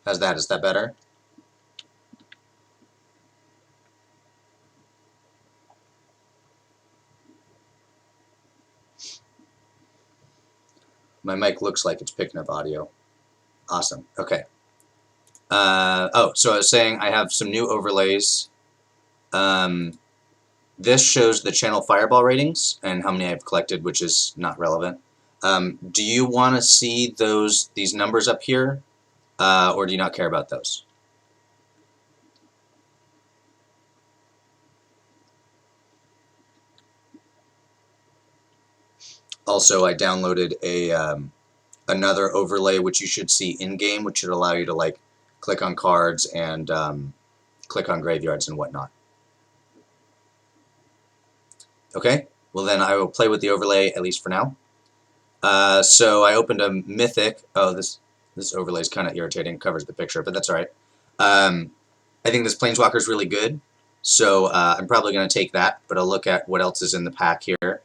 How's that? Is that better? My mic looks like it's picking up audio. Awesome. Okay. So I was saying I have some new overlays. This shows the channel fireball ratings and how many I've collected, which is not relevant. Do you want to see these numbers up here, or do you not care about those? Also, I downloaded another overlay which you should see in game, which should allow you to like click on cards and click on graveyards and whatnot. Okay, well then I will play with the overlay at least for now. So I opened a mythic. Oh, this overlay is kind of irritating. Covers the picture, but that's all right. I think this Planeswalker is really good, so I'm probably going to take that. But I'll look at what else is in the pack here.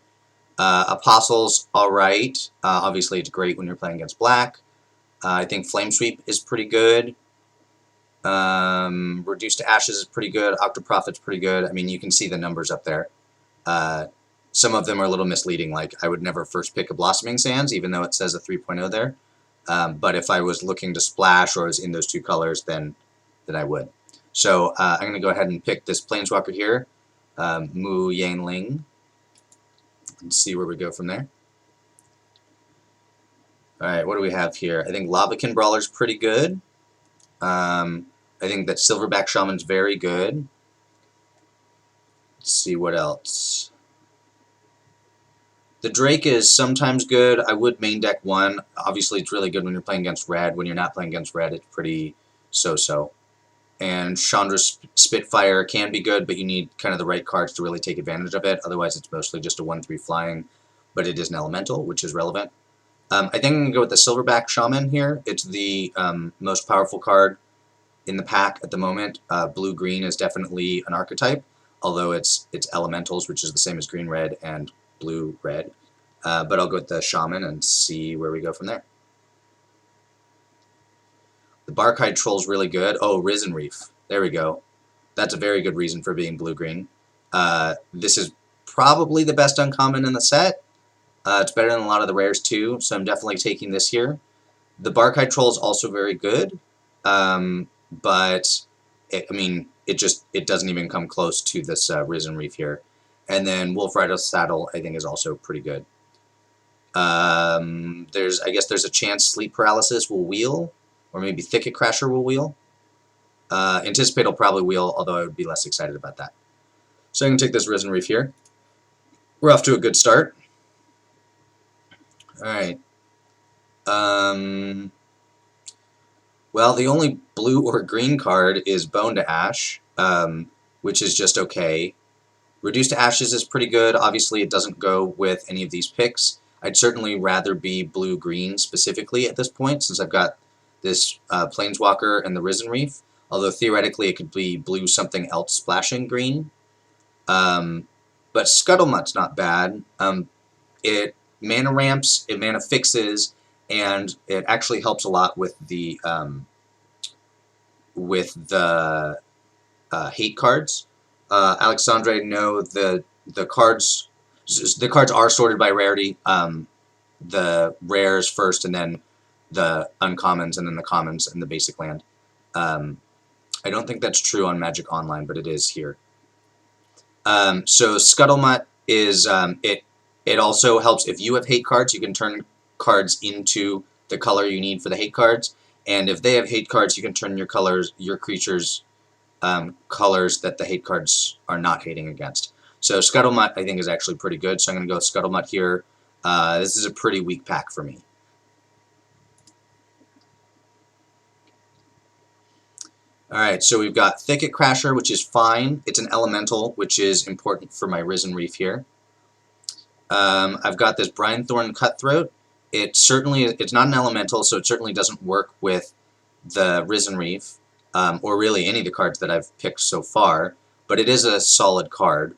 Apostle's all right. Obviously, it's great when you're playing against black. I think Flame Sweep is pretty good. Reduced to Ashes is pretty good. Octoprophet's pretty good. I mean, you can see the numbers up there. Some of them are a little misleading, like I would never first pick a Blossoming Sands, even though it says a 3.0 there. But if I was looking to splash or was in those two colors, then I would. So I'm going to go ahead and pick this Planeswalker here, Mu Yanling, and see where we go from there. Alright, what do we have here? I think Lavakin Brawler's pretty good. I think that Silverback Shaman's very good. Let's see what else. The Drake is sometimes good. I would main deck one. Obviously, it's really good when you're playing against red. When you're not playing against red, it's pretty so-so. And Chandra's Spitfire can be good, but you need kind of the right cards to really take advantage of it. Otherwise, it's mostly just a 1/3 flying, but it is an elemental, which is relevant. I think I'm going to go with the Silverback Shaman here. It's the most powerful card in the pack at the moment. Blue-green is definitely an archetype, although it's elementals, which is the same as green-red and blue-red. But I'll go with the Shaman and see where we go from there. The Barkhide Troll's really good. Oh, Risen Reef. There we go. That's a very good reason for being blue-green. This is probably the best uncommon in the set. It's better than a lot of the rares too, so I'm definitely taking this here. The Barkhide Troll is also very good, but it doesn't even come close to this Risen Reef here. And then Wolf Rider's Saddle, I think, is also pretty good. I guess there's a chance Sleep Paralysis will wheel, or maybe Thicket Crasher will wheel. Anticipate will probably wheel, although I would be less excited about that. So I'm going to take this Risen Reef here. We're off to a good start. Alright. Well, the only blue or green card is Bone to Ash, which is just okay. Reduced to Ashes is pretty good. Obviously, it doesn't go with any of these picks. I'd certainly rather be blue-green specifically at this point, since I've got this Planeswalker and the Risen Reef. Although, theoretically, it could be blue something else splashing green. But Scuttlemutt's not bad. It mana ramps, it mana fixes, and it actually helps a lot with the hate cards. Alexandre, no, the cards are sorted by rarity. The rares first, and then the uncommons, and then the commons and the basic land. I don't think that's true on Magic Online, but it is here. So Scuttlemutt is it also helps if you have hate cards. You can turn cards into the color you need for the hate cards, and if they have hate cards, you can turn your creatures' colors that the hate cards are not hating against. So Scuttlemutt, I think, is actually pretty good, so I'm going to go with Scuttlemutt here. This is a pretty weak pack for me. Alright, so we've got Thicket Crasher, which is fine. It's an elemental, which is important for my Risen Reef here. I've got this Brinethorn Cutthroat. It's not an elemental, so it certainly doesn't work with the Risen Reef, or really any of the cards that I've picked so far, but it is a solid card.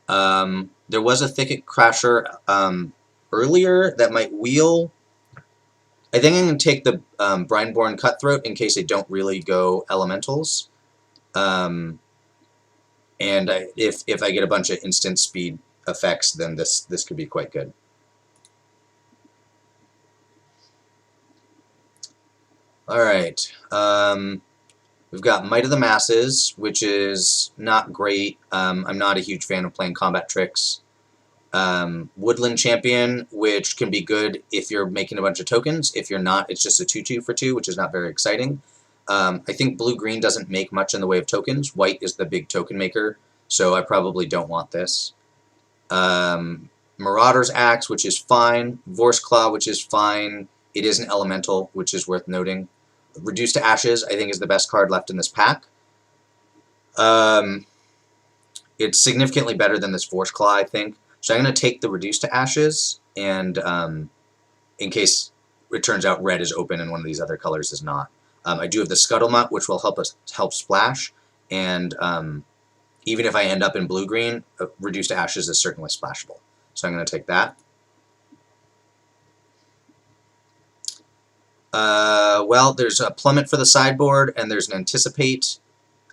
There was a Thicket Crasher earlier that might wheel. I think I'm going to take the Brineborn Cutthroat in case I don't really go elementals. And if I get a bunch of instant speed effects, then this could be quite good. Alright, we've got Might of the Masses, which is not great. I'm not a huge fan of playing combat tricks. Woodland Champion, which can be good if you're making a bunch of tokens. If you're not, it's just a 2/2 for 2, which is not very exciting. I think blue-green doesn't make much in the way of tokens. White is the big token maker, so I probably don't want this. Marauder's Axe, which is fine. Vorse Claw, which is fine. It is an elemental, which is worth noting. Reduced to Ashes, I think, is the best card left in this pack. It's significantly better than this Vorse Claw, I think. So I'm going to take the Reduced to Ashes, and in case it turns out red is open and one of these other colors is not. I do have the Scuttlemutt, which will help splash, and even if I end up in blue-green, Reduced to Ashes is certainly splashable. So I'm going to take that. Well, there's a Plummet for the sideboard, and there's an Anticipate.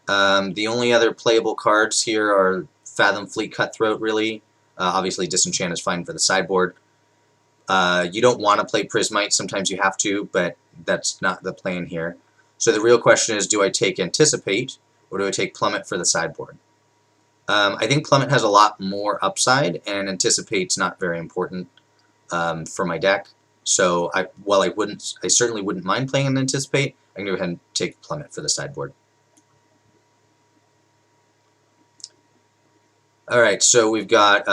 The only other playable cards here are Fathom Fleet Cutthroat, really. Obviously, Disenchant is fine for the sideboard. You don't want to play Prismite. Sometimes you have to, but that's not the plan here. So the real question is, do I take Anticipate, or do I take Plummet for the sideboard? I think Plummet has a lot more upside, and Anticipate's not very important for my deck. So while I certainly wouldn't mind playing an Anticipate, I'm going to go ahead and take Plummet for the sideboard. Alright, so we've got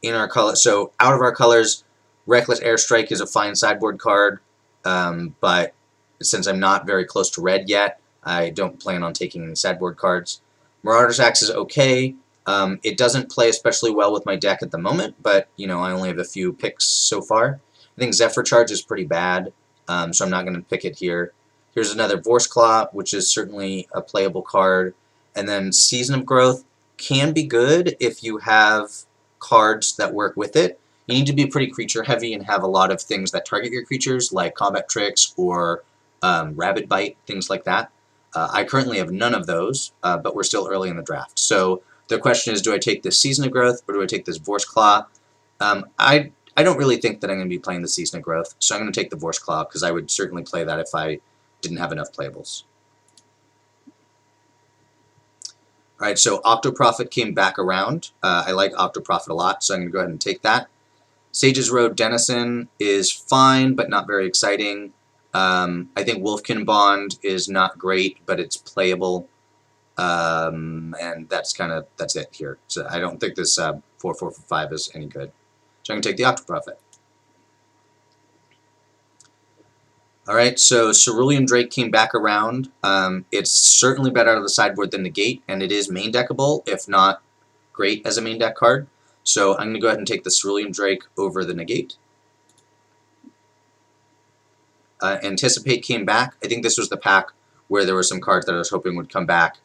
in our color, so out of our colors, Reckless Airstrike is a fine sideboard card, but since I'm not very close to red yet, I don't plan on taking any sideboard cards. Marauder's Axe is okay. It doesn't play especially well with my deck at the moment, but you know, I only have a few picks so far. I think Zephyr Charge is pretty bad, so I'm not going to pick it here. Here's another Vorse Claw, which is certainly a playable card. And then Season of Growth can be good if you have cards that work with it. You need to be pretty creature heavy and have a lot of things that target your creatures, like Combat Tricks or Rabbit Bite, things like that. I currently have none of those, but we're still early in the draft. So the question is, do I take this Season of Growth or do I take this Vorse Claw? I don't really think that I'm going to be playing the Season of Growth, so I'm going to take the Vorse Claw because I would certainly play that if I didn't have enough playables. Alright, so Octoprophet came back around. I like Octoprophet a lot, so I'm going to go ahead and take that. Sage's Road Denizen is fine, but not very exciting. I think Wolfkin Bond is not great, but it's playable. And that's it here. So I don't think this 4/4 for 5 is any good. So I'm going to take the Octoprophet. Alright, so Cerulean Drake came back around. It's certainly better out of the sideboard than Negate, and it is main deckable, if not great as a main deck card. So I'm going to go ahead and take the Cerulean Drake over the Negate. Anticipate came back. I think this was the pack where there were some cards that I was hoping would come back.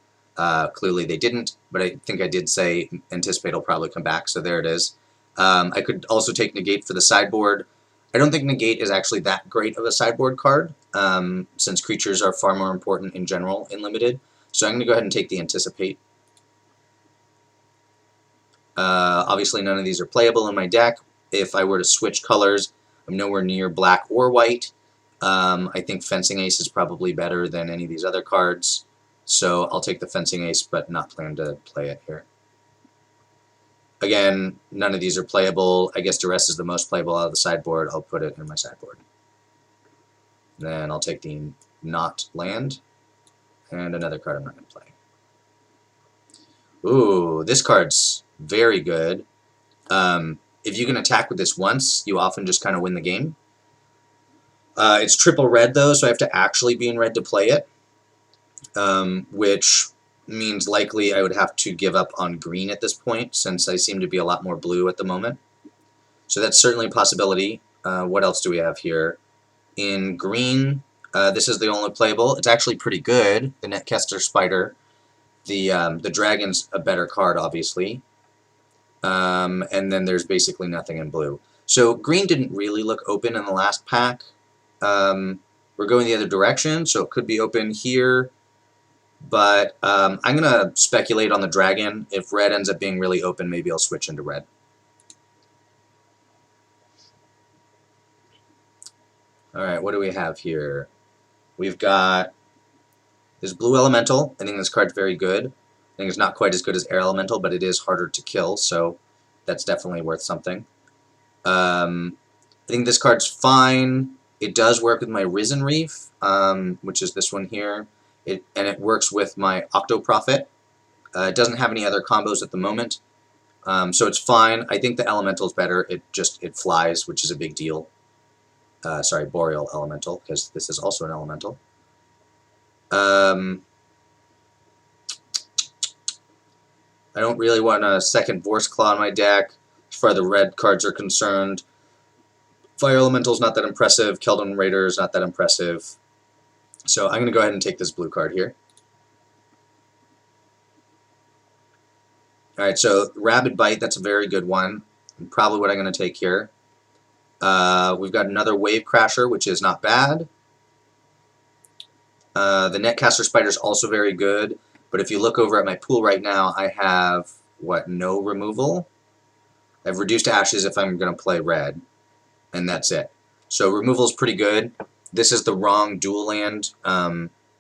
Clearly they didn't, but I think I did say Anticipate will probably come back, so there it is. I could also take Negate for the sideboard. I don't think Negate is actually that great of a sideboard card, since creatures are far more important in general in Limited. So I'm going to go ahead and take the Anticipate. Obviously none of these are playable in my deck. If I were to switch colors, I'm nowhere near black or white. I think Fencing Ace is probably better than any of these other cards. So I'll take the Fencing Ace, but not plan to play it here. Again, none of these are playable. I guess Duress is the most playable out of the sideboard. I'll put it in my sideboard. Then I'll take the Not Land, and another card I'm not going to play. Ooh, this card's very good. If you can attack with this once, you often just kind of win the game. It's triple red, though, so I have to actually be in red to play it, which means likely I would have to give up on green at this point, since I seem to be a lot more blue at the moment. So that's certainly a possibility. What else do we have here? In green, this is the only playable. It's actually pretty good, the Netkester Spider. The Dragon's a better card, obviously. And then there's basically nothing in blue. So green didn't really look open in the last pack. We're going the other direction, so it could be open here. But I'm going to speculate on the dragon. If red ends up being really open, maybe I'll switch into red. Alright, what do we have here? We've got this blue elemental. I think this card's very good. I think it's not quite as good as air elemental, but it is harder to kill, so that's definitely worth something. I think this card's fine. It does work with my Risen Reef, which is this one here. And it works with my Octo Prophet. It doesn't have any other combos at the moment, so it's fine. I think the elemental is better. It flies, which is a big deal. Sorry, Boreal Elemental, because this is also an elemental. I don't really want a second Vorse Claw in my deck, as far as the red cards are concerned. Fire Elemental's not that impressive. Keldon Raider's not that impressive. So I'm going to go ahead and take this blue card here. Alright, so Rabid Bite, that's a very good one. Probably what I'm going to take here. We've got another Wave Crasher, which is not bad. The Netcaster Spider is also very good, but if you look over at my pool right now, I have, no removal? I have Reduced to Ashes if I'm going to play red, and that's it. So removal is pretty good. This is the wrong dual land.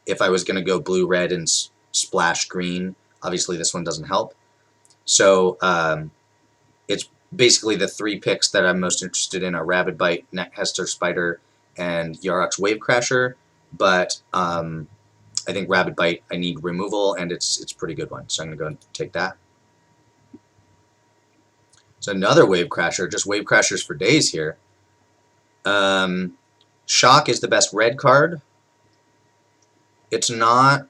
If I was going to go blue-red and splash green, obviously this one doesn't help. So it's basically the three picks that I'm most interested in are Rabid Bite, Netcaster Spider, and Yarok's Wave Crasher. But I think Rabid Bite, I need removal, and it's a pretty good one. So I'm going to go and take that. So another Wave Crasher, just Wave Crashers for days here. Shock is the best red card. It's not,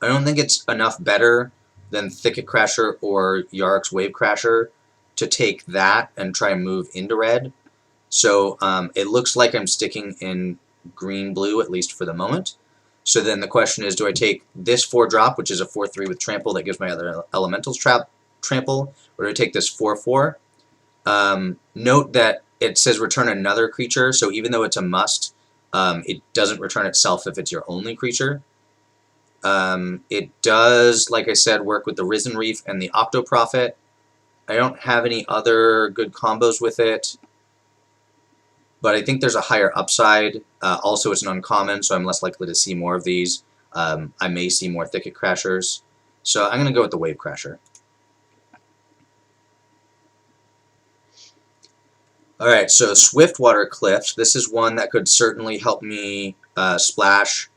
I don't think it's enough better than Thicket Crasher or Yarok's Wave Crasher to take that and try and move into red. So it looks like I'm sticking in green-blue, at least for the moment. So then the question is, do I take this 4-drop, which is a 4/3 with trample that gives my other elementals trample, or do I take this 4/4? Note that it says return another creature, so even though it's a must, it doesn't return itself if it's your only creature. It does, like I said, work with the Risen Reef and the Octo Prophet. I don't have any other good combos with it, but I think there's a higher upside. Also, it's an uncommon, so I'm less likely to see more of these. I may see more Thicket Crashers. So I'm going to go with the Wave Crasher. Alright, so Swiftwater Cliffs. This is one that could certainly help me splash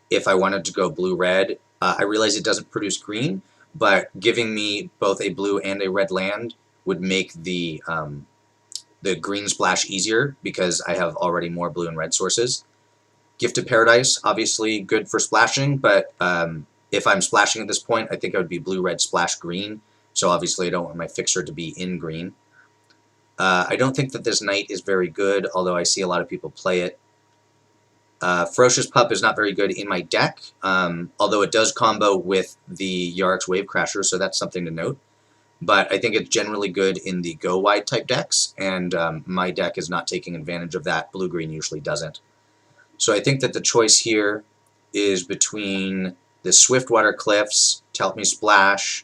if I wanted to go blue-red. I realize it doesn't produce green, but giving me both a blue and a red land would make the green splash easier because I have already more blue and red sources. Gifted Paradise, obviously good for splashing, but if I'm splashing at this point, I think I would be blue-red splash green, so obviously I don't want my fixer to be in green. I don't think that this knight is very good, although I see a lot of people play it. Ferocious Pup is not very good in my deck, although it does combo with the Yarok's Wave Crasher, so that's something to note. But I think it's generally good in the go-wide type decks, and my deck is not taking advantage of that. Blue-green usually doesn't. So I think that the choice here is between the Swiftwater Cliffs to help me splash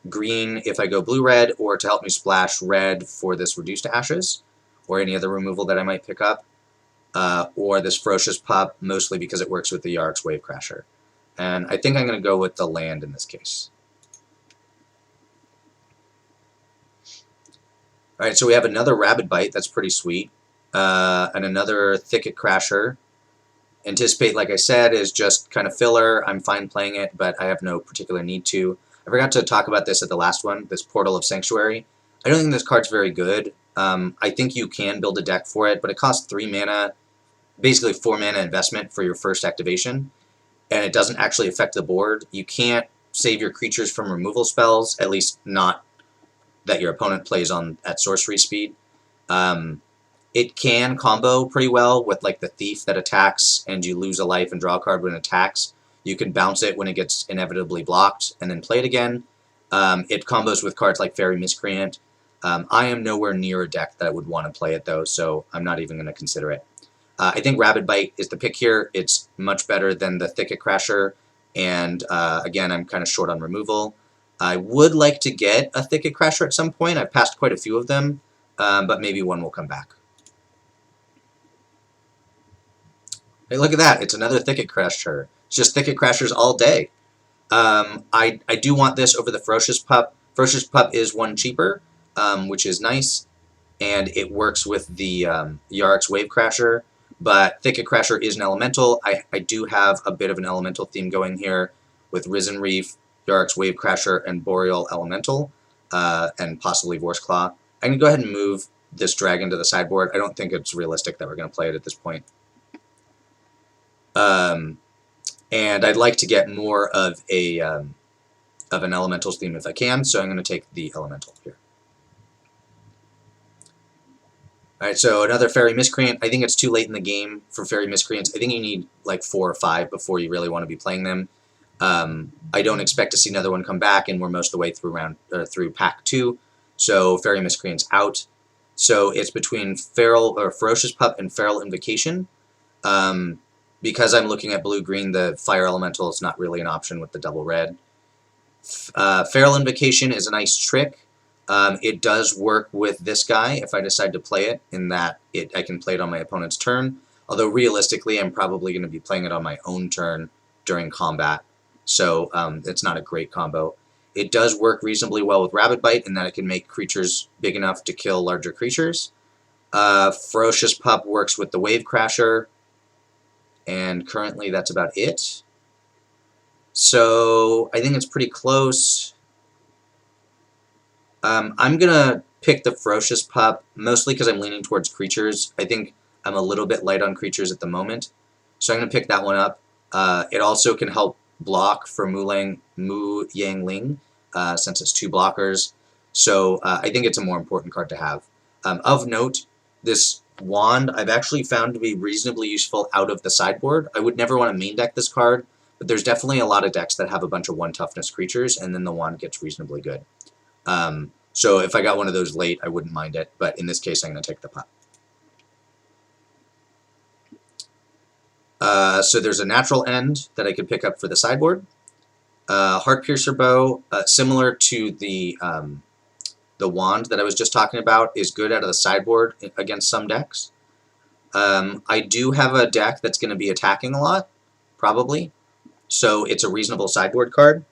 green if I go blue-red, or to help me splash red for this Reduced to Ashes, or any other removal that I might pick up. Or this Ferocious Pup, mostly because it works with the Yarok's Wave Crasher. And I think I'm going to go with the land in this case. Alright, so we have another Rabid Bite, that's pretty sweet. And another Thicket Crasher. Anticipate, like I said, is just kind of filler. I'm fine playing it, but I have no particular need to. I forgot to talk about this at the last one, this Portal of Sanctuary. I don't think this card's very good. I think you can build a deck for it, but it costs 3 mana, basically 4 mana investment for your first activation, and it doesn't actually affect the board. You can't save your creatures from removal spells, at least not that your opponent plays on at sorcery speed. It can combo pretty well with like the Thief that attacks and you lose a life and draw a card when it attacks. You can bounce it when it gets inevitably blocked and then play it again. It combos with cards like Fairy Miscreant. I am nowhere near a deck that would want to play it though, so I'm not even going to consider it. I think Rabid Bite is the pick here. It's much better than the Thicket Crasher, and again, I'm kind of short on removal. I would like to get a Thicket Crasher at some point. I've passed quite a few of them, but maybe one will come back. Hey, look at that. It's another Thicket Crasher. It's just Thicket Crashers all day. I do want this over the Ferocious Pup. Ferocious Pup is one cheaper, which is nice, and it works with the Yarik's Wave Crasher, but Thicket Crasher is an elemental. I do have a bit of an elemental theme going here with Risen Reef, Yarik's Wave Crasher, and Boreal Elemental, and possibly Vorse Claw. I can go ahead and move this dragon to the sideboard. I don't think it's realistic that we're going to play it at this point. And I'd like to get more of an elementals theme if I can, so I'm going to take the elemental here. Alright, so another Fairy Miscreant. I think it's too late in the game for Fairy Miscreants. I think you need like 4 or 5 before you really want to be playing them. I don't expect to see another one come back, and we're most of the way through pack 2, so Fairy Miscreant's out. So it's between Ferocious Pup and Feral Invocation. Because I'm looking at blue-green, the Fire Elemental is not really an option with the double red. Feral Invocation is a nice trick. It does work with this guy if I decide to play it, in that I can play it on my opponent's turn. Although realistically, I'm probably going to be playing it on my own turn during combat, so it's not a great combo. It does work reasonably well with Rabid Bite in that it can make creatures big enough to kill larger creatures. Ferocious Pup works with the Wave Crasher, and currently that's about it. So I think it's pretty close. I'm going to pick the Ferocious Pup, mostly because I'm leaning towards creatures. I think I'm a little bit light on creatures at the moment, so I'm going to pick that one up. It also can help block for Mu Yangling, since it's 2 blockers, so I think it's a more important card to have. Of note, this Wand I've actually found to be reasonably useful out of the sideboard. I would never want to main deck this card, but there's definitely a lot of decks that have a bunch of 1 toughness creatures, and then the Wand gets reasonably good. So if I got one of those late, I wouldn't mind it, but in this case, I'm going to take the Pup. So there's a natural end that I could pick up for the sideboard. Heartpiercer Bow, similar to the Wand that I was just talking about, is good out of the sideboard against some decks. I do have a deck that's going to be attacking a lot, probably, so it's a reasonable sideboard card.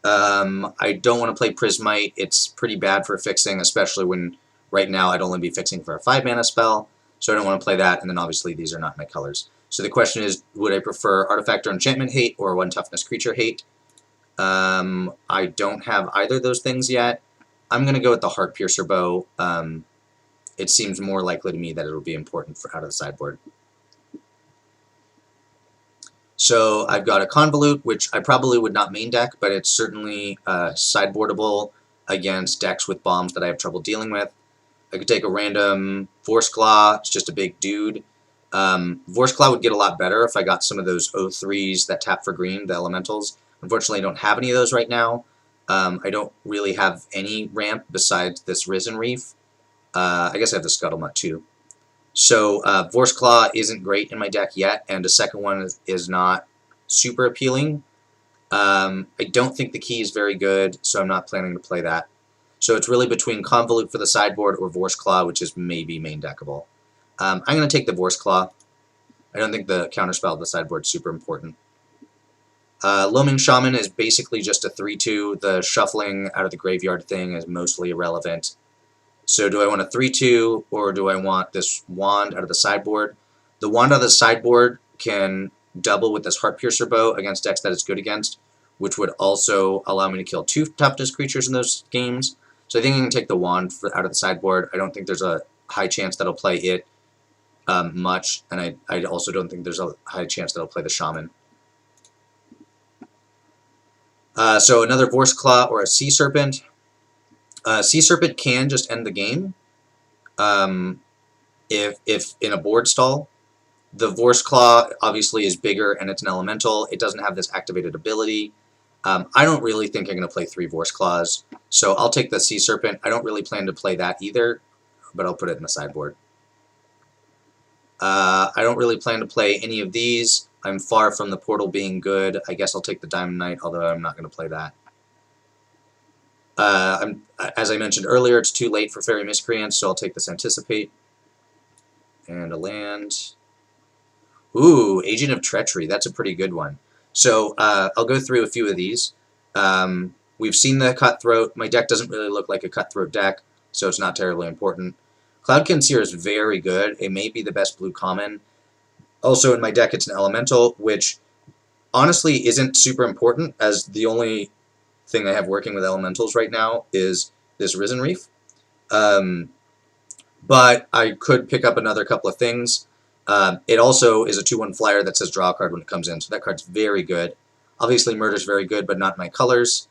I don't want to play Prismite. It's pretty bad for fixing, especially when right now I'd only be fixing for a 5-mana spell, so I don't want to play that, and then obviously these are not my colors. So the question is, would I prefer Artifact or Enchantment Hate or 1 Toughness Creature Hate? I don't have either of those things yet. I'm going to go with the Heartpiercer Bow. It seems more likely to me that it'll be important for out of the sideboard. So I've got a Convolute, which I probably would not main deck, but it's certainly sideboardable against decks with bombs that I have trouble dealing with. I could take a random Vorse Claw. It's just a big dude. Vorse Claw would get a lot better if I got some of those 0-3s that tap for green, the elementals. Unfortunately, I don't have any of those right now. I don't really have any ramp besides this Risen Reef. I guess I have the Scuttlemutt too. So Vorse Claw isn't great in my deck yet, and a second one is not super appealing. I don't think the key is very good, so I'm not planning to play that. So it's really between Convolute for the sideboard or Vorse Claw, which is maybe main deckable. I'm going to take the Vorse Claw. I don't think the counterspell of the sideboard is super important. Loaming Shaman is basically just a 3-2. The shuffling out of the graveyard thing is mostly irrelevant. So do I want a 3-2, or do I want this Wand out of the sideboard? The Wand out of the sideboard can double with this Heartpiercer Bow against decks that it's good against, which would also allow me to kill 2 toughness creatures in those games. So I think I can take the Wand out of the sideboard. I don't think there's a high chance that I'll play it much, and I also don't think there's a high chance that I'll play the Shaman. So another Vorse Claw or a Sea Serpent. Sea Serpent can just end the game if in a board stall. The Vorse Claw obviously is bigger and it's an elemental. It doesn't have this activated ability. I don't really think I'm going to play 3 Vorse Claws, so I'll take the Sea Serpent. I don't really plan to play that either, but I'll put it in the sideboard. I don't really plan to play any of these. I'm far from the portal being good. I guess I'll take the Diamond Knight, although I'm not going to play that. As I mentioned earlier, it's too late for Fairy Miscreants, so I'll take this Anticipate. And a land. Ooh, Agent of Treachery. That's a pretty good one. So I'll go through a few of these. We've seen the Cutthroat. My deck doesn't really look like a Cutthroat deck, so it's not terribly important. Cloudkin Seer is very good. It may be the best blue common. Also in my deck, it's an Elemental, which honestly isn't super important, as the only thing I have working with Elementals right now is this Risen Reef. But I could pick up another couple of things. It also is a 2/1 flyer that says draw a card when it comes in, so that card's very good. Obviously, Murder's very good, but not my colors.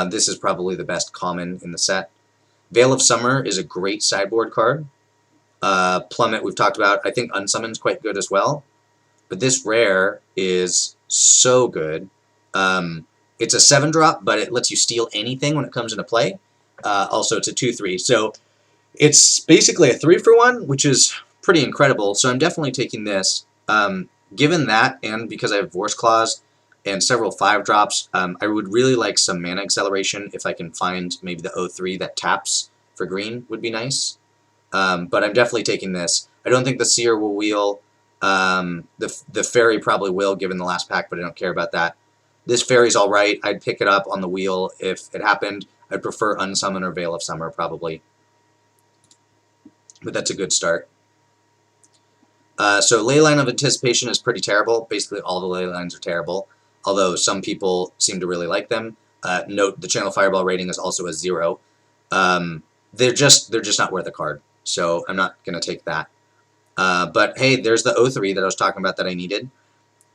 This is probably the best common in the set. Veil of Summer is a great sideboard card. Plummet, we've talked about. I think Unsummon's quite good as well. But this rare is so good. It's a 7-drop, but it lets you steal anything when it comes into play. Also, it's a 2/3. So it's basically a 3-for-1, which is pretty incredible. So I'm definitely taking this. Given that, and because I have Vorse Claws and several 5-drops, I would really like some mana acceleration. If I can find maybe the 0/3 that taps for green would be nice. But I'm definitely taking this. I don't think the Seer will wheel. The Fairy probably will, given the last pack, but I don't care about that. This Fairy's alright. I'd pick it up on the wheel if it happened. I'd prefer Unsummon or Veil of Summer, probably. But that's a good start. So Leyline of Anticipation is pretty terrible. Basically, all the Leylines are terrible, although some people seem to really like them. Note the Channel Fireball rating is also a 0. They're just not worth a card, so I'm not going to take that. But hey, there's the 0/3 that I was talking about that I needed.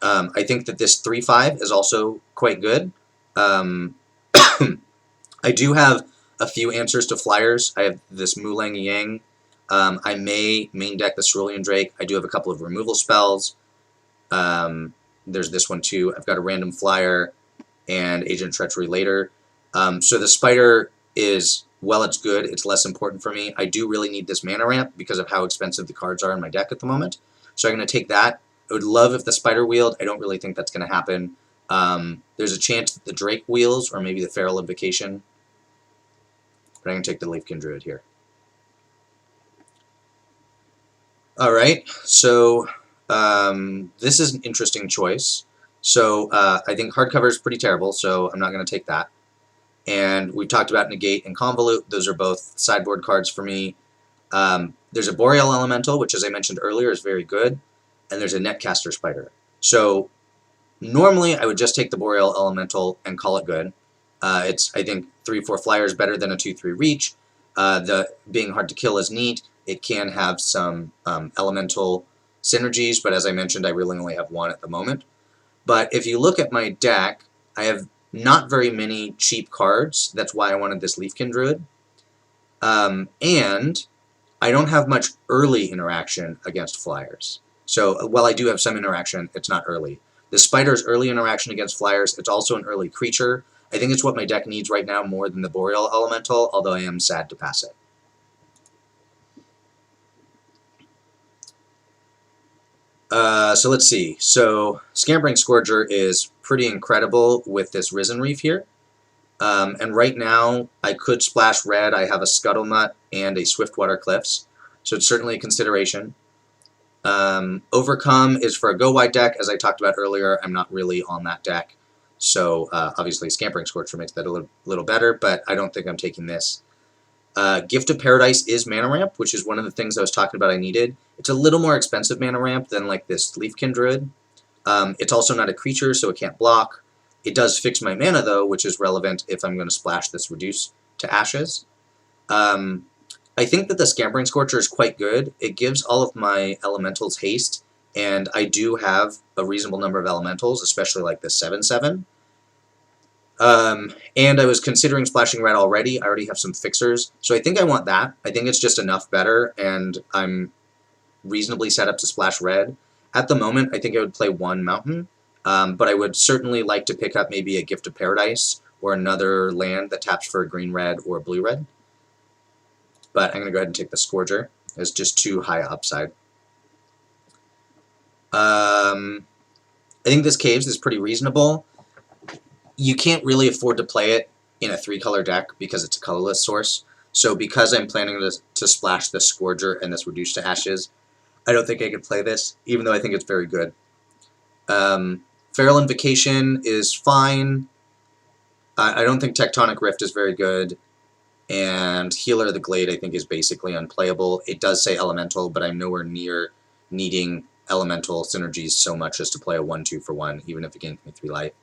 I think that this 3/5 is also quite good. I do have a few answers to flyers. I have this Mulang Yang. I may main deck the Cerulean Drake. I do have a couple of removal spells. There's this one too. I've got a random flyer and Agent of Treachery later. So the Spider is, well, it's good. It's less important for me. I do really need this mana ramp because of how expensive the cards are in my deck at the moment. So I'm going to take that. I would love if the Spider wheeled. I don't really think that's going to happen. There's a chance that the Drake wheels, or maybe the Feral Invocation. But I'm going to take the Leafkin Druid here. Alright, so this is an interesting choice. So I think hardcover is pretty terrible, so I'm not going to take that. And we talked about Negate and Convolute. Those are both sideboard cards for me. There's a Boreal Elemental, which, as I mentioned earlier, is very good. And there's a Netcaster Spider. So normally I would just take the Boreal Elemental and call it good. It's, I think, 3/4 flyers better than a 2/3 reach. The being hard to kill is neat. It can have some elemental synergies, but as I mentioned, I really only have one at the moment. But if you look at my deck, I have not very many cheap cards. That's why I wanted this Leafkin Druid. And I don't have much early interaction against flyers. So while I do have some interaction, it's not early. The Spider's early interaction against flyers, it's also an early creature. I think it's what my deck needs right now more than the Boreal Elemental, although I am sad to pass it. So let's see. So Scampering Scourger is pretty incredible with this Risen Reef here. And right now, I could splash red. I have a Scuttlenut and a Swiftwater Cliffs, so it's certainly a consideration. Overcome is for a go-wide deck. As I talked about earlier, I'm not really on that deck. So obviously Scampering Scorcher makes that a little better, but I don't think I'm taking this. Gift of Paradise is mana ramp, which is one of the things I was talking about I needed. It's a little more expensive mana ramp than like this Leafkin Druid. It's also not a creature, so it can't block. It does fix my mana though, which is relevant if I'm going to splash this Reduce to Ashes. I think that the Scampering Scorcher is quite good. It gives all of my elementals haste, and I do have a reasonable number of elementals, especially like the 7/7. And I was considering splashing red already. I already have some fixers, so I think I want that. I think it's just enough better, and I'm reasonably set up to splash red. At the moment, I think I would play one mountain, but I would certainly like to pick up maybe a Gift of Paradise or another land that taps for a green-red or blue-red. But I'm going to go ahead and take the Scourger. It's just too high upside. I think this Caves is pretty reasonable. You can't really afford to play it in a 3-color deck because it's a colorless source. So because I'm planning to splash this Scourger and this Reduce to Ashes, I don't think I could play this, even though I think it's very good. Feral Invocation is fine. I don't think Tectonic Rift is very good. And Healer of the Glade, I think, is basically unplayable. It does say Elemental, but I'm nowhere near needing Elemental synergies so much as to play a 1-2 for 1, even if it gains me 3 life.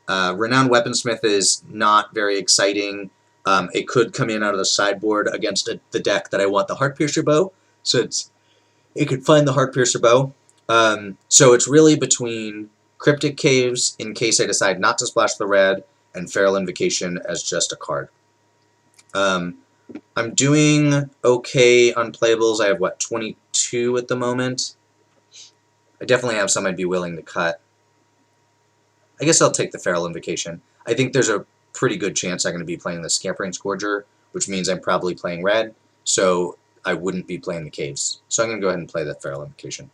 Renowned Weaponsmith is not very exciting. It could come in out of the sideboard against the deck that I want the Heartpiercer Bow, so it could find the Heartpiercer Bow. So it's really between Cryptic Caves, in case I decide not to splash the red, and Feral Invocation as just a card. I'm doing okay on playables. I have, what, 22 at the moment? I definitely have some I'd be willing to cut. I guess I'll take the Feral Invocation. I think there's a pretty good chance I'm going to be playing the Scampering Scourger, which means I'm probably playing red, so I wouldn't be playing the Caves. So I'm going to go ahead and play the Feral Invocation.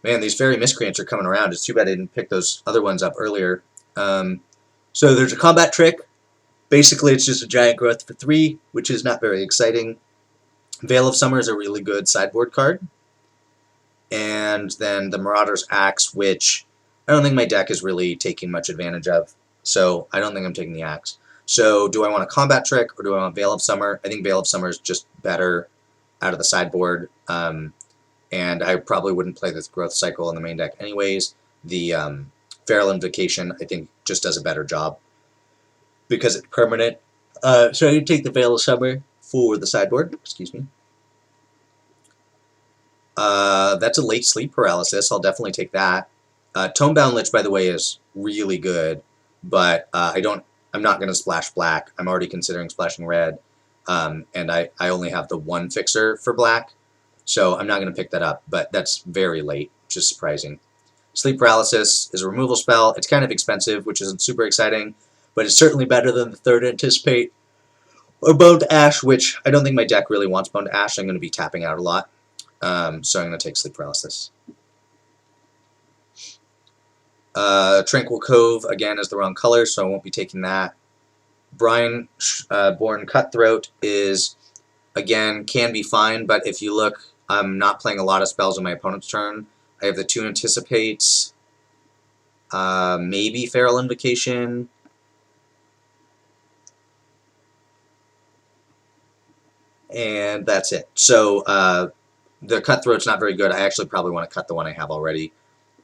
Man, these Fairy Miscreants are coming around. It's too bad I didn't pick those other ones up earlier. So there's a combat trick. Basically, it's just a giant growth for 3, which is not very exciting. Veil of Summer is a really good sideboard card. And then the Marauder's Axe, which I don't think my deck is really taking much advantage of. So I don't think I'm taking the Axe. So do I want a combat trick or do I want Veil of Summer? I think Veil of Summer is just better out of the sideboard. And I probably wouldn't play this Growth Cycle in the main deck anyways. The Feral Invocation, I think, just does a better job because it's permanent. So I take the Veil of Summer for the sideboard. Excuse me. That's a late sleep paralysis. I'll definitely take that. Tomebound Lich, by the way, is really good, but I'm not going to splash black. I'm already considering splashing red, and I only have the 1 fixer for black, so I'm not going to pick that up, but that's very late, which is surprising. Sleep Paralysis is a removal spell. It's kind of expensive, which isn't super exciting, but it's certainly better than the 3rd Anticipate or Boned Ash, which I don't think my deck really wants Boned Ash. I'm going to be tapping out a lot. So I'm going to take Sleep Paralysis. Tranquil Cove, again, is the wrong color, so I won't be taking that. Brian Born Cutthroat is, again, can be fine, but if you look, I'm not playing a lot of spells on my opponent's turn. I have the 2 Anticipates, maybe Feral Invocation. And that's it. So, the Cutthroat's not very good. I actually probably want to cut the one I have already.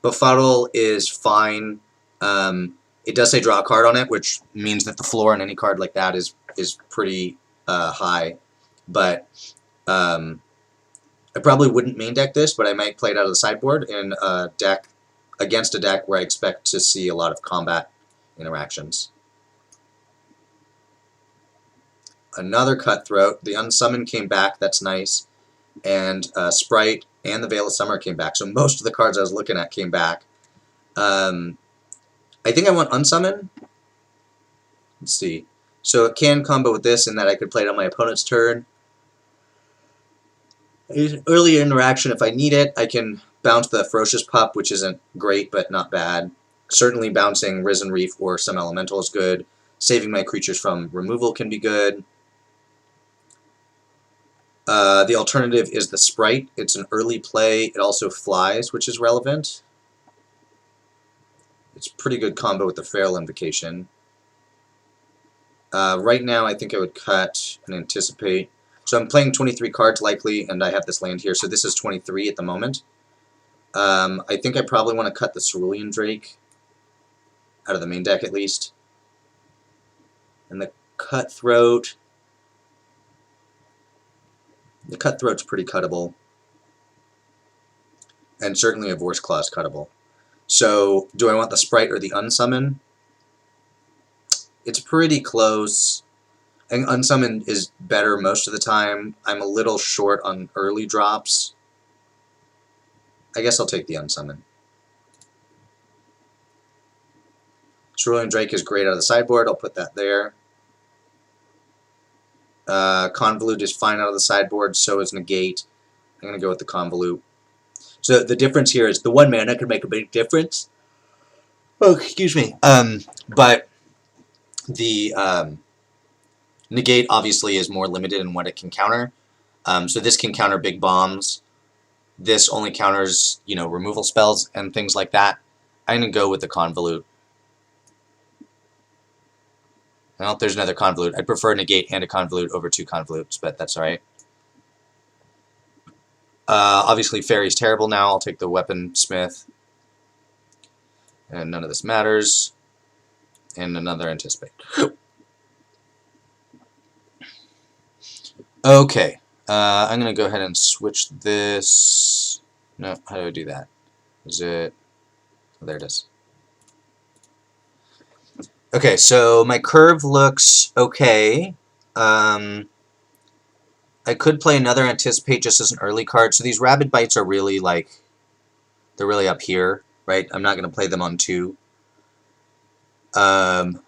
Befuddle is fine. It does say draw a card on it, which means that the floor on any card like that is pretty high. But I probably wouldn't main deck this, but I might play it out of the sideboard in a deck against a deck where I expect to see a lot of combat interactions. Another Cutthroat. The Unsummon came back. That's nice. And Sprite and the Veil of Summer came back. So most of the cards I was looking at came back. I think I want Unsummon. Let's see. So it can combo with this in that I could play it on my opponent's turn. Early interaction, if I need it, I can bounce the Ferocious Pup, which isn't great, but not bad. Certainly bouncing Risen Reef or some Elemental is good. Saving my creatures from removal can be good. The alternative is the Sprite. It's an early play. It also flies, which is relevant. It's a pretty good combo with the Feral Invocation. Right now, I think I would cut and Anticipate. So I'm playing 23 cards likely, and I have this land here. So this is 23 at the moment. I think I probably want to cut the Cerulean Drake out of the main deck at least. And the Cutthroat. The Cutthroat's pretty cuttable. And certainly a Vorse Claw is cuttable. So, do I want the Sprite or the Unsummon? It's pretty close. I think Unsummon is better most of the time. I'm a little short on early drops. I guess I'll take the Unsummon. Cerulean Drake is great out of the sideboard. I'll put that there. Convolute is fine out of the sideboard, so is Negate. I'm going to go with the Convolute. So the difference here is the 1 mana could make a big difference. Oh, excuse me. But the negate obviously is more limited in what it can counter. So this can counter big bombs. This only counters, removal spells and things like that. I'm going to go with the Convolute. Well, there's another Convolute. I'd prefer negate and a Convolute over 2 Convolutes, but that's alright. Obviously, Fairy's terrible now. I'll take the Weaponsmith. And none of this matters. And another Anticipate. Okay. I'm going to go ahead and switch this. No, how do I do that? Is it... Oh, there it is. Okay, so my curve looks okay. I could play another Anticipate just as an early card. So these Rabid Bites are really they're really up here, right? I'm not going to play them on 2. Am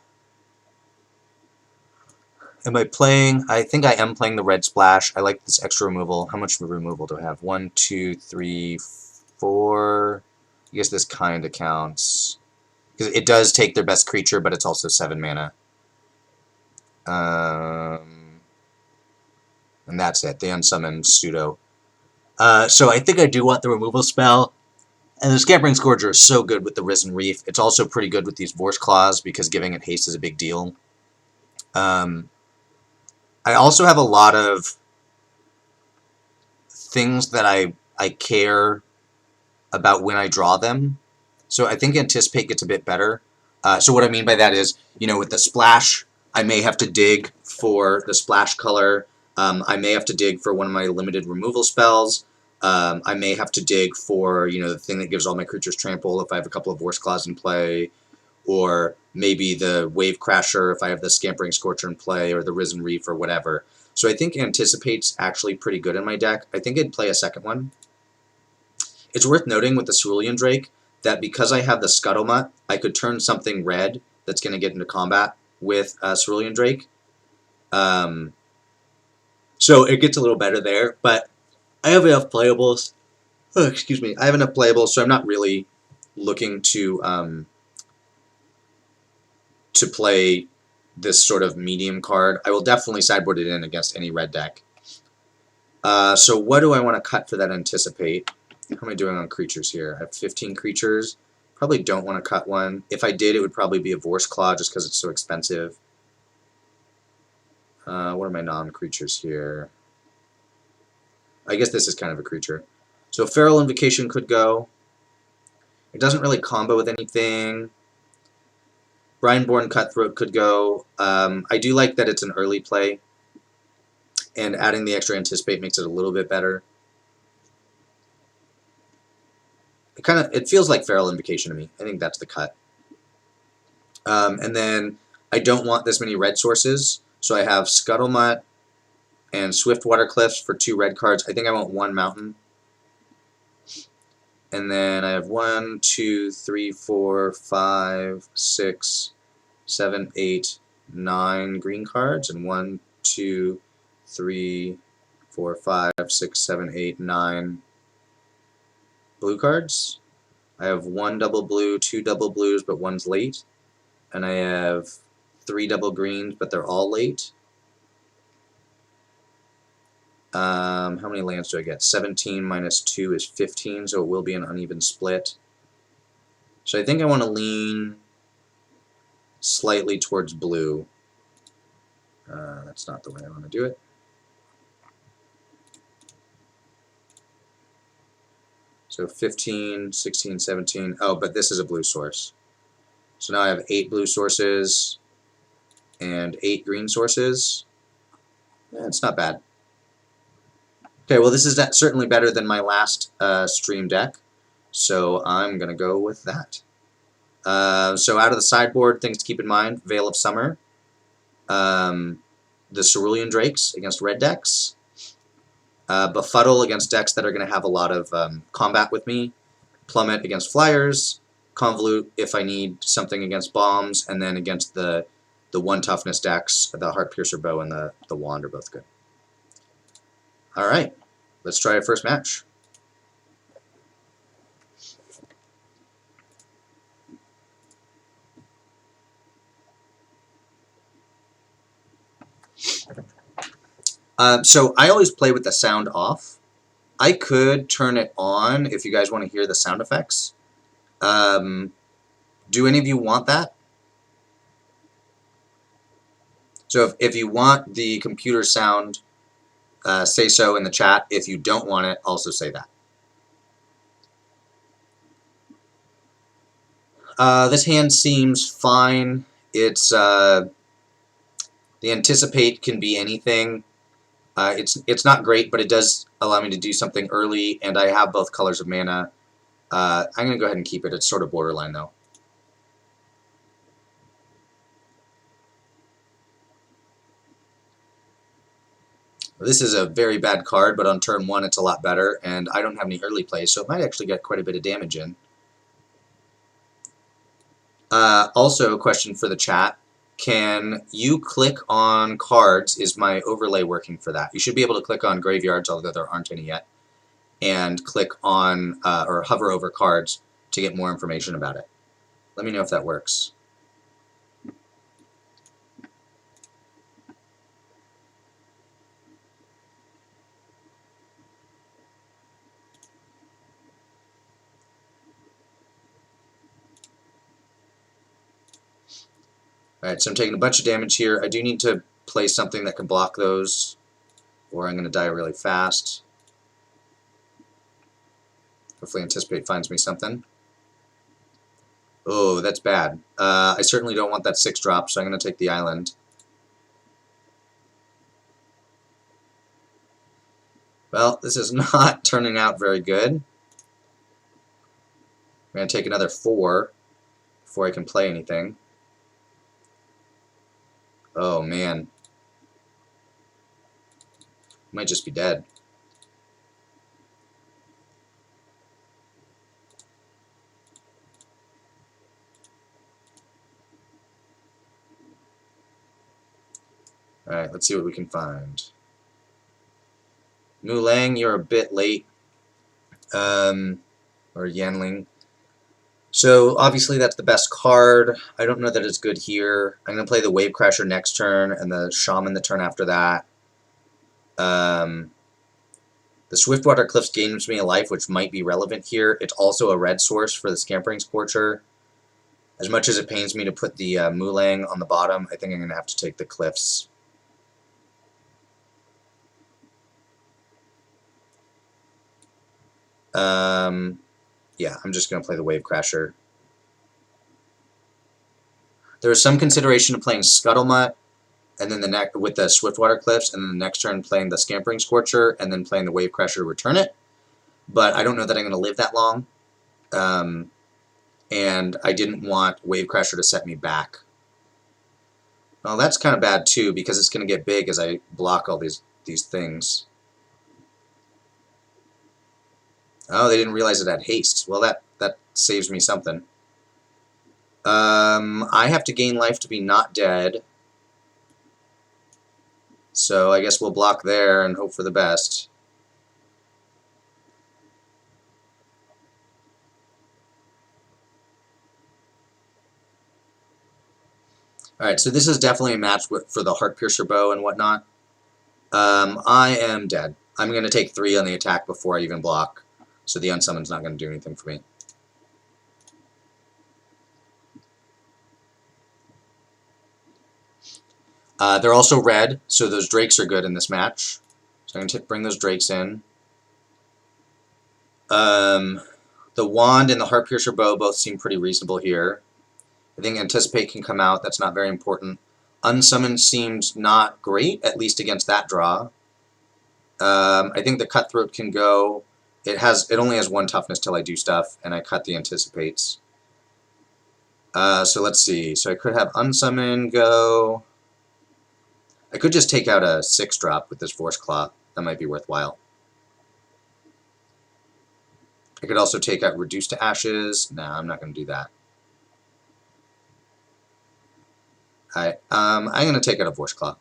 I playing? I think I am playing the Red Splash. I like this extra removal. How much removal do I have? 1, 2, 3, 4. I guess this kind of counts. Because it does take their best creature, but it's also 7 mana. And that's it. They unsummon Pseudo. So I think I do want the removal spell. And the Scampering Scourger is so good with the Risen Reef. It's also pretty good with these Vorse Claws, because giving it haste is a big deal. I also have a lot of things that I care about when I draw them. So I think Anticipate gets a bit better. So what I mean by that is, with the Splash, I may have to dig for the Splash color. I may have to dig for one of my limited removal spells. I may have to dig for, the thing that gives all my creatures trample if I have a couple of Vorse Claws in play. Or maybe the Wave Crasher if I have the Scampering Scorcher in play, or the Risen Reef, or whatever. So I think Anticipate's actually pretty good in my deck. I think I'd play a second one. It's worth noting with the Cerulean Drake that because I have the Scuttlemutt, I could turn something red that's going to get into combat with Cerulean Drake. So it gets a little better there, but I have enough playables. Oh, excuse me. I have enough playables, so I'm not really looking to play this sort of medium card. I will definitely sideboard it in against any red deck. So what do I want to cut for that Anticipate? How am I doing on creatures here? I have 15 creatures. Probably don't want to cut one. If I did, it would probably be a Vorse Claw just because it's so expensive. What are my non-creatures here? I guess this is kind of a creature. So Feral Invocation could go. It doesn't really combo with anything. Brineborn Cutthroat could go. I do like that it's an early play, and adding the extra Anticipate makes it a little bit better. It feels like Feral Invocation to me. I think that's the cut. And then I don't want this many red sources, so I have Scuttlemutt and Swiftwater Cliffs for 2 red cards. I think I want 1 mountain. And then I have 1, 2, 3, 4, 5, 6, 7, 8, 9 green cards, and 1, 2, 3, 4, 5, 6, 7, 8, 9 blue cards. I have 1 double blue, 2 double blues, but 1's late. And I have 3 double greens, but they're all late. How many lands do I get? 17 minus 2 is 15, so it will be an uneven split. So I think I want to lean slightly towards blue. That's not the way I want to do it. So 15, 16, 17. Oh, but this is a blue source. So now I have 8 blue sources and 8 green sources. Yeah, it's not bad. Okay, well this is certainly better than my last stream deck, so I'm going to go with that. So out of the sideboard, things to keep in mind: Veil of Summer, the Cerulean Drakes against red decks, Befuddle against decks that are going to have a lot of combat with me, Plummet against flyers, Convolute if I need something against bombs, and then against the 1 toughness decks, the Heartpiercer Bow and the Wand are both good. Alright, let's try our first match. So I always play with the sound off. I could turn it on if you guys want to hear the sound effects. Do any of you want that? So if you want the computer sound, say so in the chat. If you don't want it, also say that. This hand seems fine. It's the anticipate can be anything. It's not great, but it does allow me to do something early, and I have both colors of mana. I'm going to go ahead and keep it. It's sort of borderline, though. This is a very bad card, but on turn 1 it's a lot better, and I don't have any early plays, so it might actually get quite a bit of damage in. Also, a question for the chat. Can you click on cards? Is my overlay working for that? You should be able to click on graveyards, although there aren't any yet, and click on or hover over cards to get more information about it. Let me know if that works. Alright, so I'm taking a bunch of damage here. I do need to play something that can block those, or I'm going to die really fast. Hopefully Anticipate finds me something. Oh, that's bad. I certainly don't want that 6-drop, so I'm going to take the island. Well, this is not turning out very good. I'm going to take another 4 before I can play anything. Oh, man. I might just be dead. Alright, let's see what we can find. Mulang, you're a bit late. Or Yanling. So, obviously that's the best card. I don't know that it's good here. I'm going to play the Wave Crasher next turn, and the Shaman the turn after that. The Swiftwater Cliffs gains me a life, which might be relevant here. It's also a red source for the Scampering Scorcher. As much as it pains me to put the Mulang on the bottom, I think I'm going to have to take the Cliffs. Yeah, I'm just going to play the Wave Crasher. There was some consideration of playing Scuttlemutt, and then with the Swiftwater Cliffs, and then the next turn playing the Scampering Scorcher, and then playing the Wave Crasher to return it. But I don't know that I'm going to live that long. And I didn't want Wave Crasher to set me back. Well, that's kind of bad too, because it's going to get big as I block all these things. Oh, they didn't realize it had haste. Well, that saves me something. I have to gain life to be not dead. So I guess we'll block there and hope for the best. Alright, so this is definitely a match for the Heartpiercer bow and whatnot. I am dead. I'm going to take 3 on the attack before I even block, so the Unsummoned's not going to do anything for me. They're also red, so those Drakes are good in this match. So I'm going to bring those Drakes in. The Wand and the Heartpiercer bow both seem pretty reasonable here. I think Anticipate can come out. That's not very important. Unsummoned seems not great, at least against that draw. I think the Cutthroat can go. It only has 1 toughness till I do stuff, and I cut the Anticipates. So let's see. So I could have Unsummon go. I could just take out a 6-drop with this Force Claw. That might be worthwhile. I could also take out Reduce to Ashes. Nah, I'm not going to do that. Alright, I'm going to take out a Force Claw.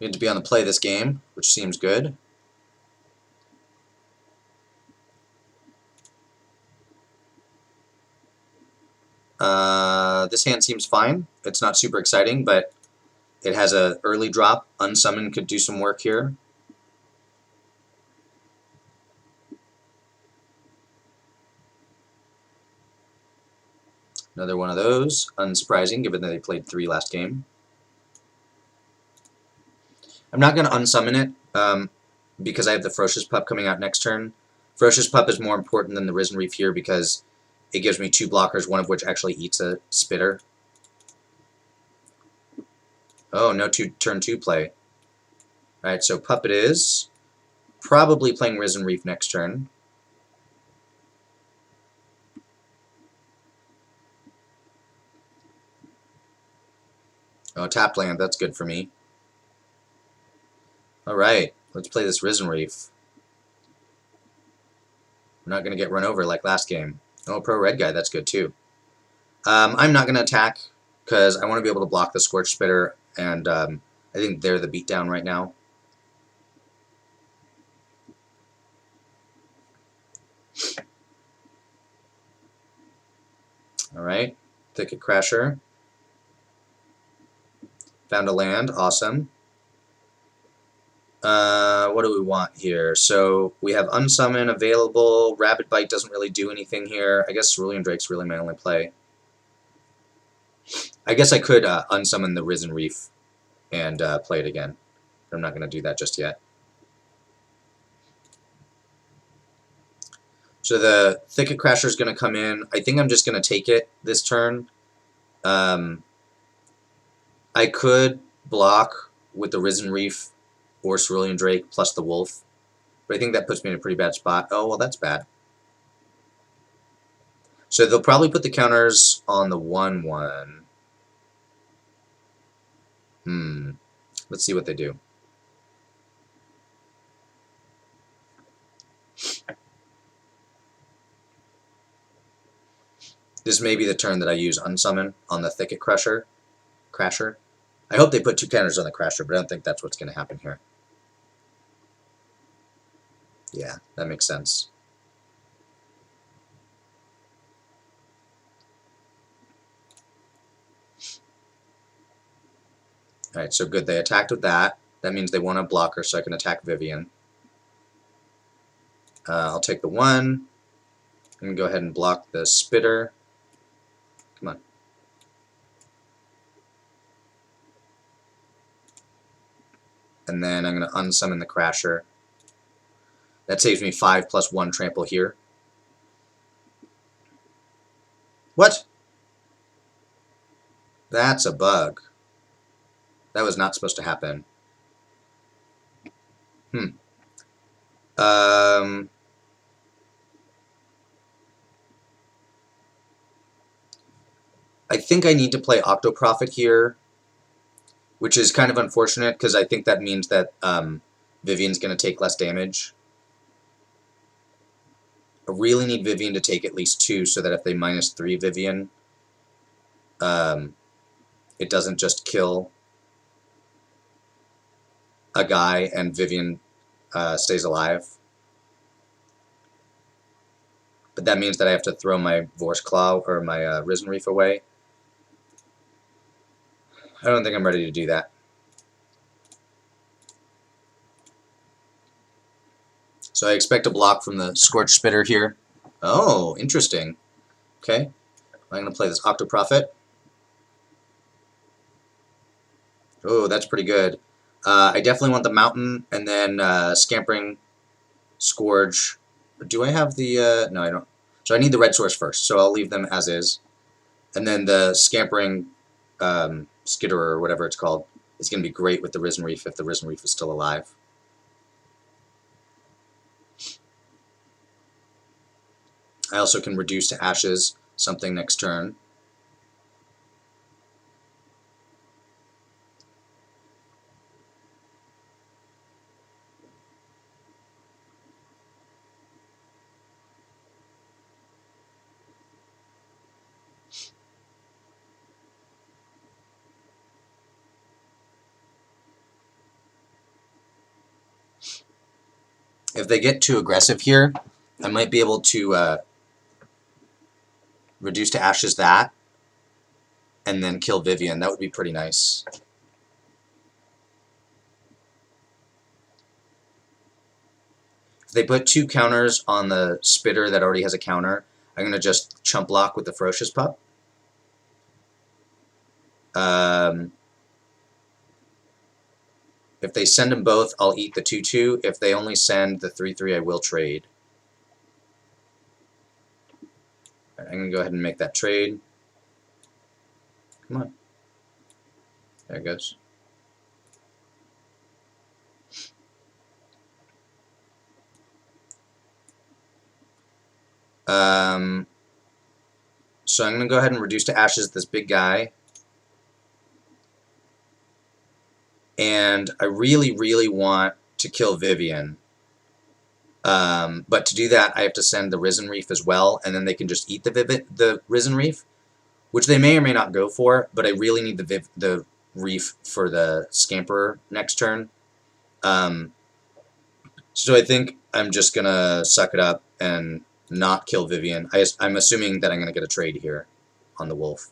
We need to be on the play this game, which seems good. This hand seems fine. It's not super exciting, but it has a early drop. Unsummon could do some work here. Another one of those. Unsurprising, given that they played 3 last game. I'm not going to unsummon it, because I have the Ferocious Pup coming out next turn. Ferocious Pup is more important than the Risen Reef here because it gives me 2 blockers, one of which actually eats a Spitter. Oh, no turn 2 play. Alright, so Pup it is. Probably playing Risen Reef next turn. Oh, tap land, that's good for me. Alright, let's play this Risen Reef. We're not going to get run over like last game. Oh, pro red guy, that's good too. I'm not going to attack because I want to be able to block the Scorch Spitter, and I think they're the beatdown right now. Alright, Thicket Crasher. Found a land, awesome. What do we want here? So we have Unsummon available. Rapid Bite doesn't really do anything here. I guess Cerulean Drake's really my only play. I guess I could unsummon the Risen Reef and play it again. But I'm not going to do that just yet. So the Thicket Crasher is going to come in. I think I'm just going to take it this turn. I could block with the Risen Reef or Cerulean Drake plus the Wolf, but I think that puts me in a pretty bad spot. Oh, well, that's bad. So they'll probably put the counters on the 1/1. Let's see what they do. This may be the turn that I use Unsummon on the Thicket Crasher. I hope they put 2 counters on the Crasher, but I don't think that's what's going to happen here. Yeah, that makes sense. Alright, so good. They attacked with that. That means they want a blocker, so I can attack Vivian. I'll take the 1 and go ahead and block the Spitter. Come on. And then I'm going to unsummon the Crasher. That saves me 5 plus 1 trample here. What? That's a bug. That was not supposed to happen. I think I need to play Octoprofit here, which is kind of unfortunate because I think that means that Vivian's going to take less damage. I really need Vivian to take at least 2 so that if they -3 Vivian, it doesn't just kill a guy and Vivian stays alive. But that means that I have to throw my Vorse Claw or my Risen Reef away. I don't think I'm ready to do that. So I expect a block from the Scorch Spitter here. Oh, interesting. Okay, I'm going to play this Octoprofit. Oh, that's pretty good. I definitely want the Mountain, and then Scampering, Scourge. Do I have the... no, I don't. So I need the red source first, so I'll leave them as is. And then the Scampering Skitterer, or whatever it's called, is going to be great with the Risen Reef if the Risen Reef is still alive. I also can reduce to ashes something next turn. If they get too aggressive here, I might be able to reduce to ashes that, and then kill Vivian. That would be pretty nice. If they put 2 counters on the Spitter that already has a counter, I'm going to just chump block with the Ferocious Pup. If they send them both, I'll eat the 2/2. If they only send the 3/3, I will trade. I'm going to go ahead and make that trade. Come on. There it goes. So I'm going to go ahead and reduce to ashes this big guy. And I really, really want to kill Vivian. But to do that, I have to send the Risen Reef as well, and then they can just eat the Risen Reef, which they may or may not go for, but I really need the Reef for the Scamperer next turn. So I think I'm just going to suck it up and not kill Vivian. I'm assuming that I'm going to get a trade here on the Wolf.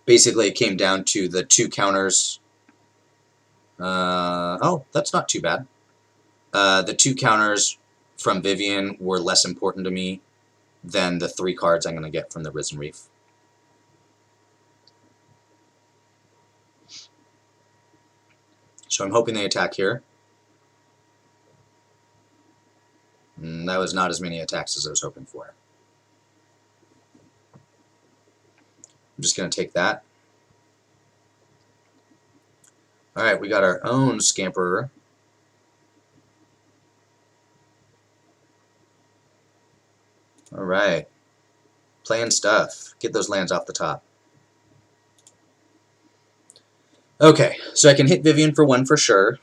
Basically, it came down to the 2 counters. Oh, that's not too bad. The 2 counters from Vivian were less important to me than the 3 cards I'm going to get from the Risen Reef. So I'm hoping they attack here. And that was not as many attacks as I was hoping for. I'm just going to take that. Alright, we got our own Scamperer. Alright. Playing stuff. Get those lands off the top. Okay, so I can hit Vivian for 1 for sure.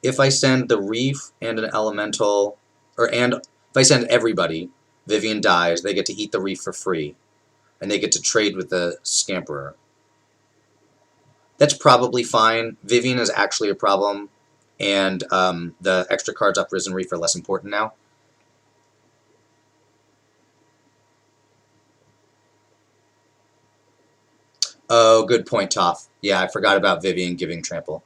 If I send the Reef and an Elemental, and if I send everybody, Vivian dies, they get to eat the Reef for free. And they get to trade with the Scamperer. That's probably fine. Vivian is actually a problem, and the extra cards off Risen Reef are less important now. Oh, good point, Toph. Yeah, I forgot about Vivian giving trample.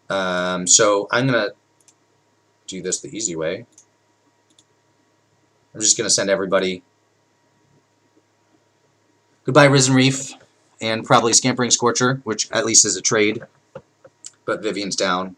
So I'm going to do this the easy way. I'm just going to send everybody goodbye Risen Reef, and probably Scampering Scorcher, which at least is a trade, but Vivian's down.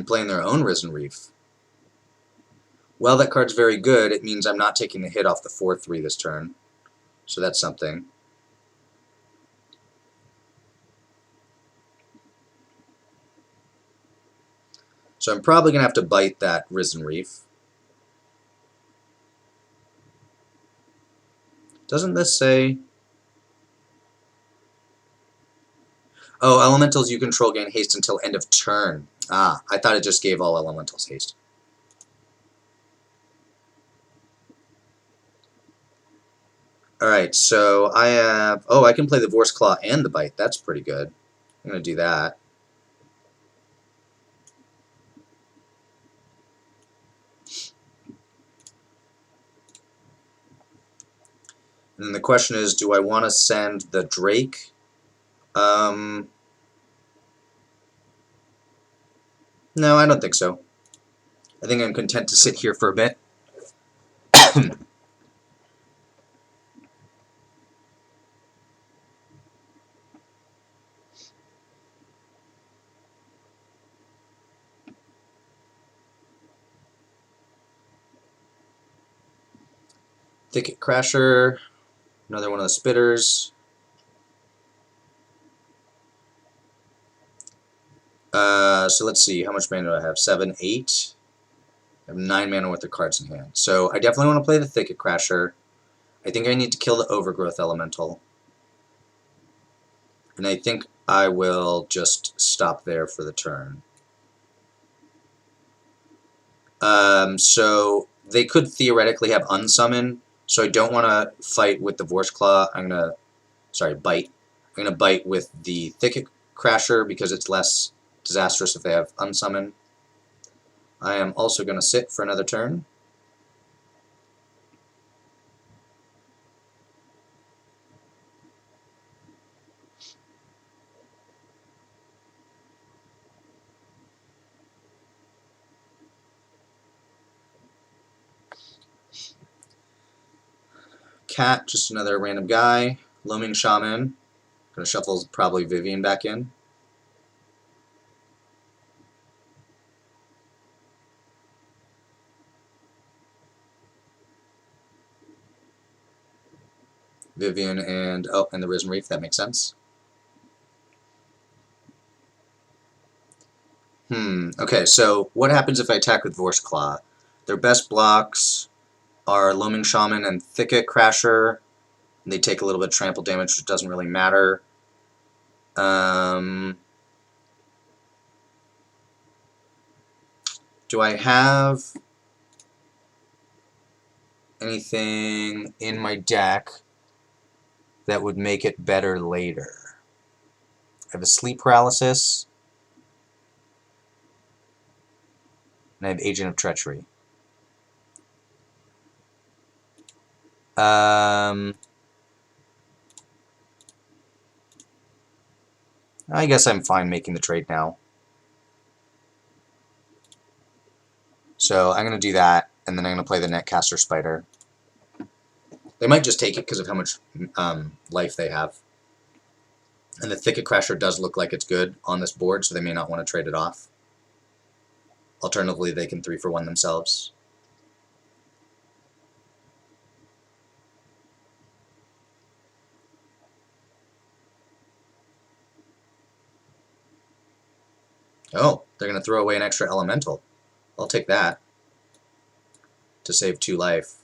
Playing their own Risen Reef. Well, that card's very good. It means I'm not taking the hit off the 4/3 this turn. So that's something. So I'm probably going to have to bite that Risen Reef. Doesn't this say... Oh, elementals you control gain haste until end of turn. Ah, I thought it just gave all elementals haste. Alright, so I have... Oh, I can play the Vorse Claw and the Bite. That's pretty good. I'm going to do that. And then the question is, do I want to send the Drake? No, I don't think so. I think I'm content to sit here for a bit. Thicket Crasher. Another one of the spitters. So let's see, how much mana do I have? 7, 8. I have 9 mana with the cards in hand. So I definitely want to play the Thicket Crasher. I think I need to kill the Overgrowth Elemental. And I think I will just stop there for the turn. So they could theoretically have Unsummon, so I don't want to fight with the Vorse Claw. Bite. I'm going to bite with the Thicket Crasher because it's less disastrous if they have Unsummon. I am also going to sit for another turn. Cat, just another random guy. Loaming Shaman. Gonna shuffle probably Vivian back in. Vivian and the Risen Reef, that makes sense. Okay, so what happens if I attack with Vorse Claw? Their best blocks are Loaming Shaman and Thicket Crasher. They take a little bit of trample damage, which doesn't really matter. Do I have anything in my deck that would make it better later? I have a Sleep Paralysis, and I have Agent of Treachery. I guess I'm fine making the trade now. So I'm going to do that, and then I'm going to play the Netcaster Spider. They might just take it because of how much life they have. And the Thicket Crasher does look like it's good on this board, so they may not want to trade it off. Alternatively, they can 3-for-1 themselves. Oh, they're going to throw away an extra elemental. I'll take that to save 2 life.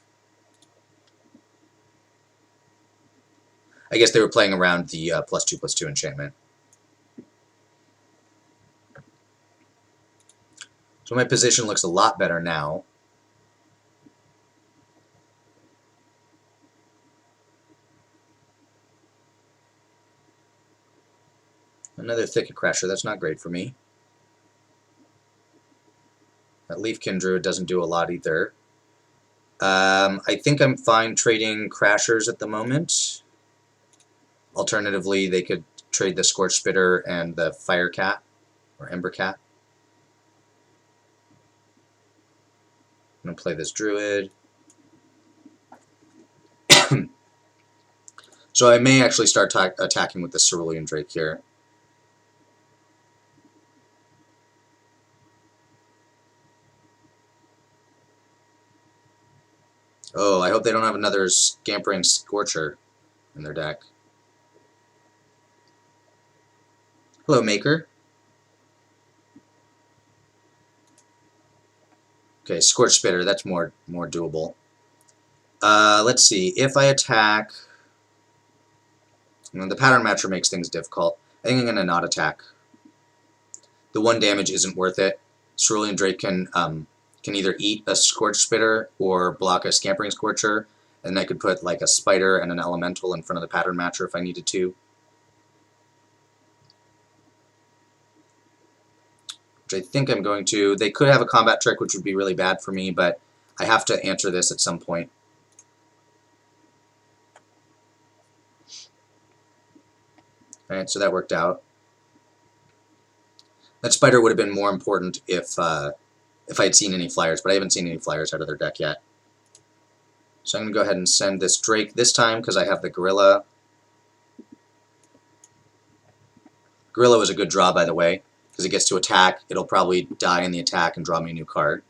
I guess they were playing around the +2/+2 enchantment. So my position looks a lot better now. Another Thicket Crasher, that's not great for me. That Leafkin Druid doesn't do a lot either. I think I'm fine trading Crashers at the moment. Alternatively, they could trade the Scorch Spitter and the Fire Cat, or Ember Cat. I'm going to play this Druid. So I may actually start attacking with the Cerulean Drake here. Oh, I hope they don't have another Scampering Scorcher in their deck. Hello, Maker. Okay, Scorch Spitter, that's more doable. Let's see, if I attack... the Pattern Matcher makes things difficult. I think I'm going to not attack. The 1 damage isn't worth it. Cerulean Drake can either eat a Scorch Spitter or block a Scampering Scorcher, and I could put like a Spider and an Elemental in front of the Pattern Matcher if I needed to. Which I think I'm going to. They could have a combat trick, which would be really bad for me, but I have to answer this at some point. Alright, so that worked out. That Spider would have been more important if I had seen any flyers, but I haven't seen any flyers out of their deck yet. So I'm going to go ahead and send this Drake this time because I have the Gorilla. Gorilla was a good draw, by the way, because it gets to attack. It'll probably die in the attack and draw me a new card.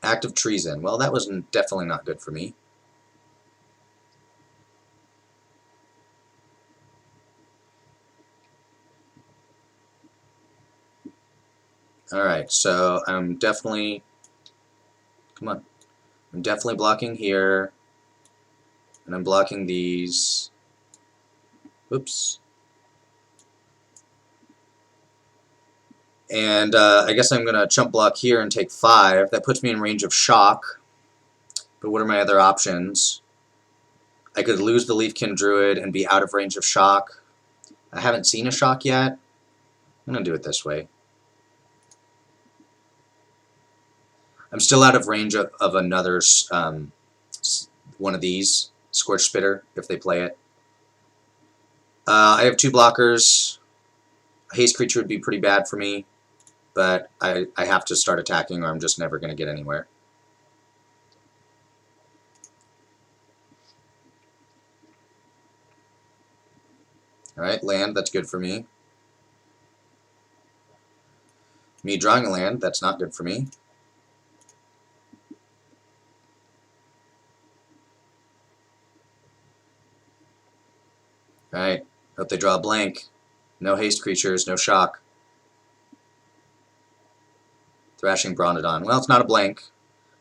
Act of treason. Well, that was definitely not good for me. Alright, so I'm definitely... Come on. I'm definitely blocking here. And I'm blocking these. Oops. And I guess I'm going to chump block here and take 5. That puts me in range of shock. But what are my other options? I could lose the Leafkin Druid and be out of range of shock. I haven't seen a shock yet. I'm going to do it this way. I'm still out of range of another one of these, Scorch Spitter, if they play it. I have 2 blockers. A haste creature would be pretty bad for me, but I have to start attacking or I'm just never going to get anywhere. Alright, land, that's good for me. Me drawing a land, that's not good for me. Alright, hope they draw a blank. No haste creatures, no shock. Thrashing Bronodon. Well, it's not a blank.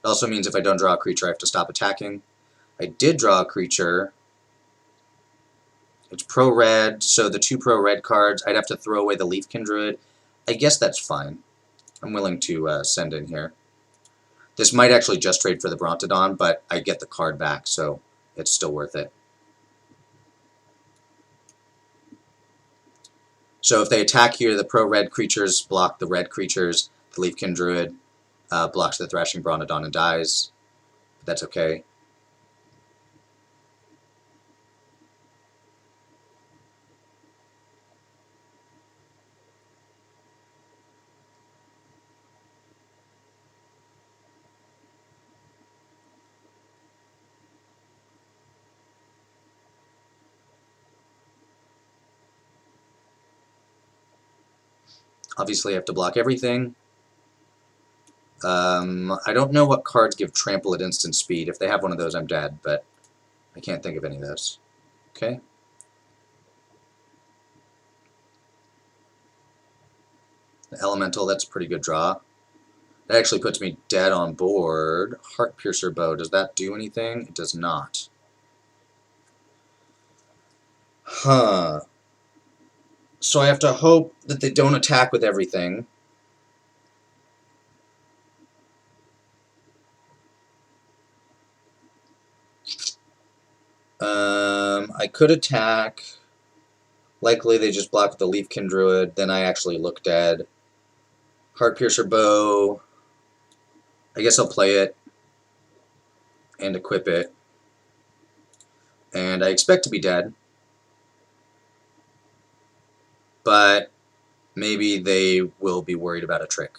It also means if I don't draw a creature, I have to stop attacking. I did draw a creature. It's pro-red, so the 2 pro-red cards, I'd have to throw away the Leafkin Druid. I guess that's fine. I'm willing to send in here. This might actually just trade for the Brontodon, but I get the card back, so it's still worth it. So if they attack here, the pro-red creatures block the red creatures. The Leafkin Druid blocks the Thrashing Brontodon and dies. That's okay. Obviously I have to block everything. I don't know what cards give trample at instant speed. If they have one of those, I'm dead, but I can't think of any of those. Okay. The Elemental, that's a pretty good draw. That actually puts me dead on board. Heartpiercer Bow, does that do anything? It does not. Huh. So I have to hope that they don't attack with everything. I could attack. Likely they just block the Leafkin Druid, then I actually look dead. Heartpiercer Bow. I guess I'll play it and equip it. And I expect to be dead. But maybe they will be worried about a trick.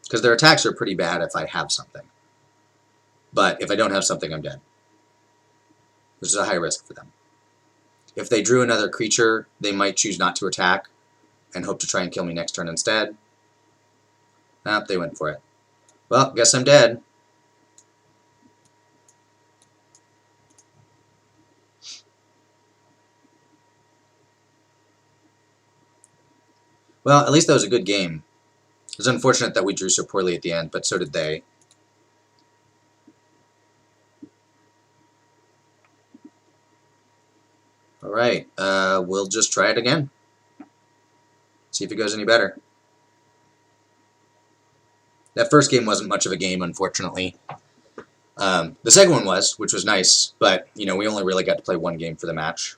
Because their attacks are pretty bad if I have something. But if I don't have something, I'm dead. Which is a high risk for them. If they drew another creature, they might choose not to attack and hope to try and kill me next turn instead. Nope, they went for it. Well, guess I'm dead. Well, at least that was a good game. It's unfortunate that we drew so poorly at the end, but so did they. Alright, we'll just try it again. See if it goes any better. That first game wasn't much of a game, unfortunately. The second one was, which was nice, but, you know, we only really got to play one game for the match.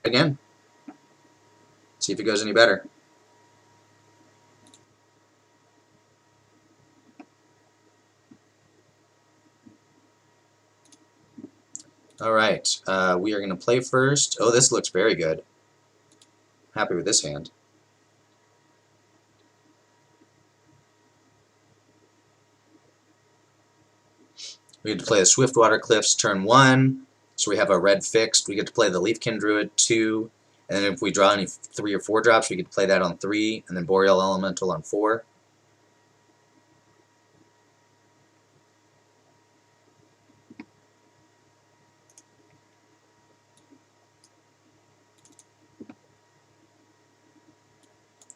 Again. See if it goes any better. Alright, we are going to play first. Oh, this looks very good. Happy with this hand. We get to play the Swiftwater Cliffs turn 1, so we have our red fixed. We get to play the Leafkin Druid 2, and then if we draw any 3 or 4 drops, we get to play that on 3, and then Boreal Elemental on 4.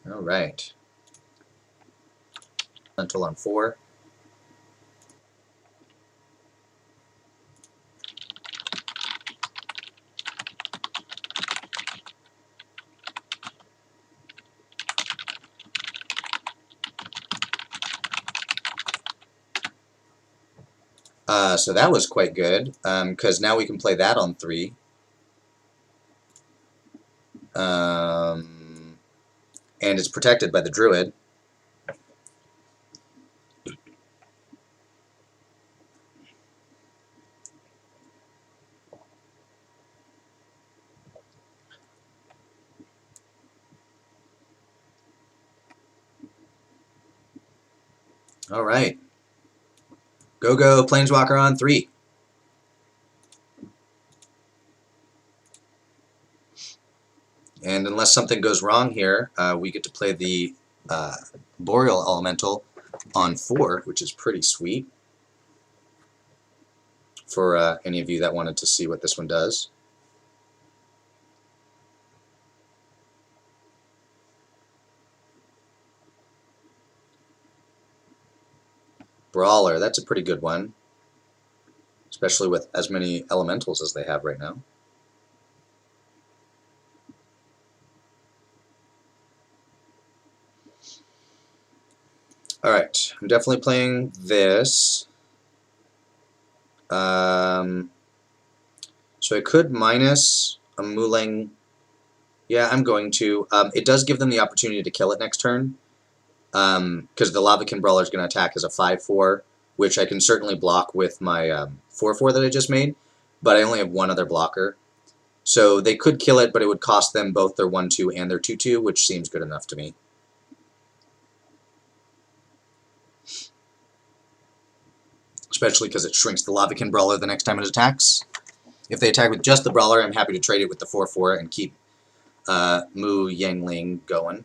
All right. Elemental on 4. So that was quite good, because now we can play that on 3. And it's protected by the Druid. All right. Go, Planeswalker on 3. And unless something goes wrong here, we get to play the Boreal Elemental on 4, which is pretty sweet for any of you that wanted to see what this one does. Brawler, that's a pretty good one, especially with as many elementals as they have right now. Alright, I'm definitely playing this. So I could minus a Mulang. Yeah, I'm going to. It does give them the opportunity to kill it next turn, because the Lavakin Brawler is going to attack as a 5/4, which I can certainly block with my 4/4 that I just made, but I only have one other blocker. So they could kill it, but it would cost them both their 1/2 and their 2/2, which seems good enough to me. Especially because it shrinks the Lavakin Brawler the next time it attacks. If they attack with just the Brawler, I'm happy to trade it with the 4/4 and keep Mu Yangling going.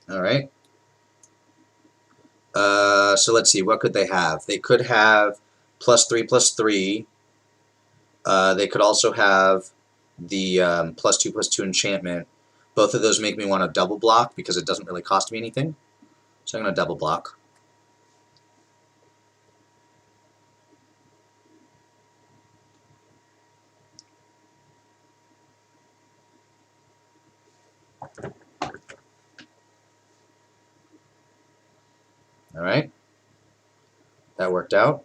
Alright. So let's see, what could they have? They could have +3/+3. They could also have the +2/+2 enchantment. Both of those make me want to double block because it doesn't really cost me anything. So I'm going to double block. Alright. That worked out.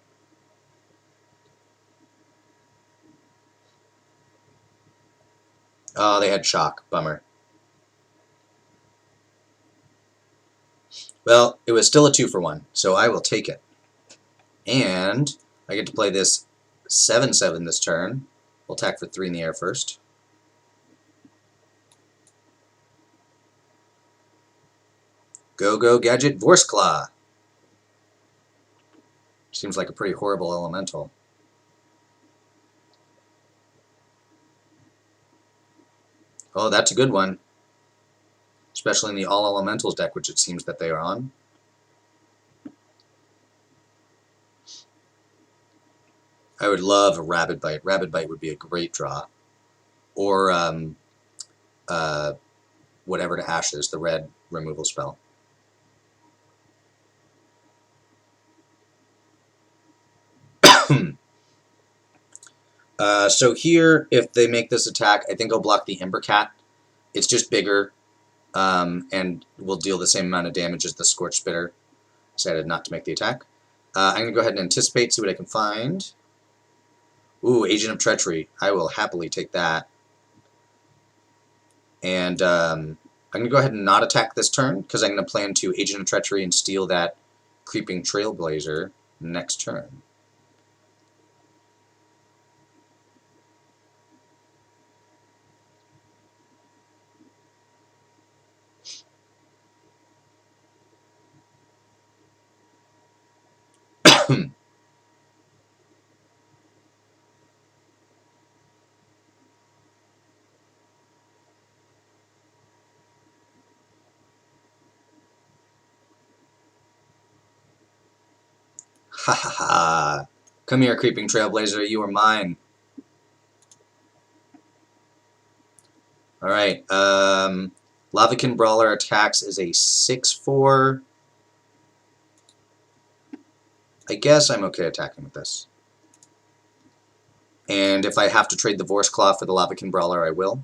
Oh, they had shock. Bummer. Well, it was still a 2-for-1, so I will take it. And I get to play this 7/7 this turn. We'll attack for 3 in the air first. Go, Gadget, Vorse Claw. Seems like a pretty horrible elemental. Oh, that's a good one. Especially in the All Elementals deck, which it seems that they are on. I would love a Rabid Bite. Rabid Bite would be a great draw. Or whatever to Ashes, the red removal spell. So here, if they make this attack, I think I'll block the Ember Cat. It's just bigger, and will deal the same amount of damage as the Scorch Spitter. Decided not to make the attack. I'm going to go ahead and anticipate, see what I can find. Ooh, Agent of Treachery. I will happily take that. And I'm going to go ahead and not attack this turn, because I'm going to plan to Agent of Treachery and steal that Creeping Trailblazer next turn. Ha ha ha! Come here, Creeping Trailblazer, you are mine. Alright, Lavakin Brawler attacks is a 6/4. I guess I'm okay attacking with this. And if I have to trade the Vorse Claw for the Lavakin Brawler, I will.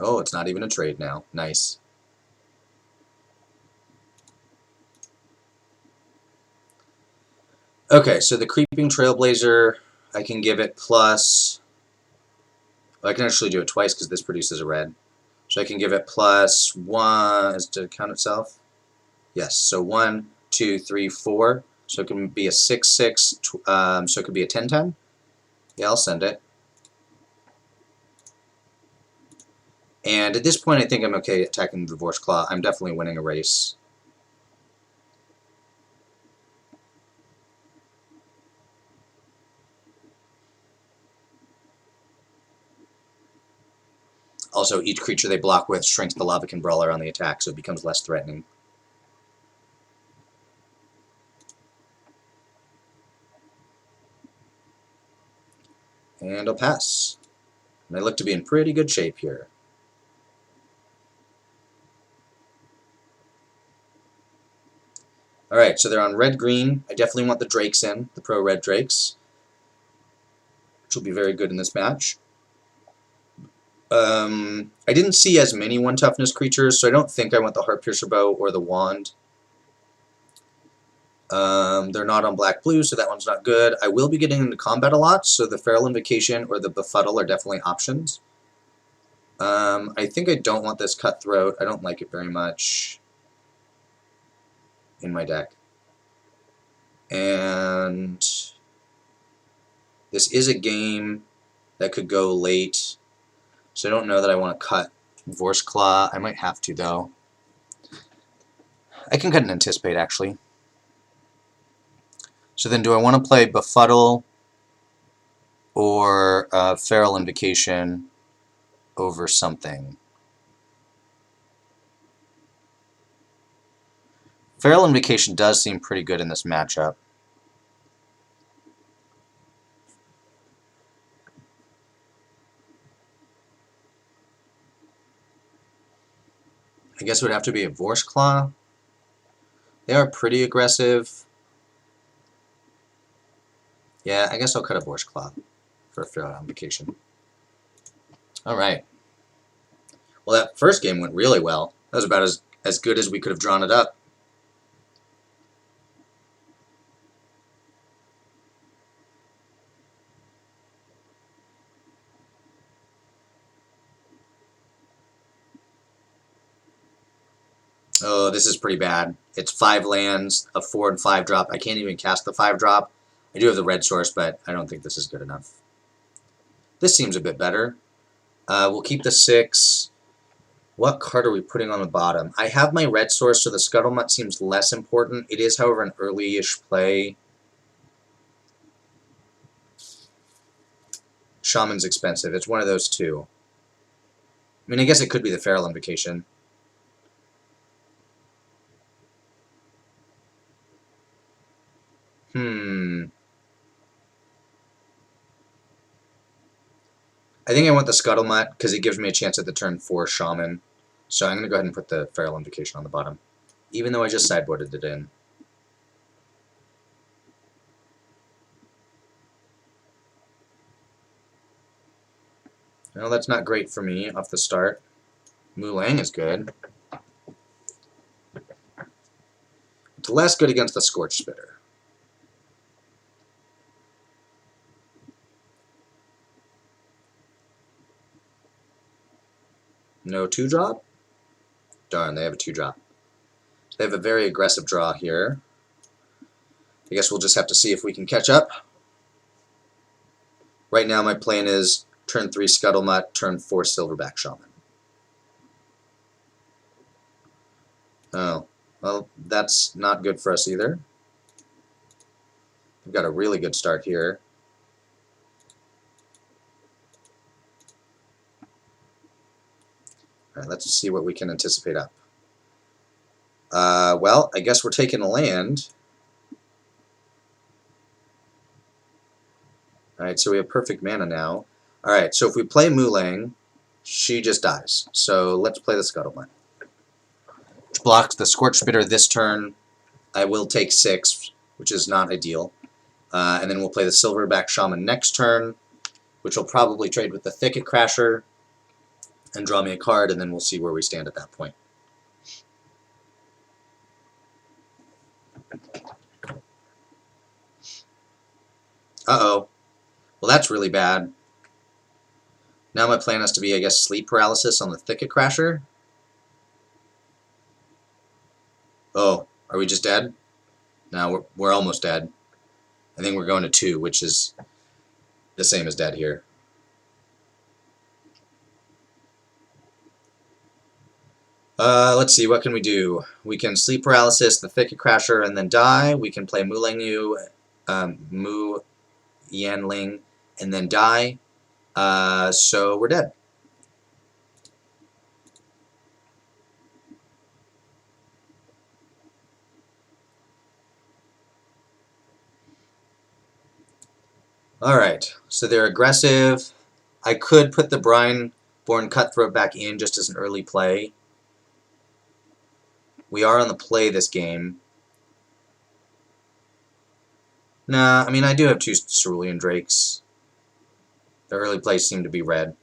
Oh, it's not even a trade now. Nice. Okay, so the Creeping Trailblazer, I can give it plus... Well, I can actually do it twice because this produces a red. So I can give it plus 1... Does it count itself? Yes, so 1, 2, 3, 4. So it can be a 6/6, so it could be a 10/10. Yeah, I'll send it. And at this point, I think I'm okay attacking the Vorse Claw. I'm definitely winning a race. Also, each creature they block with shrinks the Lavakin Brawler on the attack, so it becomes less threatening. And I'll pass. And I look to be in pretty good shape here. Alright, so they're on red-green. I definitely want the Drakes in, the pro-red Drakes, which will be very good in this match. I didn't see as many 1-toughness creatures, so I don't think I want the Heartpiercer Bow or the Wand. They're not on black-blue, so that one's not good. I will be getting into combat a lot, so the Feral Invocation or the Befuddle are definitely options. I think I don't want this Cutthroat. I don't like it very much in my deck. And this is a game that could go late, so I don't know that I want to cut Vorse Claw. I might have to, though. I can cut and Anticipate, actually. So then do I want to play Befuddle or Feral Invocation over something? Feral Invocation does seem pretty good in this matchup. I guess it would have to be a Vorse Claw. They are pretty aggressive. Yeah, I guess I'll cut a Vorse Claw for a Feral Invocation. Alright. Well, that first game went really well. That was about as good as we could have drawn it up. Oh, this is pretty bad. It's 5 lands, a 4 and 5 drop. I can't even cast the 5 drop. I do have the red source, but I don't think this is good enough. This seems a bit better. We'll keep the 6. What card are we putting on the bottom? I have my red source, so the Scuttlemutt seems less important. It is, however, an early-ish play. Shaman's expensive. It's one of those two. I mean, I guess it could be the Feral Invocation. I think I want the Scuttlemutt because it gives me a chance at the turn for Shaman. So I'm going to go ahead and put the Feral Invocation on the bottom, even though I just sideboarded it in. Well, that's not great for me off the start. Mulang is good. With less good against the Scorch Spitter. No 2-drop? Darn, they have a 2-drop. They have a very aggressive draw here. I guess we'll just have to see if we can catch up. Right now my plan is turn 3 Scuttlemutt, turn 4 Silverback Shaman. Oh, well, that's not good for us either. We've got a really good start here. Alright, let's see what we can anticipate up. Well, I guess we're taking a land. Alright, so we have perfect mana now. Alright, so if we play Mulang, she just dies. So let's play the Scuttlemutt. Which blocks the Scorch Spitter this turn. I will take 6, which is not ideal. And then we'll play the Silverback Shaman next turn, which will probably trade with the Thicket Crasher and draw me a card, and then we'll see where we stand at that point. Uh-oh. Well, that's really bad. Now my plan has to be, I guess, Sleep Paralysis on the Thicket Crasher. Oh, are we just dead? No, we're almost dead. I think we're going to 2, which is the same as dead here. Let's see, what can we do? We can Sleep Paralysis, the Thicket Crasher, and then die. We can play Mulang Yu, Mu Yanling, and then die. So we're dead. Alright, so they're aggressive. I could put the Brine-born Cutthroat back in just as an early play. We are on the play this game. Nah, I mean, I do have 2 Cerulean Drakes. The early plays seem to be red.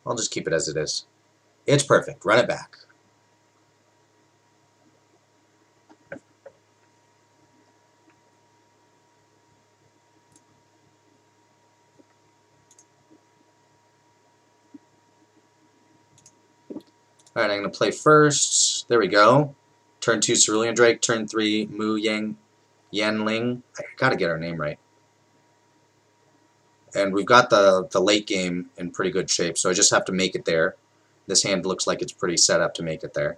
I'll just keep it as it is. It's perfect. Run it back. Alright, I'm going to play first. There we go. Turn 2 Cerulean Drake. Turn 3 Mu Yanling. I gotta get her name right. And we've got the late game in pretty good shape, so I just have to make it there. This hand looks like it's pretty set up to make it there.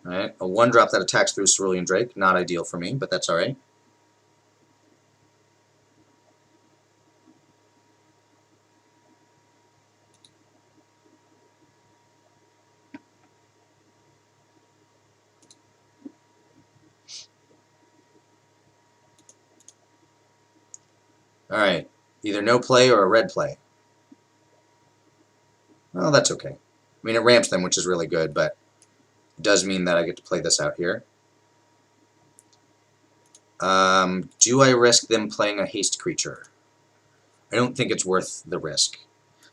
Alright, a 1-drop that attacks through Cerulean Drake. Not ideal for me, but that's alright. Alright, either no play or a red play. Well, that's okay. I mean, it ramps them, which is really good, but it does mean that I get to play this out here. Do I risk them playing a haste creature? I don't think it's worth the risk.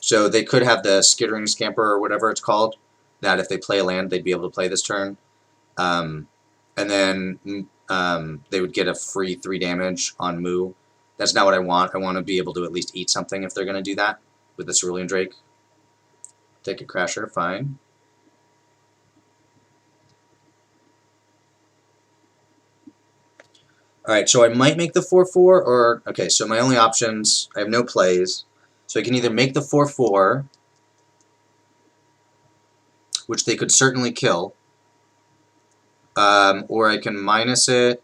So they could have the Skittering Scamper or whatever it's called, that if they play a land, they'd be able to play this turn. And then they would get a free 3 damage on Mu. That's not what I want. I want to be able to at least eat something if they're going to do that with the Cerulean Drake. Take a Crasher, fine. Alright, so I might make the 4-4, or... Okay, so my only options... I have no plays. So I can either make the 4-4, which they could certainly kill, or I can minus it,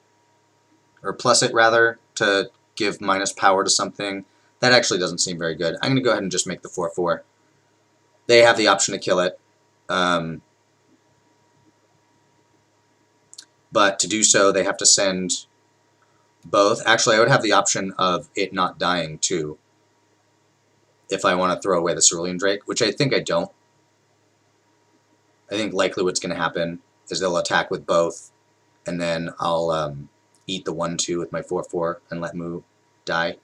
or plus it, rather, to give minus power to something. That actually doesn't seem very good. I'm going to go ahead and just make the 4-4. They have the option to kill it. But to do so, they have to send... both. Actually, I would have the option of it not dying, too, if I want to throw away the Cerulean Drake, which I think I don't. I think likely what's going to happen is they'll attack with both, and then I'll eat the 1/2 with my 4/4 and let Mu die.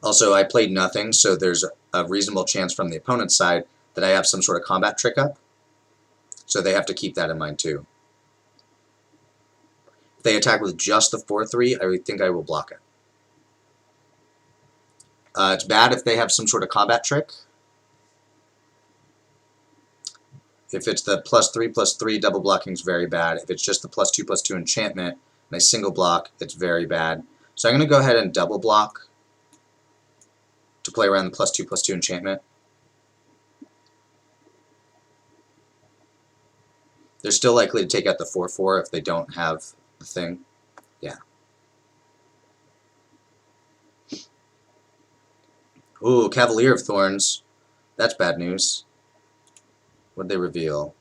Also, I played nothing, so there's a reasonable chance from the opponent's side that I have some sort of combat trick up. So they have to keep that in mind too. If they attack with just the 4/3, I think I will block it. It's bad if they have some sort of combat trick. If it's the +3/+3, double blocking is very bad. If it's just the +2/+2 enchantment and I single block, it's very bad. So I'm going to go ahead and double block to play around the +2/+2 enchantment. They're still likely to take out the 4/4 if they don't have the thing. Yeah. Ooh, Cavalier of Thorns. That's bad news. What did they reveal?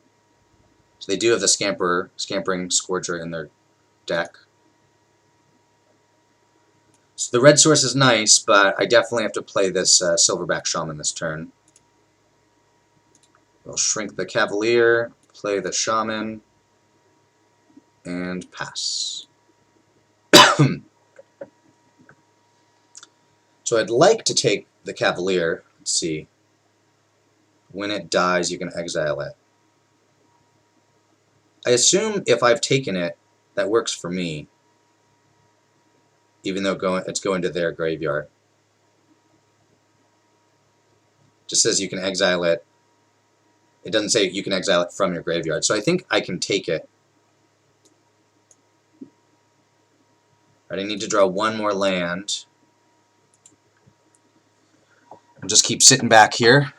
So they do have the Scampering Scourger in their deck. So the red source is nice, but I definitely have to play this Silverback Shaman this turn. We'll shrink the Cavalier, play the Shaman, and pass. So I'd like to take the Cavalier. Let's see. When it dies, you can exile it. I assume if I've taken it, that works for me, even though it's going to their graveyard. Just says you can exile it. It doesn't say you can exile it from your graveyard. So I think I can take it. Right, I need to draw one more land. I'll just keep sitting back here.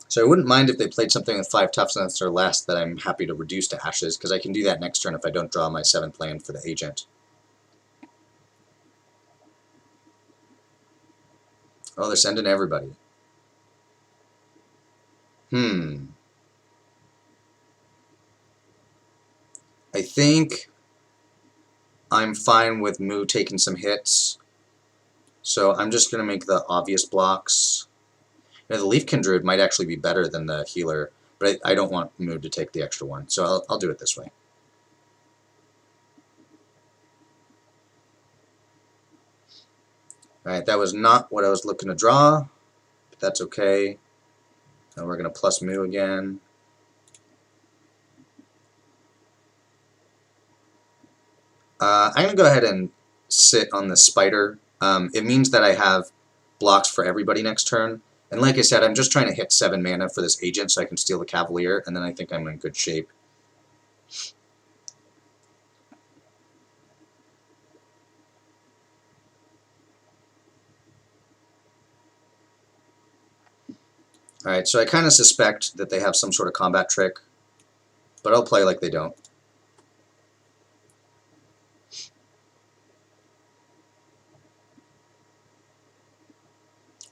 So I wouldn't mind if they played something with 5 toughness or less that I'm happy to reduce to ashes, because I can do that next turn if I don't draw my 7th land for the agent. Oh, they're sending everybody. I think I'm fine with Mu taking some hits. So I'm just going to make the obvious blocks. You know, the Leafkin Druid might actually be better than the healer, but I don't want Mu to take the extra one, so I'll do it this way. Alright, that was not what I was looking to draw, but that's okay. Now we're going to plus Mu again. I'm going to go ahead and sit on the Spider. It means that I have blocks for everybody next turn. And like I said, I'm just trying to hit 7 mana for this agent so I can steal the Cavalier, and then I think I'm in good shape. Alright, so I kind of suspect that they have some sort of combat trick, but I'll play like they don't.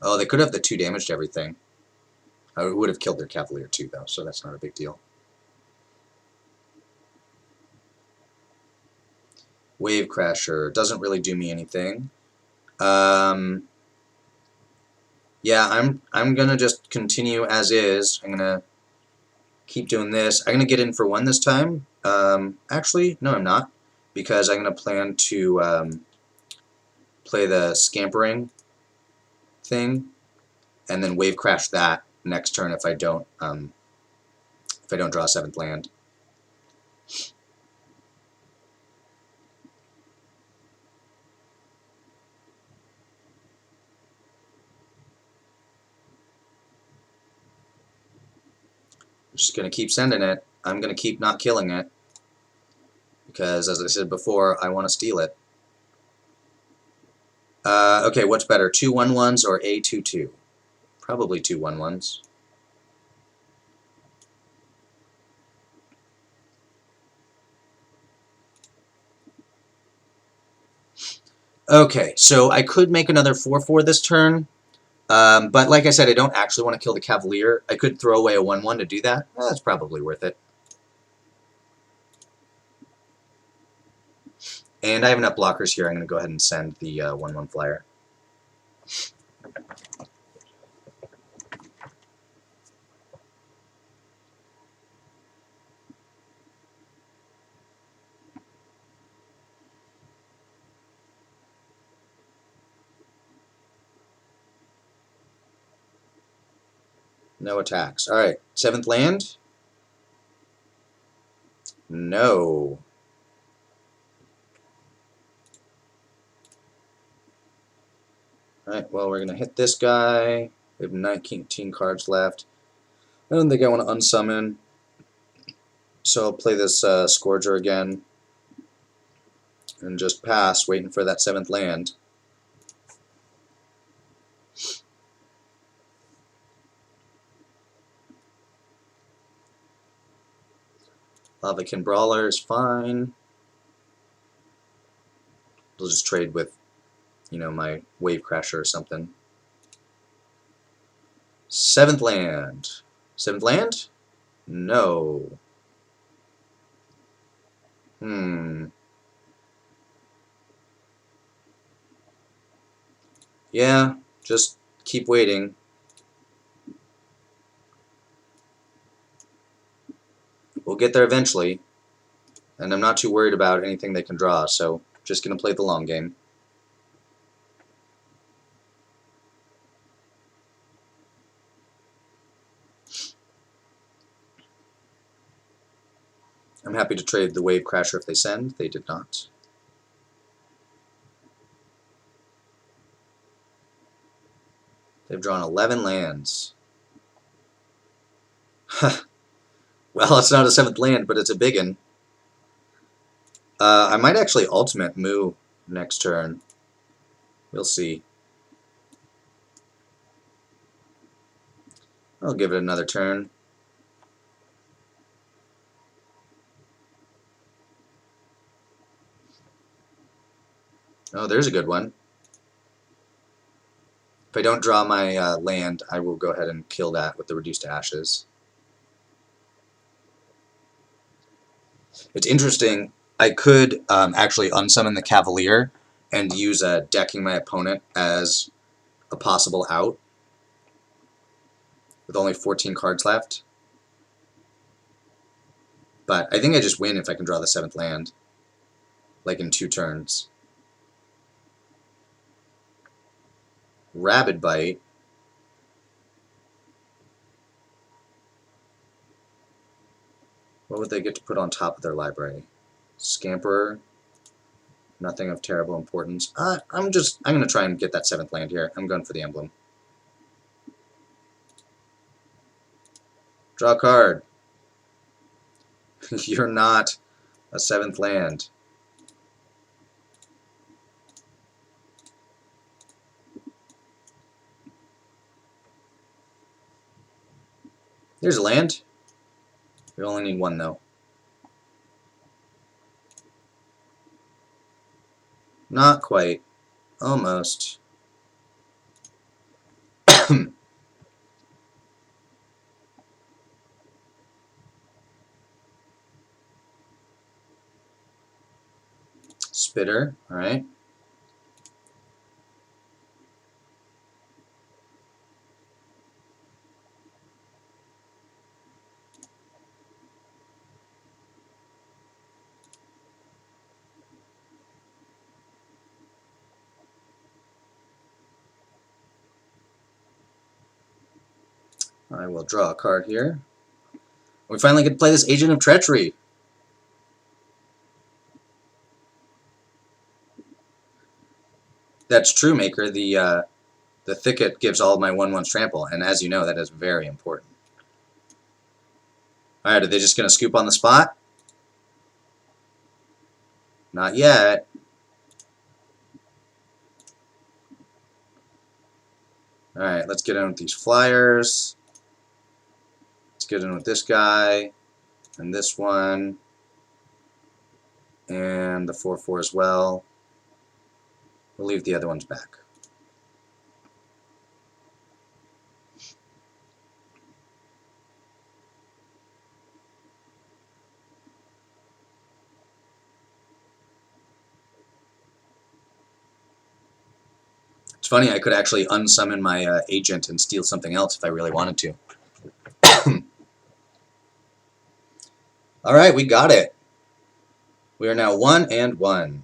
Oh, they could have the 2 damage to everything. I would have killed their Cavalier too, though, so that's not a big deal. Wave Crasher doesn't really do me anything. Yeah, I'm gonna just continue as is. I'm gonna keep doing this. I'm gonna get in for 1 this time. Actually, no, I'm not, because I'm gonna plan to play the Scampering thing, and then Wave Crash that next turn if I don't draw a 7th land. I'm just going to keep sending it. I'm going to keep not killing it, because as I said before, I want to steal it. Okay, what's better, 2 1/1s or a 2/2? Probably 2 1/1s. Okay, so I could make another 4/4 this turn, but like I said, I don't actually want to kill the Cavalier. I could throw away a 1/1 to do that. That's probably worth it. And I have enough blockers here. I'm going to go ahead and send the 1/1 flyer. No attacks. All right, 7th land? No. All right, well, we're going to hit this guy. We have 19 cards left. I don't think I want to unsummon, so I'll play this Scourger again and just pass, waiting for that 7th land. Lavakin Brawler is fine. We'll just trade with, you know, my Wave Crasher or something. 7th land. 7th land? No. Yeah, just keep waiting. We'll get there eventually. And I'm not too worried about anything they can draw, so just going to play the long game. I'm happy to trade the Wave Crasher if they send. They did not. They've drawn 11 lands. Well, it's not a 7th land, but it's a big one. I might actually ultimate Moo next turn. We'll see. I'll give it another turn. Oh, there's a good one. If I don't draw my land, I will go ahead and kill that with the Reduced to Ashes. It's interesting. I could actually unsummon the Cavalier and use decking my opponent as a possible out with only 14 cards left. But I think I just win if I can draw the 7th land, like in 2 turns. Rabid Bite. What would they get to put on top of their library? Scamperer. Nothing of terrible importance. I'm going to try and get that 7th land here. I'm going for the emblem. Draw a card. You're not a 7th land. There's a land. We only need 1 though. Not quite. Almost. Spitter, alright. I will draw a card here. We finally get to play this Agent of Treachery. That's true, Maker. The Thicket gives all of my 1/1s trample, and as you know, that is very important. Alright, are they just going to scoop on the spot? Not yet. Alright, let's get in with these flyers. Let's get in with this guy, and this one, and the 4/4 as well. We'll leave the other ones back. It's funny, I could actually unsummon my agent and steal something else if I really wanted to. Alright, we got it. We are now 1-1.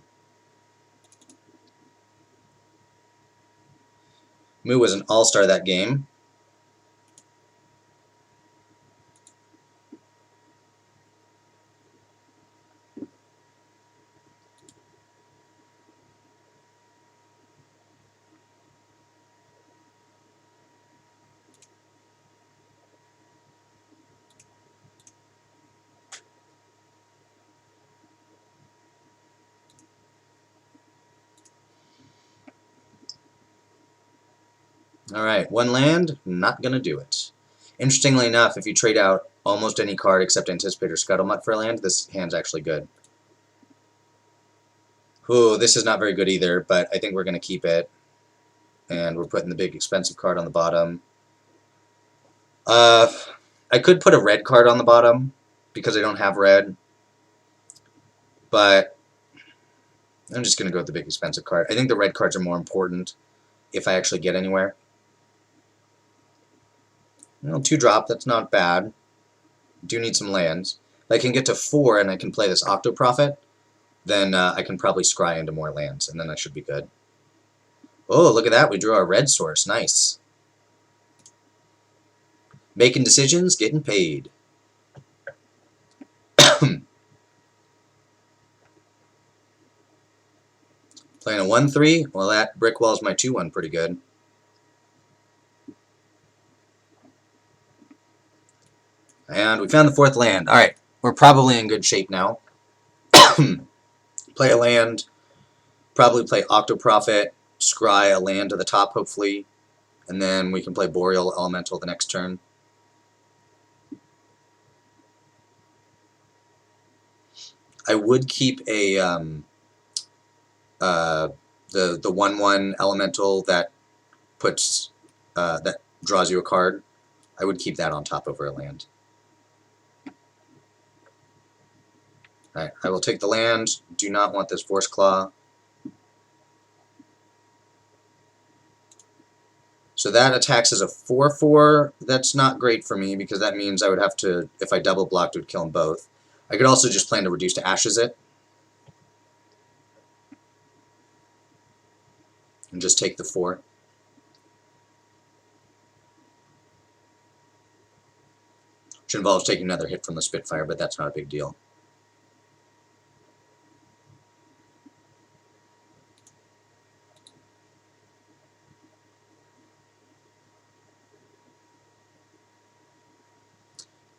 Moo was an all-star that game. Alright, one land, not gonna do it. Interestingly enough, if you trade out almost any card except Anticipate or Scuttlemutt for a land, this hand's actually good. Ooh, this is not very good either, but I think we're gonna keep it. And we're putting the big expensive card on the bottom. I could put a red card on the bottom, because I don't have red. But I'm just gonna go with the big expensive card. I think the red cards are more important if I actually get anywhere. Well, 2-drop, that's not bad. Do need some lands. If I can get to 4 and I can play this Octoprofit, then I can probably scry into more lands, and then I should be good. Oh, look at that, we drew our red source, nice. Making decisions, getting paid. Playing a 1-3, well that brick wall's my 2-1 pretty good. And we found the 4th land. Alright, we're probably in good shape now. Play a land, probably play Octoprofit, scry a land to the top hopefully, and then we can play Boreal Elemental the next turn. I would keep a the 1/1 Elemental that puts that draws you a card. I would keep that on top over a land. Alright, I will take the land. Do not want this Force Claw. So that attacks as a 4/4. That's not great for me because that means I would have to, if I double blocked, it would kill them both. I could also just plan to reduce to ashes it. And just take the 4. Which involves taking another hit from the Spitfire, but that's not a big deal.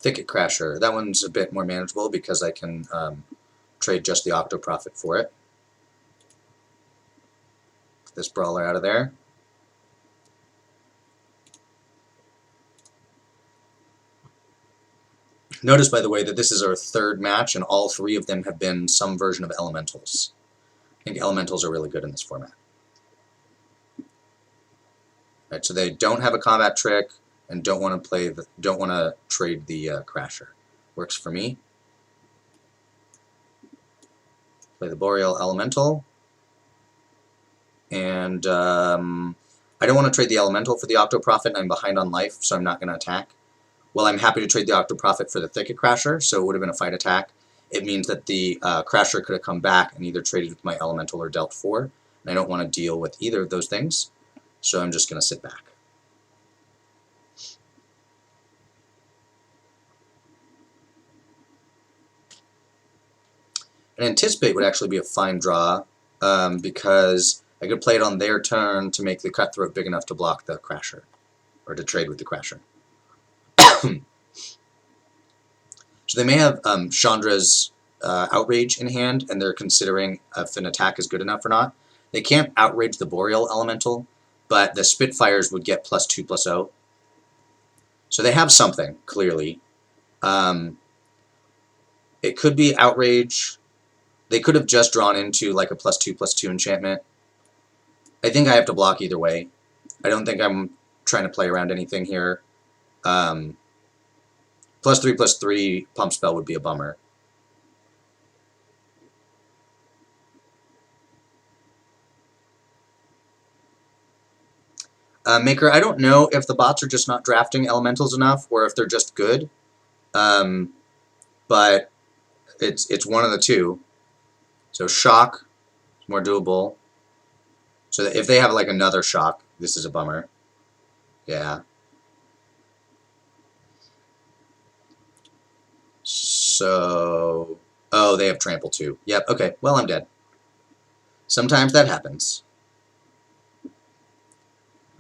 Thicket Crasher. That one's a bit more manageable because I can trade just the Octoprofit for it. Get this Brawler out of there. Notice, by the way, that this is our 3rd match, and all 3 of them have been some version of Elementals. I think Elementals are really good in this format. Right, so they don't have a combat trick and don't want to trade the Crasher. Works for me. Play the Boreal Elemental, and I don't want to trade the Elemental for the Octoprofit, and I'm behind on life, so I'm not going to attack. Well, I'm happy to trade the Octoprofit for the Thicket Crasher, so it would have been a fight attack. It means that the Crasher could have come back and either traded with my Elemental or dealt 4, and I don't want to deal with either of those things, so I'm just going to sit back. And Anticipate would actually be a fine draw, because I could play it on their turn to make the Cutthroat big enough to block the Crasher, or to trade with the Crasher. So they may have Chandra's Outrage in hand, and they're considering if an attack is good enough or not. They can't outrage the Boreal Elemental, but the Spitfires would get +2/+0. So they have something, clearly. It could be Outrage. They could have just drawn into like a +2/+2 enchantment. I think I have to block either way. I don't think I'm trying to play around anything here. +3/+3 pump spell would be a bummer. Maker, I don't know if the bots are just not drafting elementals enough or if they're just good. But it's one of the two. So shock is more doable. So if they have like another shock, this is a bummer. Yeah. So oh, they have trample too. Yep. Okay. Well, I'm dead. Sometimes that happens.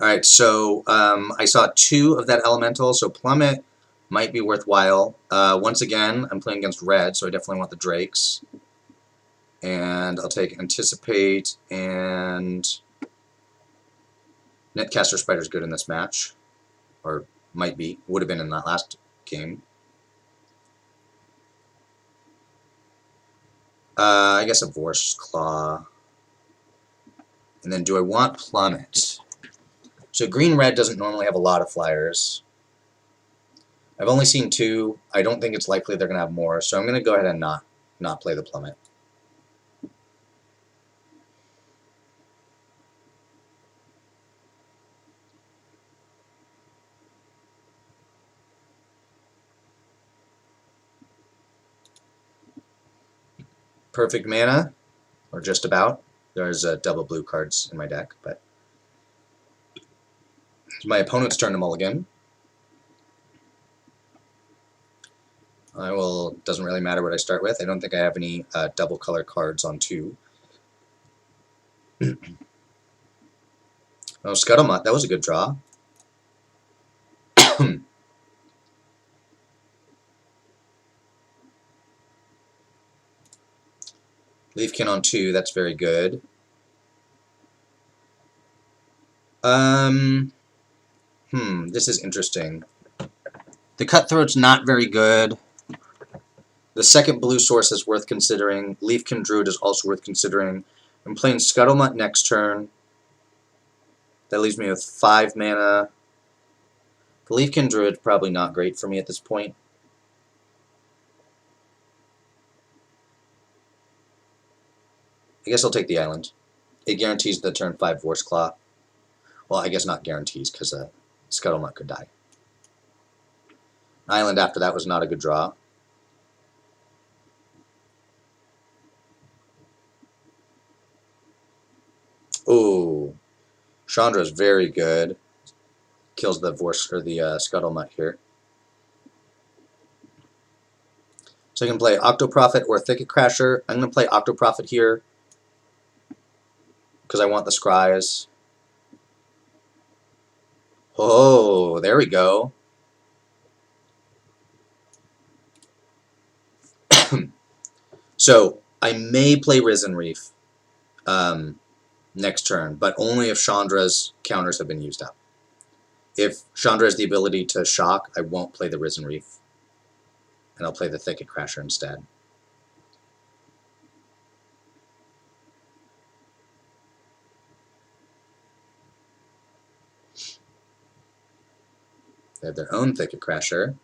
All right. So I saw 2 of that elemental. So plummet might be worthwhile. Once again, I'm playing against red, so I definitely want the drakes. And I'll take anticipate and Netcaster Spider's good in this match, or might be. Would have been in that last game. I guess a Vorse Claw. And then do I want Plummet? So green-red doesn't normally have a lot of flyers. I've only seen 2. I don't think it's likely they're going to have more, so I'm going to go ahead and not play the Plummet. Perfect mana, or just about. There's double blue cards in my deck, but it's my opponent's turn to mulligan. I will. Doesn't really matter what I start with. I don't think I have any double color cards on 2. Oh, Scuttlemutt. That was a good draw. Leafkin on 2. That's very good. This is interesting. The Cutthroat's not very good. The second blue source is worth considering. Leafkin Druid is also worth considering. I'm playing Scuttlemutt next turn. That leaves me with 5 mana. The Leafkin Druid's probably not great for me at this point. I guess I'll take the island. It guarantees the turn 5 Vorse Claw. Well, I guess not guarantees, because Scuttlemutt could die. Island after that was not a good draw. Ooh, Chandra's very good. Kills the Vorse or the Scuttlemutt here. So I can play Octoprophet or Thicket Crasher. I'm going to play Octoprophet here because I want the Scries. Oh, there we go. So I may play Risen Reef next turn, but only if Chandra's counters have been used up. If Chandra has the ability to shock, I won't play the Risen Reef, and I'll play the Thicket Crasher instead. They have their own Thicket Crasher.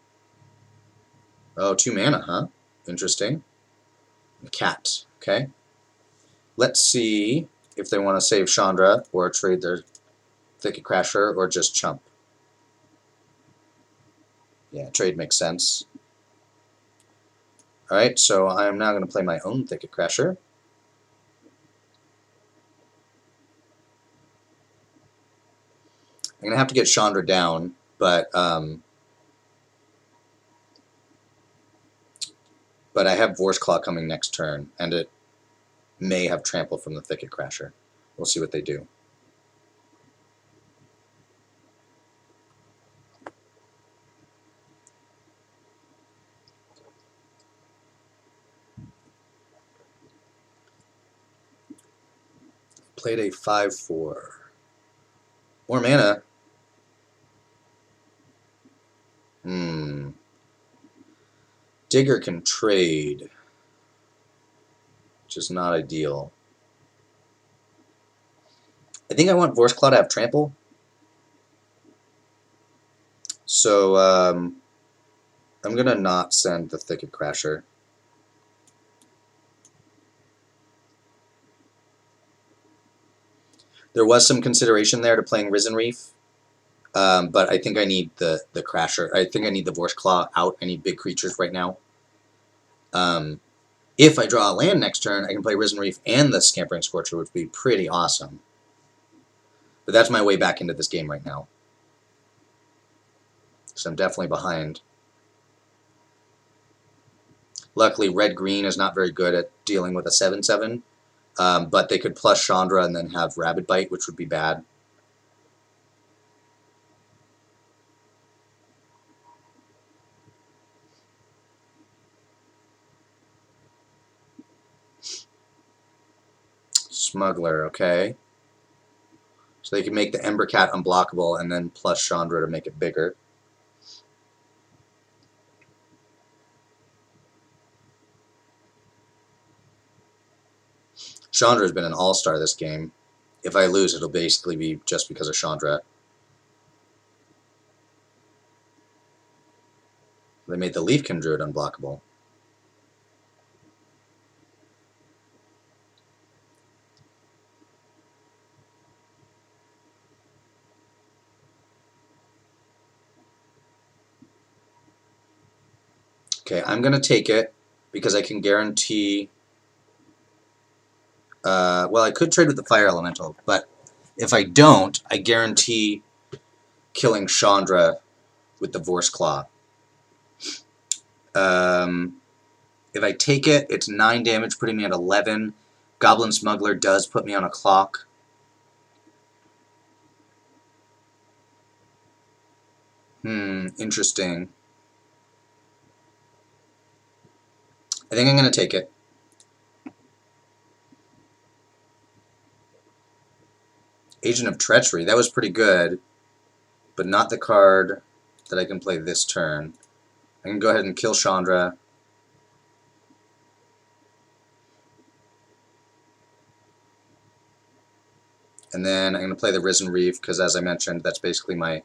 Oh, 2 mana, huh? Interesting. A cat, okay. Let's see if they want to save Chandra or trade their Thicket Crasher or just chump. Yeah, trade makes sense. Alright, so I am now going to play my own Thicket Crasher. I'm going to have to get Chandra down, but I have Vorse Claw coming next turn, and it may have trample from the Thicket Crasher. We'll see what they do. Played a 5/4. More mana. Digger can trade, which is not ideal. I think I want Vorseclaw to have trample. So I'm going to not send the Thicket Crasher. There was some consideration there to playing Risen Reef, but I think I need the Crasher. I think I need the Vorseclaw out. I need big creatures right now. If I draw a land next turn, I can play Risen Reef and the Scampering Scorcher, which would be pretty awesome. But that's my way back into this game right now. So I'm definitely behind. Luckily, red-green is not very good at dealing with a 7/7, but they could plus Chandra and then have Rabid Bite, which would be bad. Smuggler, okay. So they can make the Ember Cat unblockable and then plus Chandra to make it bigger. Chandra's been an all-star this game. If I lose, it'll basically be just because of Chandra. They made the Leafkin Druid unblockable. Okay, I'm going to take it because I can guarantee... well, I could trade with the Fire Elemental, but if I don't, I guarantee killing Chandra with the Vorseclaw. If I take it, it's 9 damage, putting me at 11. Goblin Smuggler does put me on a clock. Interesting. I think I'm going to take it. Agent of Treachery, that was pretty good, but not the card that I can play this turn. I can go ahead and kill Chandra. And then I'm going to play the Risen Reef, because as I mentioned, that's basically my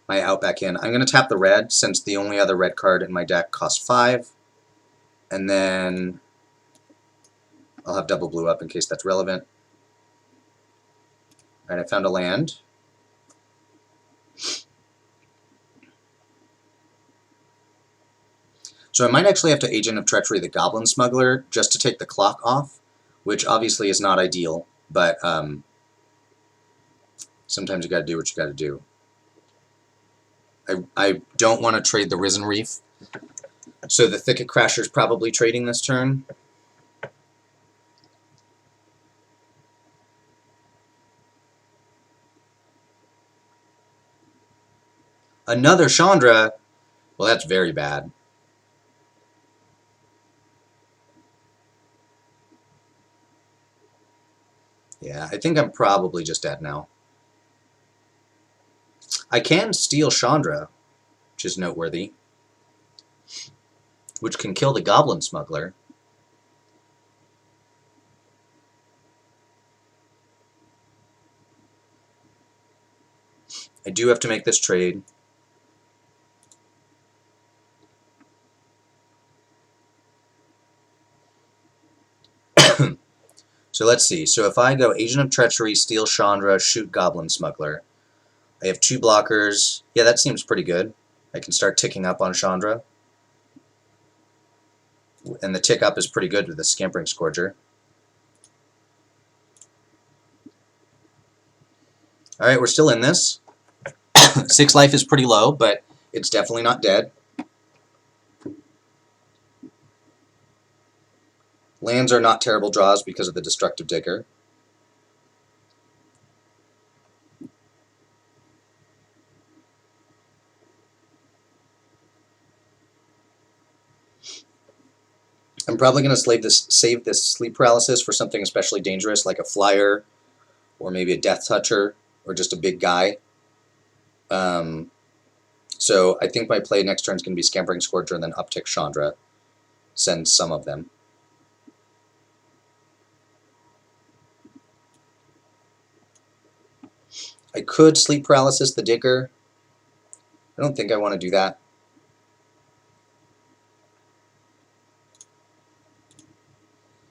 out back in. I'm going to tap the red, since the only other red card in my deck costs 5. And then I'll have double blue up in case that's relevant. Alright, I found a land. So I might actually have to Agent of Treachery the Goblin Smuggler just to take the clock off, which obviously is not ideal, but sometimes you gotta do what you gotta do. I don't want to trade the Risen Reef, so the Thicket Crasher's probably trading this turn. Another Chandra? Well, that's very bad. Yeah, I think I'm probably just dead now. I can steal Chandra, which is noteworthy, which can kill the Goblin Smuggler. I do have to make this trade. So let's see. So if I go Agent of Treachery, steal Chandra, shoot Goblin Smuggler, I have 2 blockers. Yeah, that seems pretty good. I can start ticking up on Chandra. And the tick up is pretty good with the Scampering Scourger. Alright, we're still in this. 6 life is pretty low, but it's definitely not dead. Lands are not terrible draws because of the Destructive Digger. I'm probably going to save this Sleep Paralysis for something especially dangerous, like a Flyer, or maybe a Death Toucher. or just a big guy. So I think my play next turn is going to be Scampering Scourger and then uptick Chandra. Send some of them. I could Sleep Paralysis the Digger. I don't think I want to do that.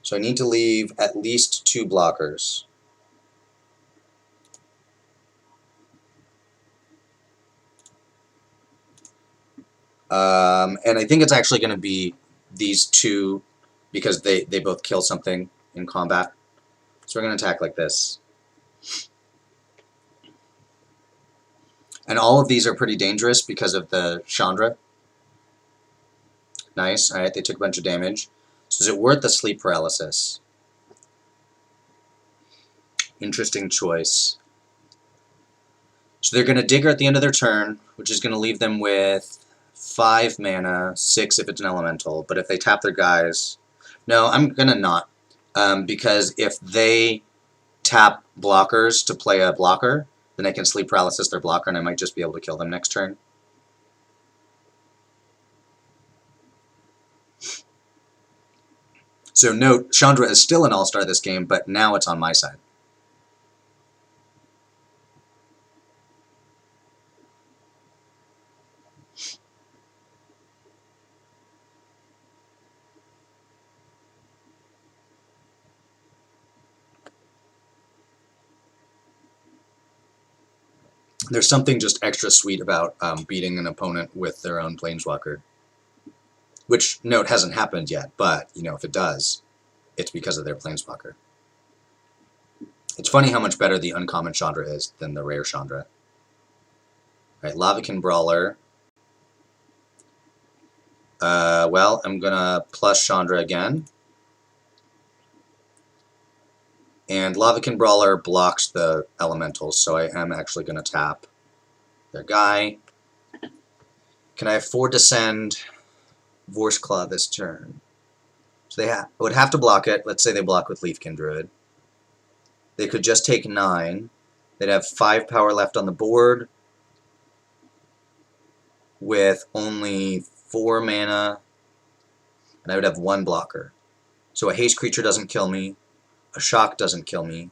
So I need to leave at least 2 blockers. And I think it's actually going to be these 2 because they both kill something in combat. So we're going to attack like this. And all of these are pretty dangerous because of the Chandra. Nice. Alright, they took a bunch of damage. So is it worth the Sleep Paralysis? Interesting choice. So they're going to Digger at the end of their turn, which is going to leave them with 5 mana, 6 if it's an elemental. But if they tap their guys... No, I'm going to not. Because if they tap blockers to play a blocker, then I can Sleep Paralysis their blocker and I might just be able to kill them next turn. So note, Chandra is still an all-star this game, but now it's on my side. There's something just extra sweet about beating an opponent with their own Planeswalker. Which, note, hasn't happened yet, but, you know, if it does, it's because of their Planeswalker. It's funny how much better the uncommon Chandra is than the rare Chandra. Alright, Lavican Brawler. Well, I'm gonna plus Chandra again. And Lavican Brawler blocks the elementals, so I am actually gonna tap their guy. Can I afford to send Vorse Claw this turn? So they would have to block it. Let's say they block with Leafkin Druid. They could just take 9. They'd have 5 power left on the board with only 4 mana, and I would have 1 blocker. So a haste creature doesn't kill me. A shock doesn't kill me.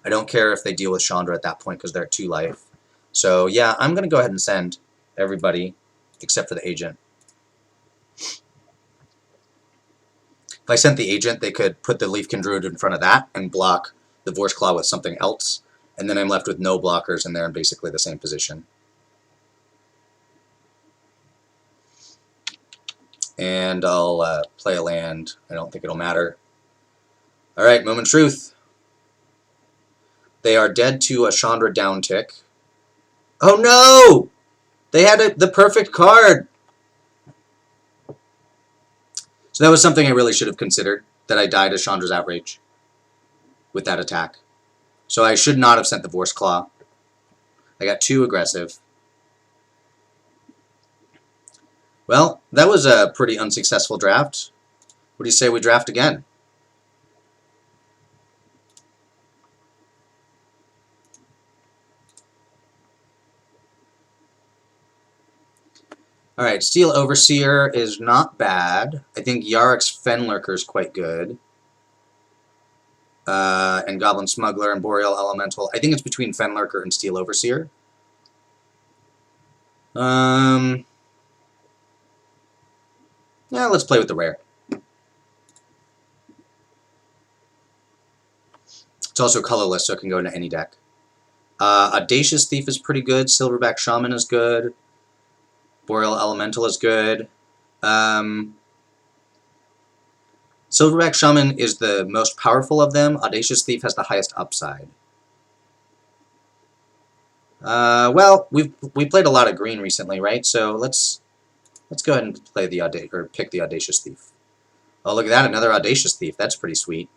I don't care if they deal with Chandra at that point because they're at 2 life. So yeah, I'm going to go ahead and send everybody except for the agent. If I sent the agent, they could put the Leafkin Druid in front of that and block the Vorse Claw with something else, and then I'm left with no blockers and they're in basically the same position. And I'll play a land. I don't think it'll matter. Alright, Moment Truth. They are dead to a Chandra downtick. Oh no! They had the perfect card! So that was something I really should have considered, that I died as Chandra's Outrage with that attack. So I should not have sent the Vorse Claw. I got too aggressive. Well, that was a pretty unsuccessful draft. What do you say we draft again? Alright, Steel Overseer is not bad. I think Yarok's Fenlurker is quite good. And Goblin Smuggler and Boreal Elemental. I think it's between Fenlurker and Steel Overseer. Yeah, let's play with the rare. It's also colorless, so it can go into any deck. Audacious Thief is pretty good. Silverback Shaman is good. Boreal Elemental is good. Silverback Shaman is the most powerful of them. Audacious Thief has the highest upside. Well, we played a lot of green recently, right? So let's go ahead and play the pick the Audacious Thief. Oh, look at that, another Audacious Thief. That's pretty sweet.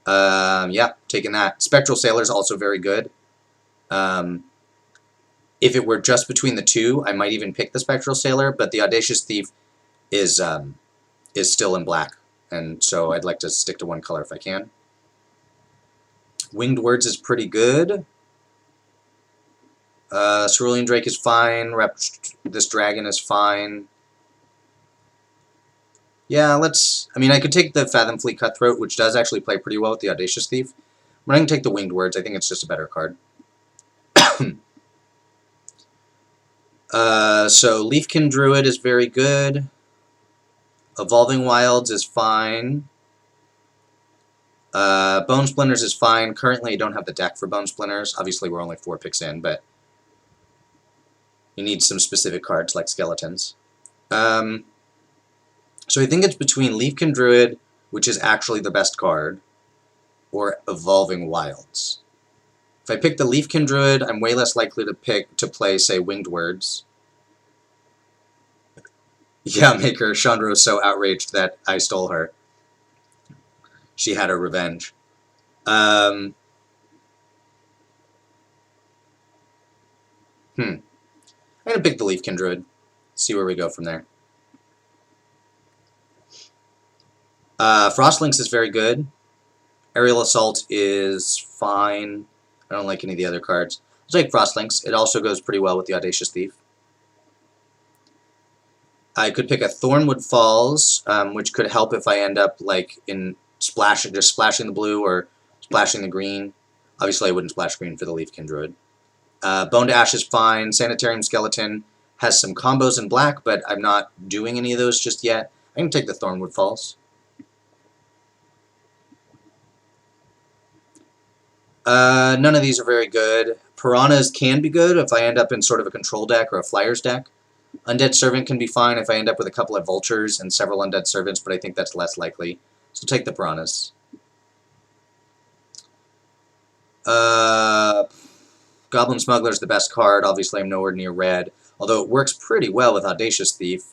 Yeah, taking that. Spectral Sailor is also very good. If it were just between the two, I might even pick the Spectral Sailor, but the Audacious Thief is still in black, and so I'd like to stick to one color if I can. Winged Words is pretty good. Cerulean Drake is fine. This dragon is fine. Yeah, I mean, I could take the Fathomfleet Cutthroat, which does actually play pretty well with the Audacious Thief. But I can take the Winged Words. I think it's just a better card. So Leafkin Druid is very good. Evolving Wilds is fine. Bone Splinters is fine. Currently, I don't have the deck for Bone Splinters. Obviously, we're only 4 picks in, but you need some specific cards like Skeletons. So I think it's between Leafkin Druid, which is actually the best card, or Evolving Wilds. If I pick the Leafkin Druid, I'm way less likely to play, say, Winged Words. Yeah, Maker, Chandra is so outraged that I stole her. She had her revenge. I'm going to pick the Leafkin Druid. See where we go from there. Frostlynx is very good. Aerial Assault is fine. I don't like any of the other cards. I'll take Frostlynx. It also goes pretty well with the Audacious Thief. I could pick a Thornwood Falls, which could help if I end up like in just splashing the blue or splashing the green. Obviously, I wouldn't splash green for the Leafkin Druid. Bone to Ash is fine. Sanitarium Skeleton has some combos in black, but I'm not doing any of those just yet. I can take the Thornwood Falls. None of these are very good. Piranhas can be good if I end up in sort of a control deck or a flyers deck. Undead Servant can be fine if I end up with a couple of vultures and several Undead Servants, but I think that's less likely. So take the Piranhas. Goblin Smuggler is the best card. Obviously, I'm nowhere near red, although it works pretty well with Audacious Thief.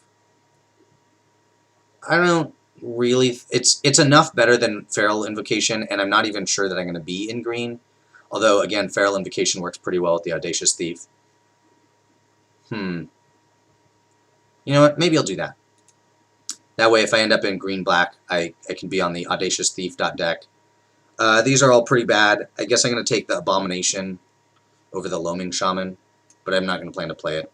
I don't really... It's enough better than Feral Invocation, and I'm not even sure that I'm going to be in green. Although, again, Feral Invocation works pretty well with the Audacious Thief. You know what? Maybe I'll do that. That way, if I end up in green-black, I can be on the Audacious Thief deck. These are all pretty bad. I guess I'm going to take the Abomination over the Loaming Shaman, but I'm not going to plan to play it.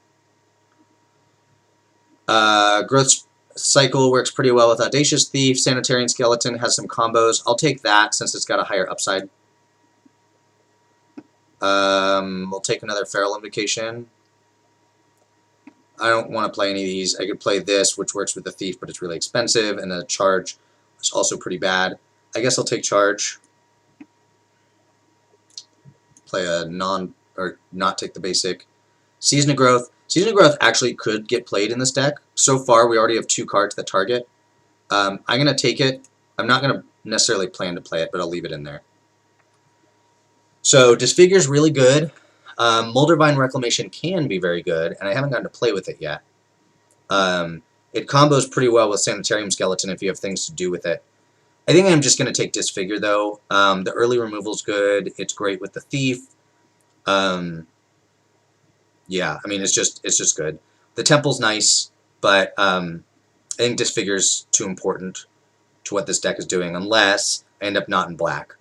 Growth Cycle works pretty well with Audacious Thief. Sanitarian Skeleton has some combos. I'll take that since it's got a higher upside. We'll take another Feral Invocation. I don't want to play any of these. I could play this, which works with the Thief, but it's really expensive, and the Charge is also pretty bad. I guess I'll take Charge. Play a not take the basic. Season of Growth. Season of Growth actually could get played in this deck. So far, we already have 2 cards that target. I'm going to take it. I'm not going to necessarily plan to play it, but I'll leave it in there. So, Disfigure is really good. Moldervine Reclamation can be very good, and I haven't gotten to play with it yet. It combos pretty well with Sanitarium Skeleton if you have things to do with it. I think I'm just going to take Disfigure, though. The early removal's good. It's great with the Thief. Yeah, I mean, it's just good. The Temple's nice, but I think Disfigure's too important to what this deck is doing, unless I end up not in black.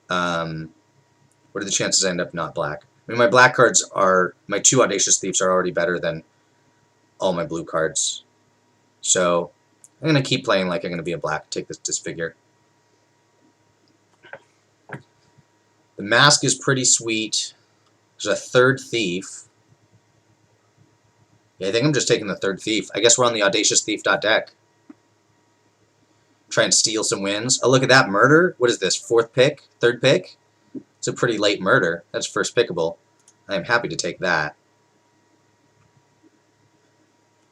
What are the chances I end up not black? I mean, my black cards are... My 2 Audacious Thieves are already better than all my blue cards. So, I'm going to keep playing like I'm going to be a black, take this Disfigure. The Mask is pretty sweet. There's a 3rd Thief. Yeah, I think I'm just taking the 3rd Thief. I guess we're on the Audacious Thief deck. Try and steal some wins. Oh, look at that. Murder? What is this? 4th pick? 3rd pick? It's a pretty late murder. That's first pickable. I am happy to take that.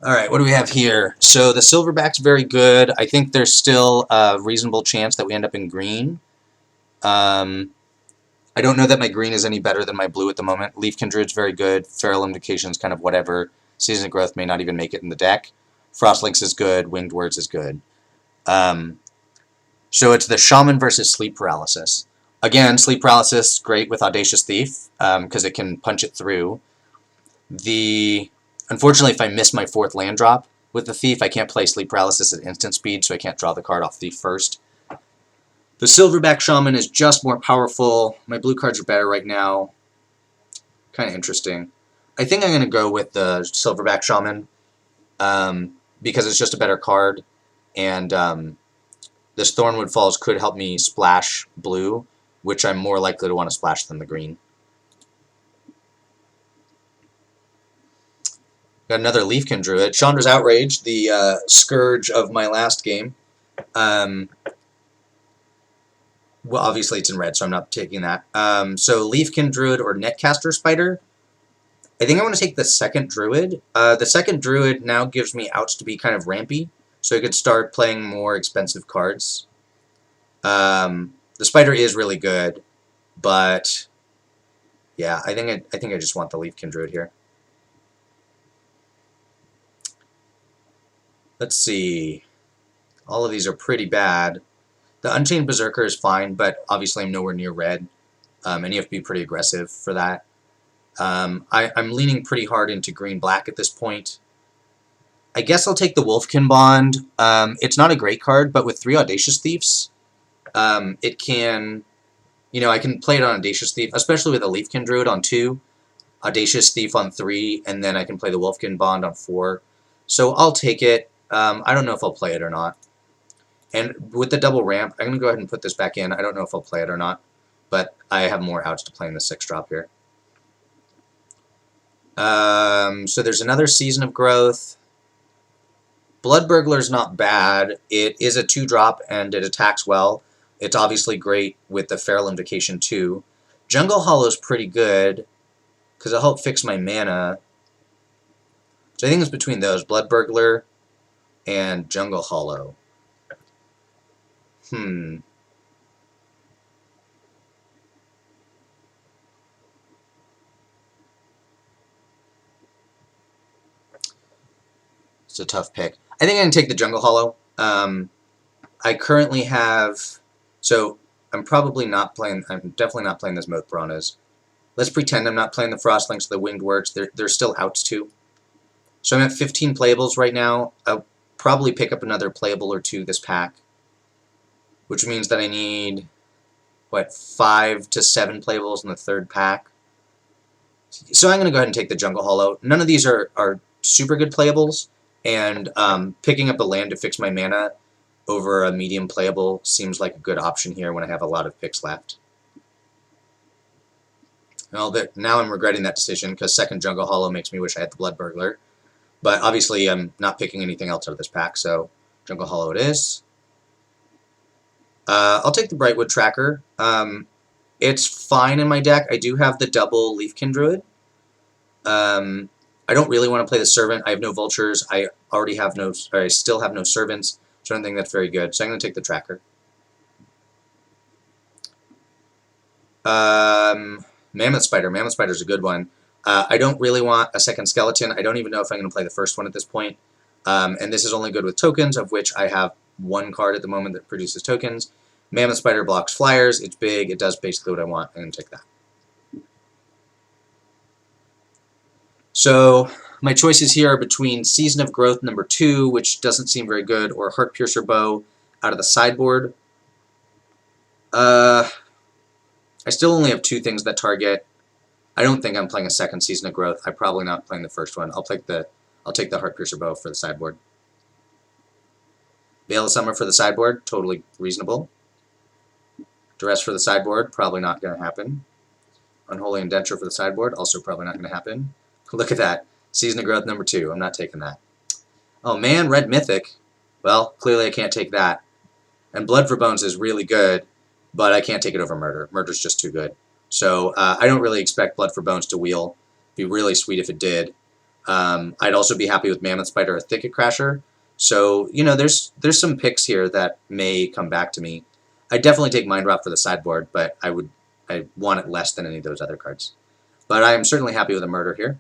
Alright, what do we have here? So the Silverback's very good. I think there's still a reasonable chance that we end up in green. I don't know that my green is any better than my blue at the moment. Leafkin Druid's very good. Feral Invocation's kind of whatever. Season of Growth may not even make it in the deck. Frostlynx is good. Winged Words is good. So it's the Shaman versus Sleep Paralysis. Again, Sleep Paralysis, great with Audacious Thief, because it can punch it through. Unfortunately, if I miss my 4th land drop with the Thief, I can't play Sleep Paralysis at instant speed, so I can't draw the card off Thief first. The Silverback Shaman is just more powerful. My blue cards are better right now. Kind of interesting. I think I'm going to go with the Silverback Shaman because it's just a better card, and this Thornwood Falls could help me splash blue, which I'm more likely to want to splash than the green. Got another Leafkin Druid. Chandra's Outrage, the scourge of my last game. Well, obviously it's in red, so I'm not taking that. So Leafkin Druid or Netcaster Spider. I think I want to take the second Druid. The second Druid now gives me outs to be kind of rampy, so I could start playing more expensive cards. The Spider is really good, but yeah, I think I just want the Leafkin Druid here. Let's see. All of these are pretty bad. The Unchained Berserker is fine, but obviously I'm nowhere near red, and you have to be pretty aggressive for that. I'm leaning pretty hard into green-black at this point. I guess I'll take the Wolfkin Bond. It's not a great card, but with 3 Audacious Thieves, it can... You know, I can play it on Audacious Thief, especially with a Leafkin Druid on 2, Audacious Thief on 3, and then I can play the Wolfkin Bond on 4. So I'll take it. I don't know if I'll play it or not. And with the double ramp, I'm going to go ahead and put this back in. I don't know if I'll play it or not, but I have more outs to play in the 6-drop here. So there's another Season of Growth. Blood Burglar's not bad. It is a 2-drop and it attacks well. It's obviously great with the Feral Invocation too. Jungle Hollow's pretty good because it'll help fix my mana. So I think it's between those, Blood Burglar and Jungle Hollow. It's a tough pick. I think I can take the Jungle Hollow. I currently have... So, I'm probably not playing... I'm definitely not playing this Moat Piranhas. Let's pretend I'm not playing the Frostlinks or the Winged Works. There's still outs too. So I'm at 15 playables right now. I'll probably pick up another playable or 2 this pack. Which means that I need, what, 5 to 7 playables in the 3rd pack. So I'm going to go ahead and take the Jungle Hollow. None of these are super good playables. And picking up a land to fix my mana over a medium playable seems like a good option here when I have a lot of picks left. Well, now I'm regretting that decision because second Jungle Hollow makes me wish I had the Blood Burglar. But obviously I'm not picking anything else out of this pack, so Jungle Hollow it is. I'll take the Brightwood Tracker. It's fine in my deck. I do have the double Leafkin Druid. I don't really want to play the Servant. I have no Vultures. I still have no Servants, so I don't think that's very good. So I'm going to take the Tracker. Mammoth Spider. Mammoth Spider is a good one. I don't really want a second Skeleton. I don't even know if I'm going to play the first one at this point. And this is only good with tokens, of which I have 1 card at the moment that produces tokens. Mammoth Spider blocks flyers. It's big. It does basically what I want. I'm going to take that. So my choices here are between Season of Growth number 2, which doesn't seem very good, or Heartpiercer Bow out of the sideboard. I still only have 2 things that target. I don't think I'm playing a second Season of Growth. I'm probably not playing the first one. I'll take the Heartpiercer Bow for the sideboard. Veil of Summer for the sideboard, totally reasonable. Duress for the sideboard, probably not going to happen. Unholy Indenture for the sideboard, also probably not going to happen. Look at that. Season of Growth number 2. I'm not taking that. Oh man, Red Mythic. Well, clearly I can't take that. And Blood for Bones is really good, but I can't take it over Murder. Murder's just too good. So I don't really expect Blood for Bones to wheel. It'd be really sweet if it did. I'd also be happy with Mammoth Spider or Thicket Crasher. So, you know, there's some picks here that may come back to me. I'd definitely take Mind Rot for the sideboard, but I want it less than any of those other cards. But I am certainly happy with a Murder here.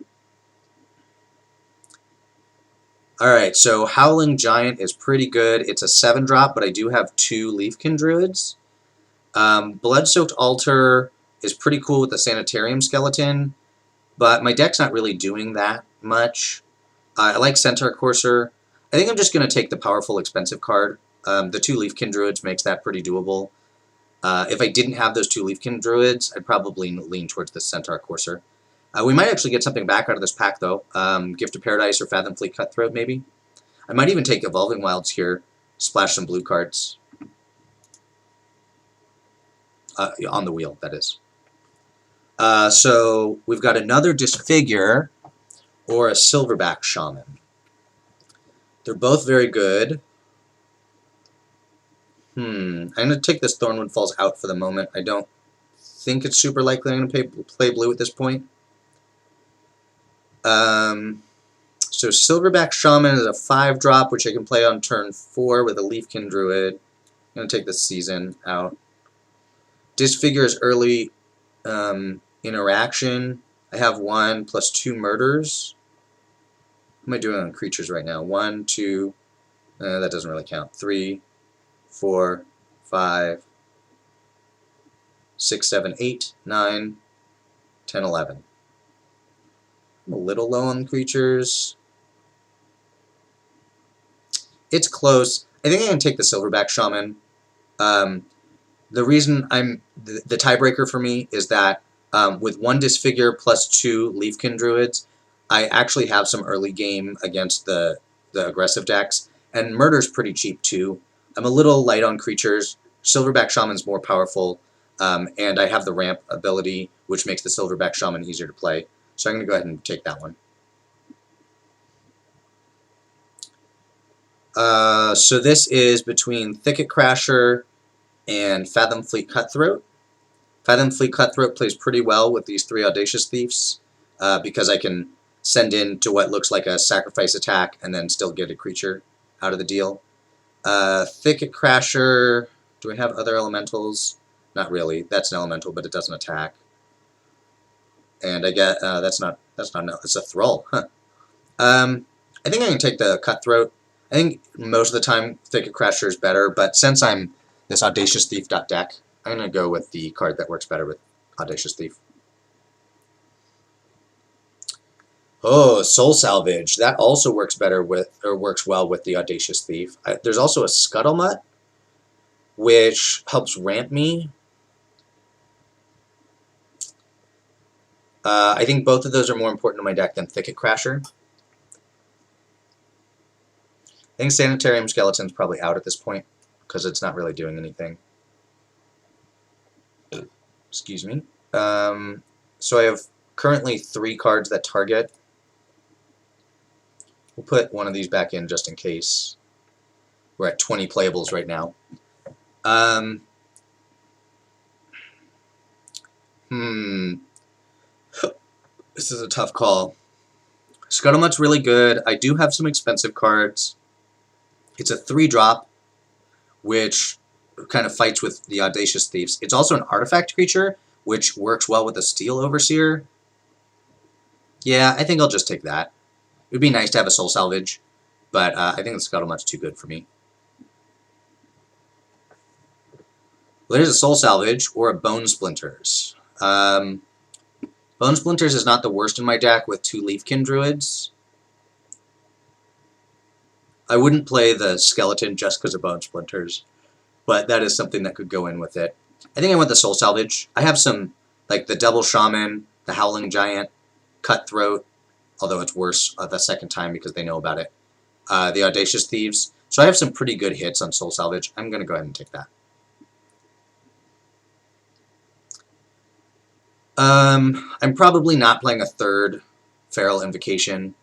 Alright, so Howling Giant is pretty good. It's a 7-drop, but I do have 2 Leafkin Druids. Blood-Soaked Altar is pretty cool with the Sanitarium Skeleton, but my deck's not really doing that much. I like Centaur Courser. I think I'm just going to take the powerful, expensive card. The 2 Leafkin Druids makes that pretty doable. If I didn't have those 2 Leafkin Druids, I'd probably lean towards the Centaur Courser. We might actually get something back out of this pack, though. Gift of Paradise or Fathom Fleet Cutthroat, maybe. I might even take Evolving Wilds here. Splash some blue cards. On the wheel, that is. So we've got another Disfigure or a Silverback Shaman. They're both very good. I'm going to take this Thornwood Falls out for the moment. I don't think it's super likely I'm going to play blue at this point. So Silverback Shaman is a 5-drop, which I can play on turn 4 with a Leafkin Druid. I'm going to take this Season out. Disfigure is early interaction. I have 1 plus 2 murders. What am I doing on creatures right now? 1, 2, that doesn't really count. 3, 4, 5, 6, 7, 8, 9, 10, 11. I'm a little low on creatures. It's close. I think I can take the Silverback Shaman. The reason the tiebreaker for me is that with 1 Disfigure plus 2 Leafkin Druids, I actually have some early game against the aggressive decks, and Murder's pretty cheap too. I'm a little light on creatures. Silverback Shaman's more powerful, and I have the ramp ability, which makes the Silverback Shaman easier to play. So I'm going to go ahead and take that one. So this is between Thicket Crasher and Fathom Fleet Cutthroat. Fathom Fleet Cutthroat plays pretty well with these 3 Audacious Thieves, because I can send in to what looks like a sacrifice attack and then still get a creature out of the deal. Thicket Crasher, do I have other elementals? Not really. That's an elemental, but it doesn't attack. And I get, that's not it's a Thrall, huh. I think I can take the Cutthroat. I think most of the time Thicket Crasher is better, but since I'm this Audacious Thief deck, I'm going to go with the card that works better with Audacious Thief. Oh, Soul Salvage. That also works better with, or works well with the Audacious Thief. There's also a Scuttlemutt, which helps ramp me. I think both of those are more important to my deck than Thicket Crasher. I think Sanitarium Skeleton's probably out at this point, because it's not really doing anything. Excuse me. So I have currently 3 cards that target. We'll put one of these back in just in case. We're at 20 playables right now. This is a tough call. Scuttlemutt's really good. I do have some expensive cards. It's a 3-drop, which kind of fights with the Audacious Thieves. It's also an artifact creature, which works well with a Steel Overseer. Yeah, I think I'll just take that. It would be nice to have a Soul Salvage, but I think the Scuttlemutt's too good for me. Well, there's a Soul Salvage or a Bone Splinters. Bone Splinters is not the worst in my deck with 2 Leafkin Druids. I wouldn't play the Skeleton just because of Bone Splinters, but that is something that could go in with it. I think I want the Soul Salvage. I have some, like the Double Shaman, the Howling Giant, Cutthroat, although it's worse the second time because they know about it, the Audacious Thieves. So I have some pretty good hits on Soul Salvage. I'm going to go ahead and take that. I'm probably not playing a 3rd Feral Invocation.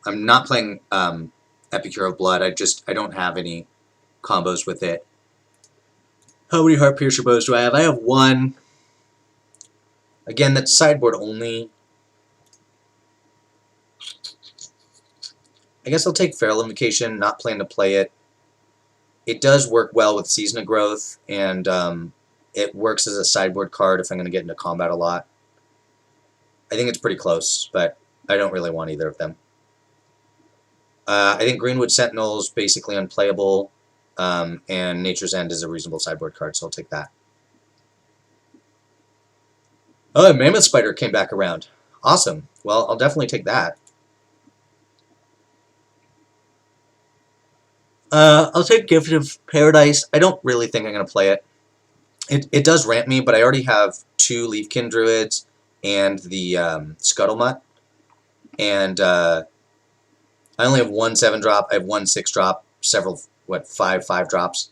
I'm not playing Epicure of Blood. I don't have any combos with it. How many Heart Piercer Bows do I have? I have 1. Again, that's sideboard only. I guess I'll take Feral Invocation, not plan to play it. It does work well with Season of Growth, and it works as a sideboard card if I'm going to get into combat a lot. I think it's pretty close, but I don't really want either of them. I think Greenwood Sentinel is basically unplayable, and Nature's End is a reasonable sideboard card, so I'll take that. Oh, Mammoth Spider came back around. Awesome. Well, I'll definitely take that. I'll take Gift of Paradise. I don't really think I'm going to play it. It does ramp me, but I already have 2 Leafkin Druids and the Scuttlemutt. And I only have one 7-drop. I have one 6-drop. Several five drops.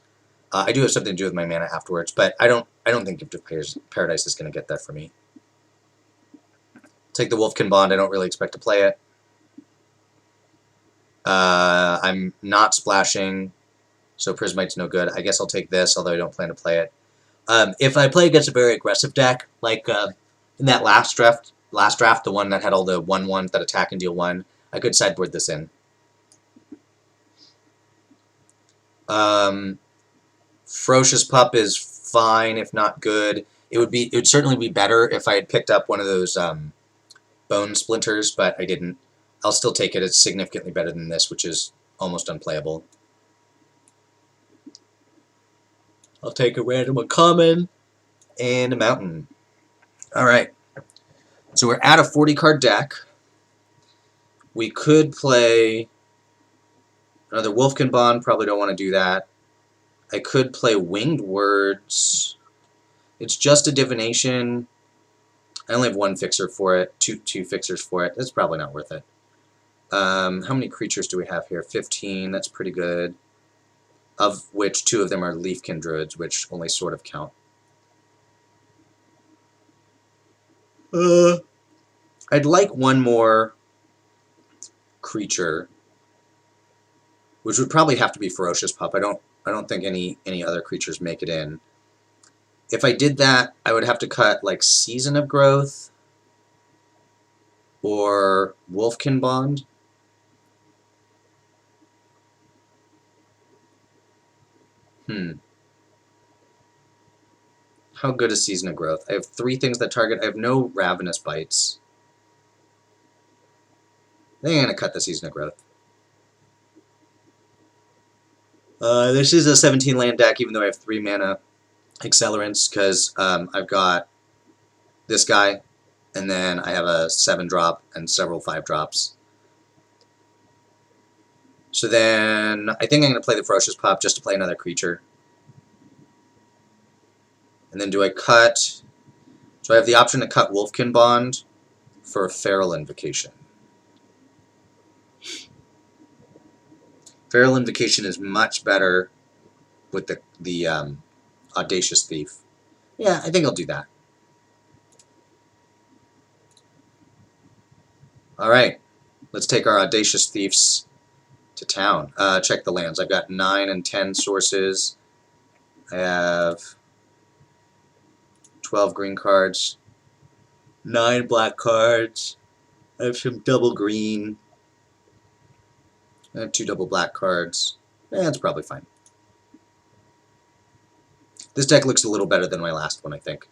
I do have something to do with my mana afterwards, but I don't think Gift of Paradise is going to get that for me. Take the Wolfkin Bond. I don't really expect to play it. I'm not splashing, so Prismite's no good. I guess I'll take this, although I don't plan to play it. If I play against a very aggressive deck, like in that last draft, the one that had all the 1/1s that attack and deal 1, I could sideboard this in. Ferocious Pup is fine, if not good. It would certainly be better if I had picked up one of those Bone Splinters, but I didn't. I'll still take it. It's significantly better than this, which is almost unplayable. I'll take a random uncommon and a mountain. Alright. So we're at a 40-card deck. We could play another Wolfkin Bond. Probably don't want to do that. I could play Winged Words. It's just a divination. I only have one fixer for it. Two fixers for it. That's probably not worth it. How many creatures do we have here? 15. That's pretty good. Of which 2 of them are Leafkin Druids, which only sort of count. I'd like one more creature, which would probably have to be Ferocious Pup. I don't think any other creatures make it in. If I did that, I would have to cut like Season of Growth or Wolfkin Bond. How good is Season of Growth? I have 3 things that target. I have no Ravenous Bites. I think I'm going to cut the Season of Growth. This is a 17-land deck, even though I have 3 mana accelerants, because I've got this guy, and then I have a 7-drop and several 5-drops. So then I think I'm going to play the Ferocious Pup just to play another creature. And then do I cut... So I have the option to cut Wolfkin Bond for a Feral Invocation. Feral Invocation is much better with the Audacious Thief. Yeah, I think I'll do that. Alright, let's take our Audacious Thieves to town. Check the lands. I've got 9 and 10 sources. I have 12 green cards, 9 black cards. I have some double green. I have 2 double black cards. That's probably fine. This deck looks a little better than my last one, I think.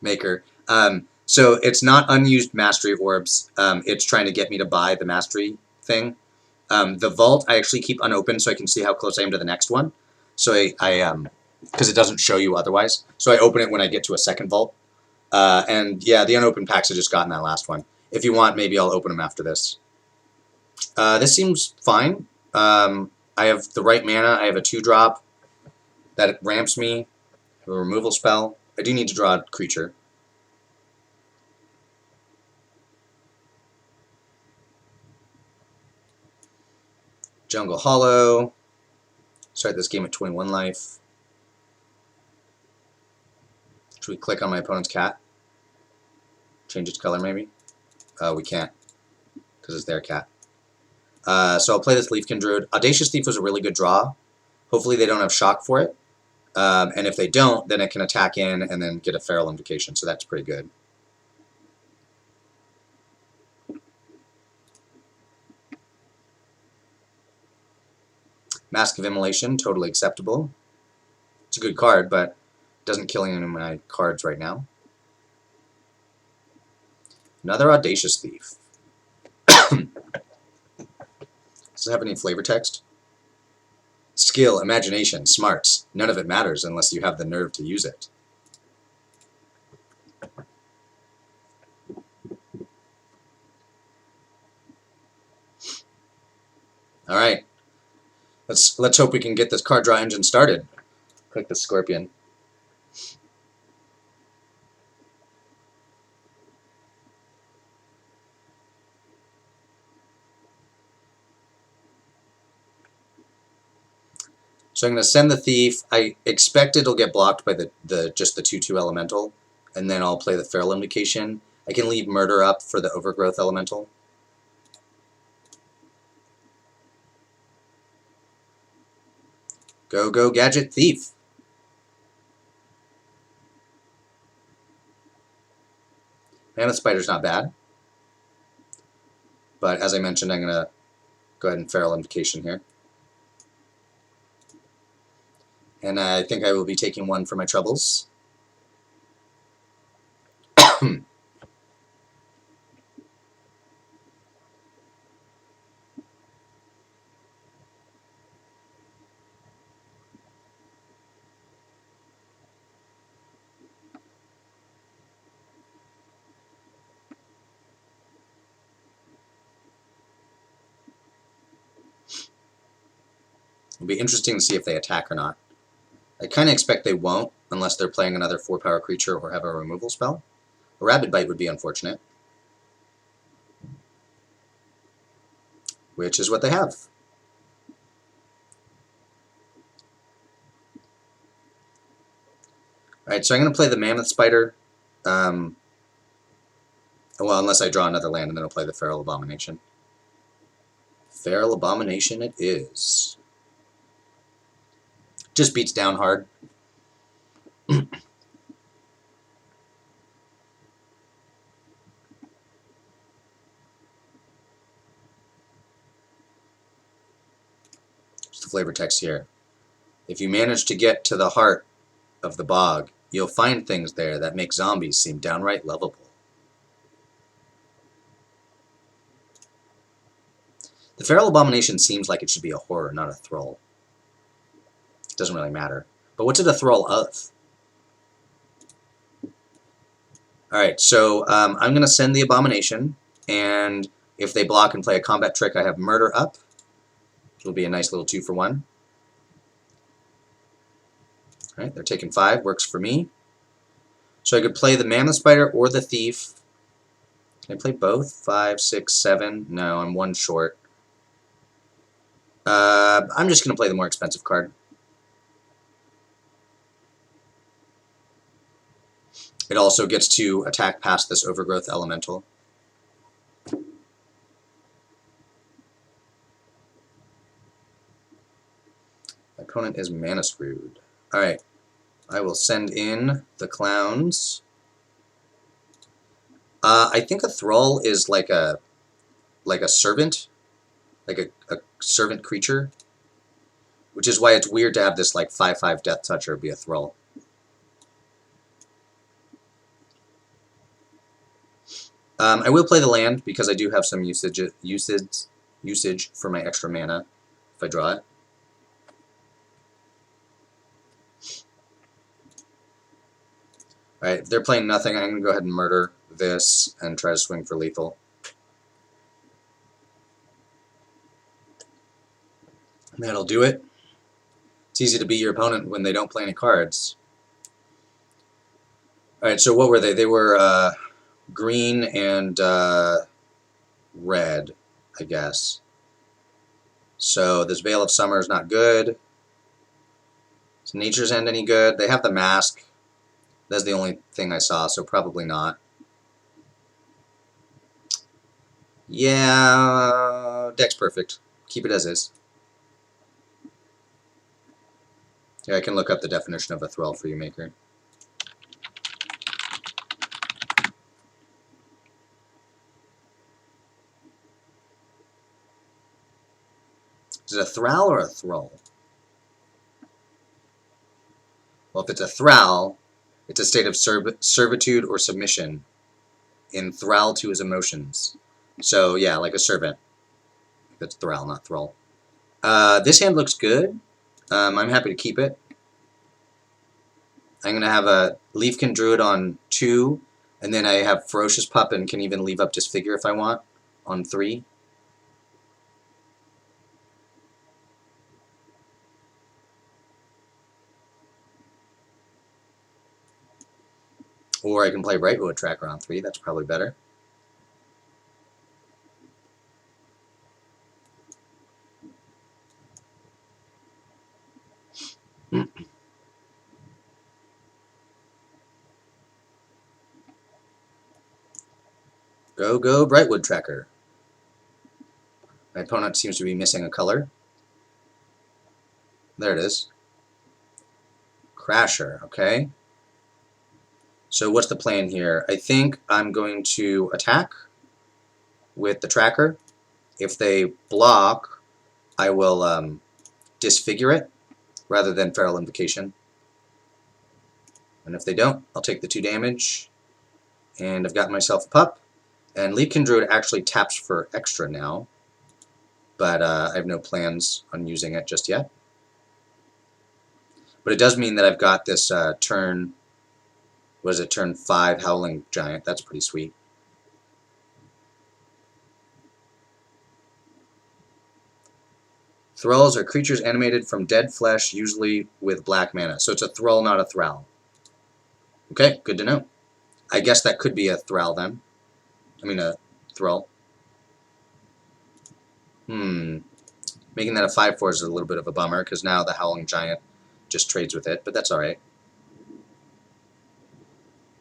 Maker. So it's not unused Mastery Orbs. It's trying to get me to buy the Mastery thing. The Vault I actually keep unopened so I can see how close I am to the next one. So because it doesn't show you otherwise. So I open it when I get to a second Vault. And yeah, the unopened packs I just got in that last one. If you want, maybe I'll open them after this. This seems fine. I have the right mana. I have a 2-drop that ramps me. I have a removal spell. I do need to draw a creature. Jungle Hollow. Start this game at 21 life. Should we click on my opponent's cat? Change its color, maybe? We can't, because it's their cat. So I'll play this Leafkin Druid. Audacious Thief was a really good draw. Hopefully they don't have shock for it. And if they don't, then it can attack in and then get a Feral Invocation, so that's pretty good. Mask of Immolation, totally acceptable. It's a good card, but it doesn't kill any of my cards right now. Another Audacious Thief. Does it have any flavor text? Skill, imagination, smarts. None of it matters unless you have the nerve to use it. All right. Let's hope we can get this card draw engine started. Click the scorpion. So I'm going to send the thief. I expect it'll get blocked by just the 2/2 elemental, and then I'll play the feral invocation. I can leave murder up for the overgrowth elemental. Go, go, gadget thief. Mammoth spider's not bad, but as I mentioned, I'm going to go ahead and feral invocation here. And I think I will be taking one for my troubles. It'll be interesting to see if they attack or not. I kind of expect they won't, unless they're playing another 4-power creature or have a removal spell. A Rabid Bite would be unfortunate. Which is what they have. Alright, so I'm going to play the Mammoth Spider. Well, unless I draw another land, and then I'll play the Feral Abomination. Feral Abomination it is. Just beats down hard. Just the flavor text here. If you manage to get to the heart of the bog, you'll find things there that make zombies seem downright lovable. The Feral Abomination seems like it should be a horror, not a thrall. It doesn't really matter. But what's it a thrall of? Alright, so I'm going to send the Abomination, and if they block and play a combat trick, I have Murder up. It'll be a nice little 2-for-1. Alright, they're taking 5, works for me. So I could play the Mammoth Spider or the Thief. Can I play both? 5, 6, 7? No, I'm 1 short. I'm just going to play the more expensive card. It also gets to attack past this Overgrowth Elemental. My opponent is Mana Screwed. Alright, I will send in the clowns. I think a thrall is like a servant, like a servant creature, which is why it's weird to have this like 5/5 Death Toucher be a thrall. I will play the land because I do have some usage for my extra mana if I draw it. Alright, if they're playing nothing, I'm going to go ahead and murder this and try to swing for lethal. And that'll do it. It's easy to beat your opponent when they don't play any cards. Alright, so what were they? They were green and red, I guess. So this Veil of Summer is not good. Is Nature's End any good? They have the mask. That's the only thing I saw, so probably not. Yeah, deck's perfect. Keep it as is. Yeah, I can look up the definition of a thrall for you, Maker. Is it a thrall or a thrall? Well, if it's a thrall, it's a state of servitude or submission, in thrall to his emotions. So, yeah, like a servant. That's thrall, not thrall. This hand looks good. I'm happy to keep it. I'm going to have a Leafkin Druid on 2, and then I have Ferocious Pup and can even leave up Disfigure if I want on 3. Or I can play Brightwood Tracker on 3, that's probably better. Go, Brightwood Tracker. My opponent seems to be missing a color. There it is. Crasher, okay. So what's the plan here? I think I'm going to attack with the tracker. If they block, I will disfigure it rather than Feral Invocation. And if they don't, I'll take the 2 damage. And I've got myself a pup. And Leafkin Druid actually taps for extra now, but I have no plans on using it just yet. But it does mean that I've got this turn, what is it, turn 5 Howling Giant. That's pretty sweet. Thralls are creatures animated from dead flesh, usually with black mana. So it's a Thrall, not a Thrall. Okay, good to know. I guess that could be a Thrall then. I mean a Thrall. Making that a 5/4 is a little bit of a bummer, because now the Howling Giant just trades with it, but that's alright.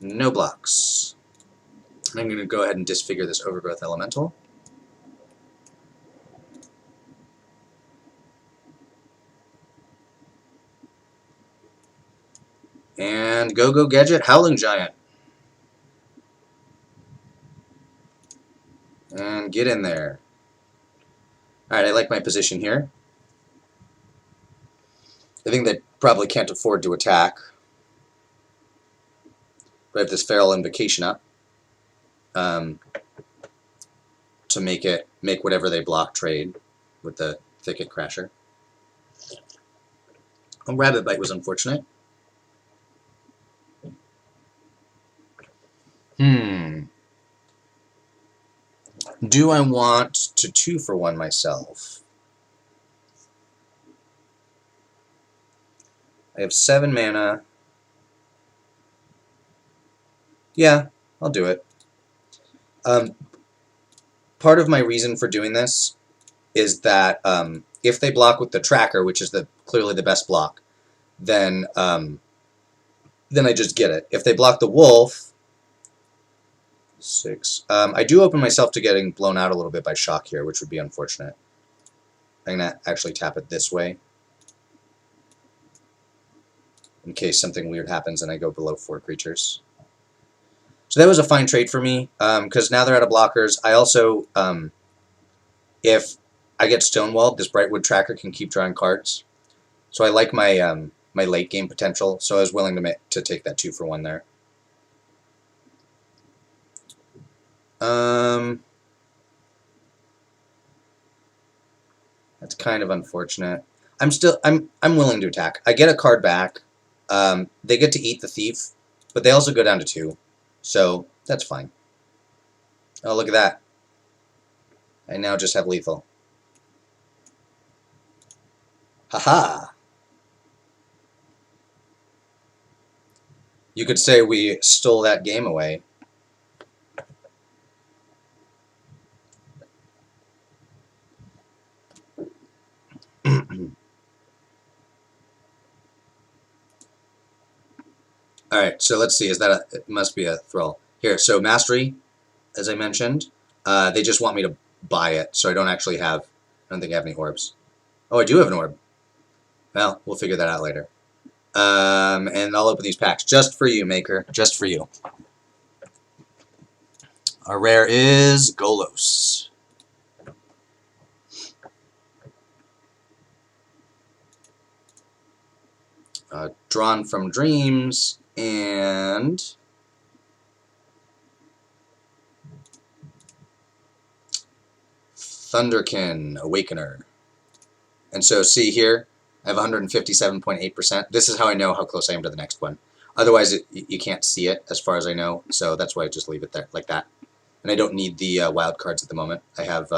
No blocks. I'm going to go ahead and disfigure this Overgrowth Elemental. And go Gadget, Howling Giant. And get in there. Alright, I like my position here. I think they probably can't afford to attack. But I have this Feral Invocation up to make whatever they block trade with the Thicket Crasher. Oh, Rabbit Bite was unfortunate. Do I want to 2-for-1 myself? I have 7 mana. Yeah, I'll do it. Part of my reason for doing this is that if they block with the tracker, which is clearly the best block, then I just get it. If they block the wolf, 6. I do open myself to getting blown out a little bit by shock here, which would be unfortunate. I'm going to actually tap it this way, in case something weird happens and I go below 4 creatures. So that was a fine trade for me, because now they're out of blockers. I also, if I get stonewalled, this Brightwood Tracker can keep drawing cards. So I like my my late game potential, so I was willing to take that 2-for-1 there. That's kind of unfortunate. I'm willing to attack. I get a card back. They get to eat the thief, but they also go down to 2. So that's fine. Oh, look at that. I now just have lethal. Haha! You could say we stole that game away. Alright, so let's see. Is that it must be a Thrall. Here, so Mastery, as I mentioned, they just want me to buy it, so I don't actually have, I don't think I have any orbs. Oh, I do have an orb. Well, we'll figure that out later. And I'll open these packs just for you, Maker. Just for you. Our rare is Golos. Drawn from Dreams, and Thunderkin, Awakener. And so see here, I have 157.8%. This is how I know how close I am to the next one. Otherwise, you can't see it as far as I know, so that's why I just leave it there like that. And I don't need the wild cards at the moment. I have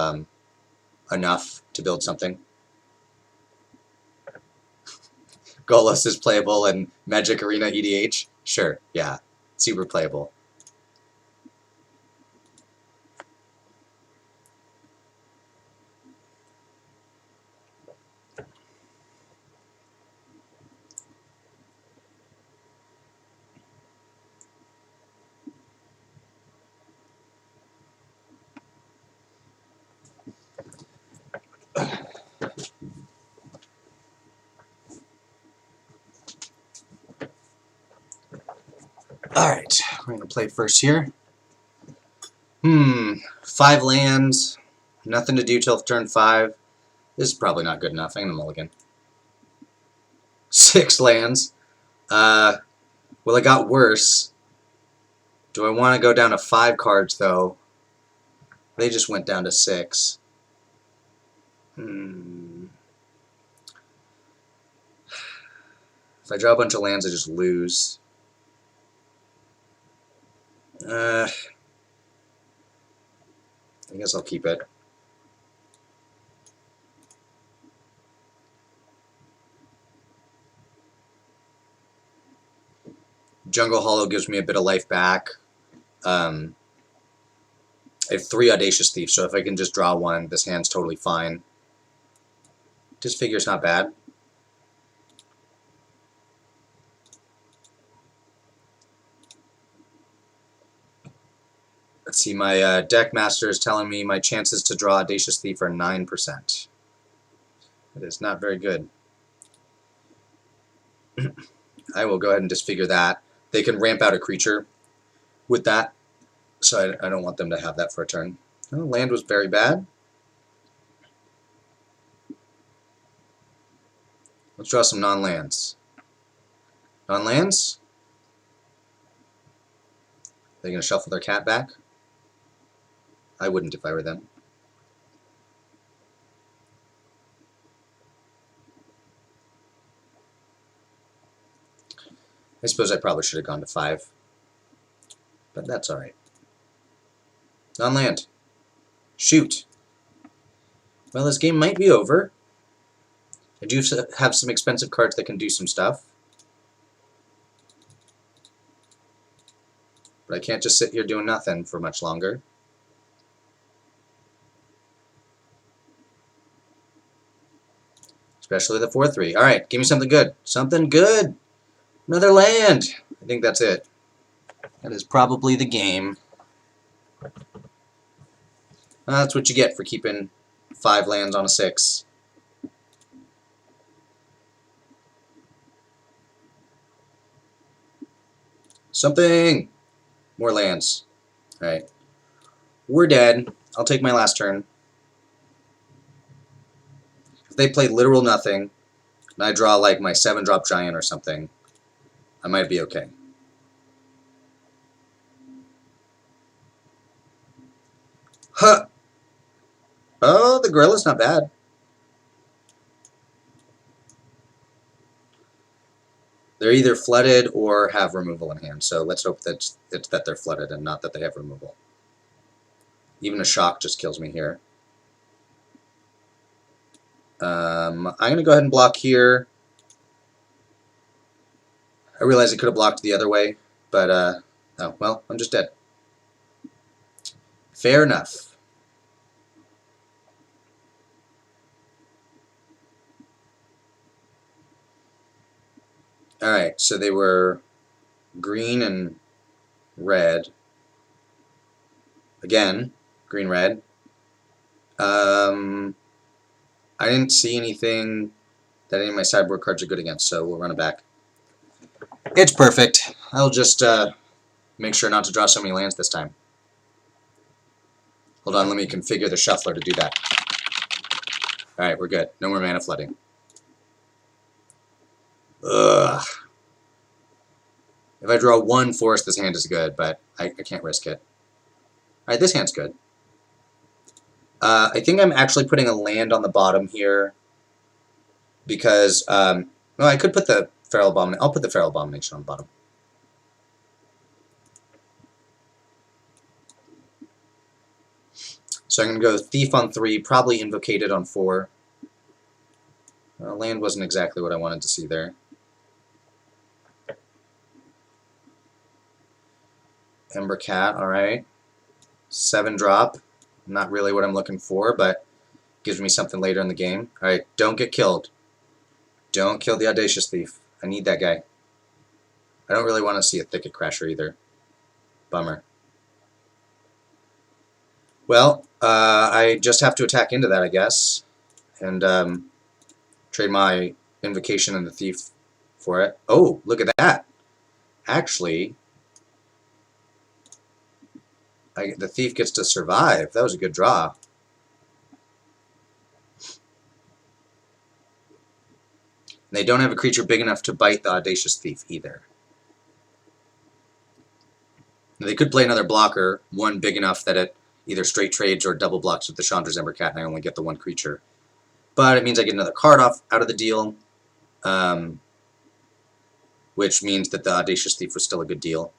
enough to build something. Golos is playable and Magic Arena EDH? Sure, yeah. Super playable. Alright, we're going to play first here. 5 lands. Nothing to do till turn 5. This is probably not good enough. I'm going to mulligan. 6 lands. Well, it got worse. Do I want to go down to 5 cards, though? They just went down to 6. If I draw a bunch of lands, I just lose. I guess I'll keep it. Jungle Hollow gives me a bit of life back. I have 3 Audacious Thieves, so if I can just draw 1, this hand's totally fine. Disfigure's not bad. Let's see, my deck master is telling me my chances to draw Audacious Thief are 9%. It is not very good. I will go ahead and disfigure that. They can ramp out a creature with that, so I don't want them to have that for a turn. Oh, land was very bad. Let's draw some non-lands. Non-lands? They're going to shuffle their cat back? I wouldn't if I were them. I suppose I probably should have gone to 5. But that's alright. Non-land. Shoot. Well, this game might be over. I do have some expensive cards that can do some stuff. But I can't just sit here doing nothing for much longer. Especially the 4-3. Alright, give me something good. Something good! Another land! I think that's it. That is probably the game. That's what you get for keeping 5 lands on a 6. Something! More lands. Alright. We're dead. I'll take my last turn. If they play literal nothing, and I draw like my 7-drop giant or something, I might be okay. Huh! Oh, the Gorilla's not bad. They're either flooded or have removal in hand, so let's hope that it's that they're flooded and not that they have removal. Even a shock just kills me here. I'm going to go ahead and block here. I realize I could have blocked the other way, but, oh, well, I'm just dead. Fair enough. Alright, so they were green and red. Again, green, red. I didn't see anything that any of my sideboard cards are good against, so we'll run it back. It's perfect. I'll just make sure not to draw so many lands this time. Hold on, let me configure the shuffler to do that. Alright, we're good. No more mana flooding. Ugh. If I draw 1 forest, this hand is good, but I can't risk it. Alright, this hand's good. I think I'm actually putting a land on the bottom here because well, I could put the Feral Abomination. I'll put the Feral Abomination on the bottom. So I'm going to go Thief on 3, probably Invocated on 4. Land wasn't exactly what I wanted to see there. Ember Cat, alright. 7-drop. Not really what I'm looking for, but gives me something later in the game. Alright, don't get killed. Don't kill the Audacious Thief. I need that guy. I don't really want to see a Thicket Crasher either. Bummer. Well, I just have to attack into that, I guess. And trade my Invocation and the Thief for it. Oh, look at that. Actually, the Thief gets to survive. That was a good draw. And they don't have a creature big enough to bite the Audacious Thief either. Now, they could play another blocker, one big enough that it either straight trades or double blocks with the Chandra's Ember Cat, and I only get the one creature. But it means I get another card out of the deal, which means that the Audacious Thief was still a good deal.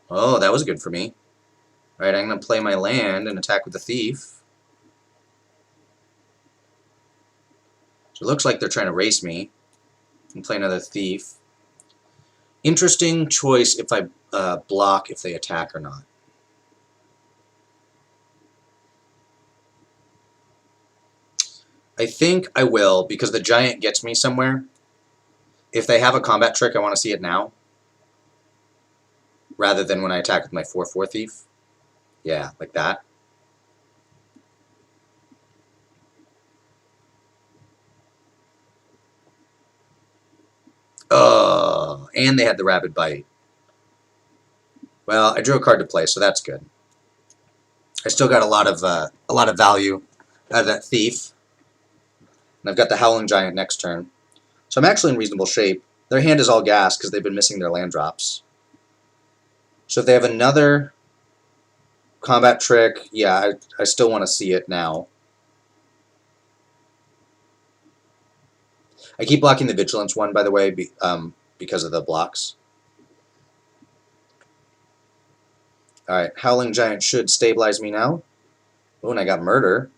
Oh, that was good for me. Alright, I'm going to play my land and attack with the Thief. So it looks like they're trying to race me. And play another Thief. Interesting choice if I block if they attack or not. I think I will, because the Giant gets me somewhere. If they have a combat trick, I want to see it now. Rather than when I attack with my 4/4 Thief. Yeah, like that. Oh, and they had the Rapid Bite. Well, I drew a card to play, so that's good. I still got a lot of value out of that Thief. And I've got the Howling Giant next turn. So I'm actually in reasonable shape. Their hand is all gas because they've been missing their land drops. So if they have another combat trick, yeah, I still want to see it now. I keep blocking the Vigilance one, by the way, because of the blocks. Alright, Howling Giant should stabilize me now. Oh, and I got Murder.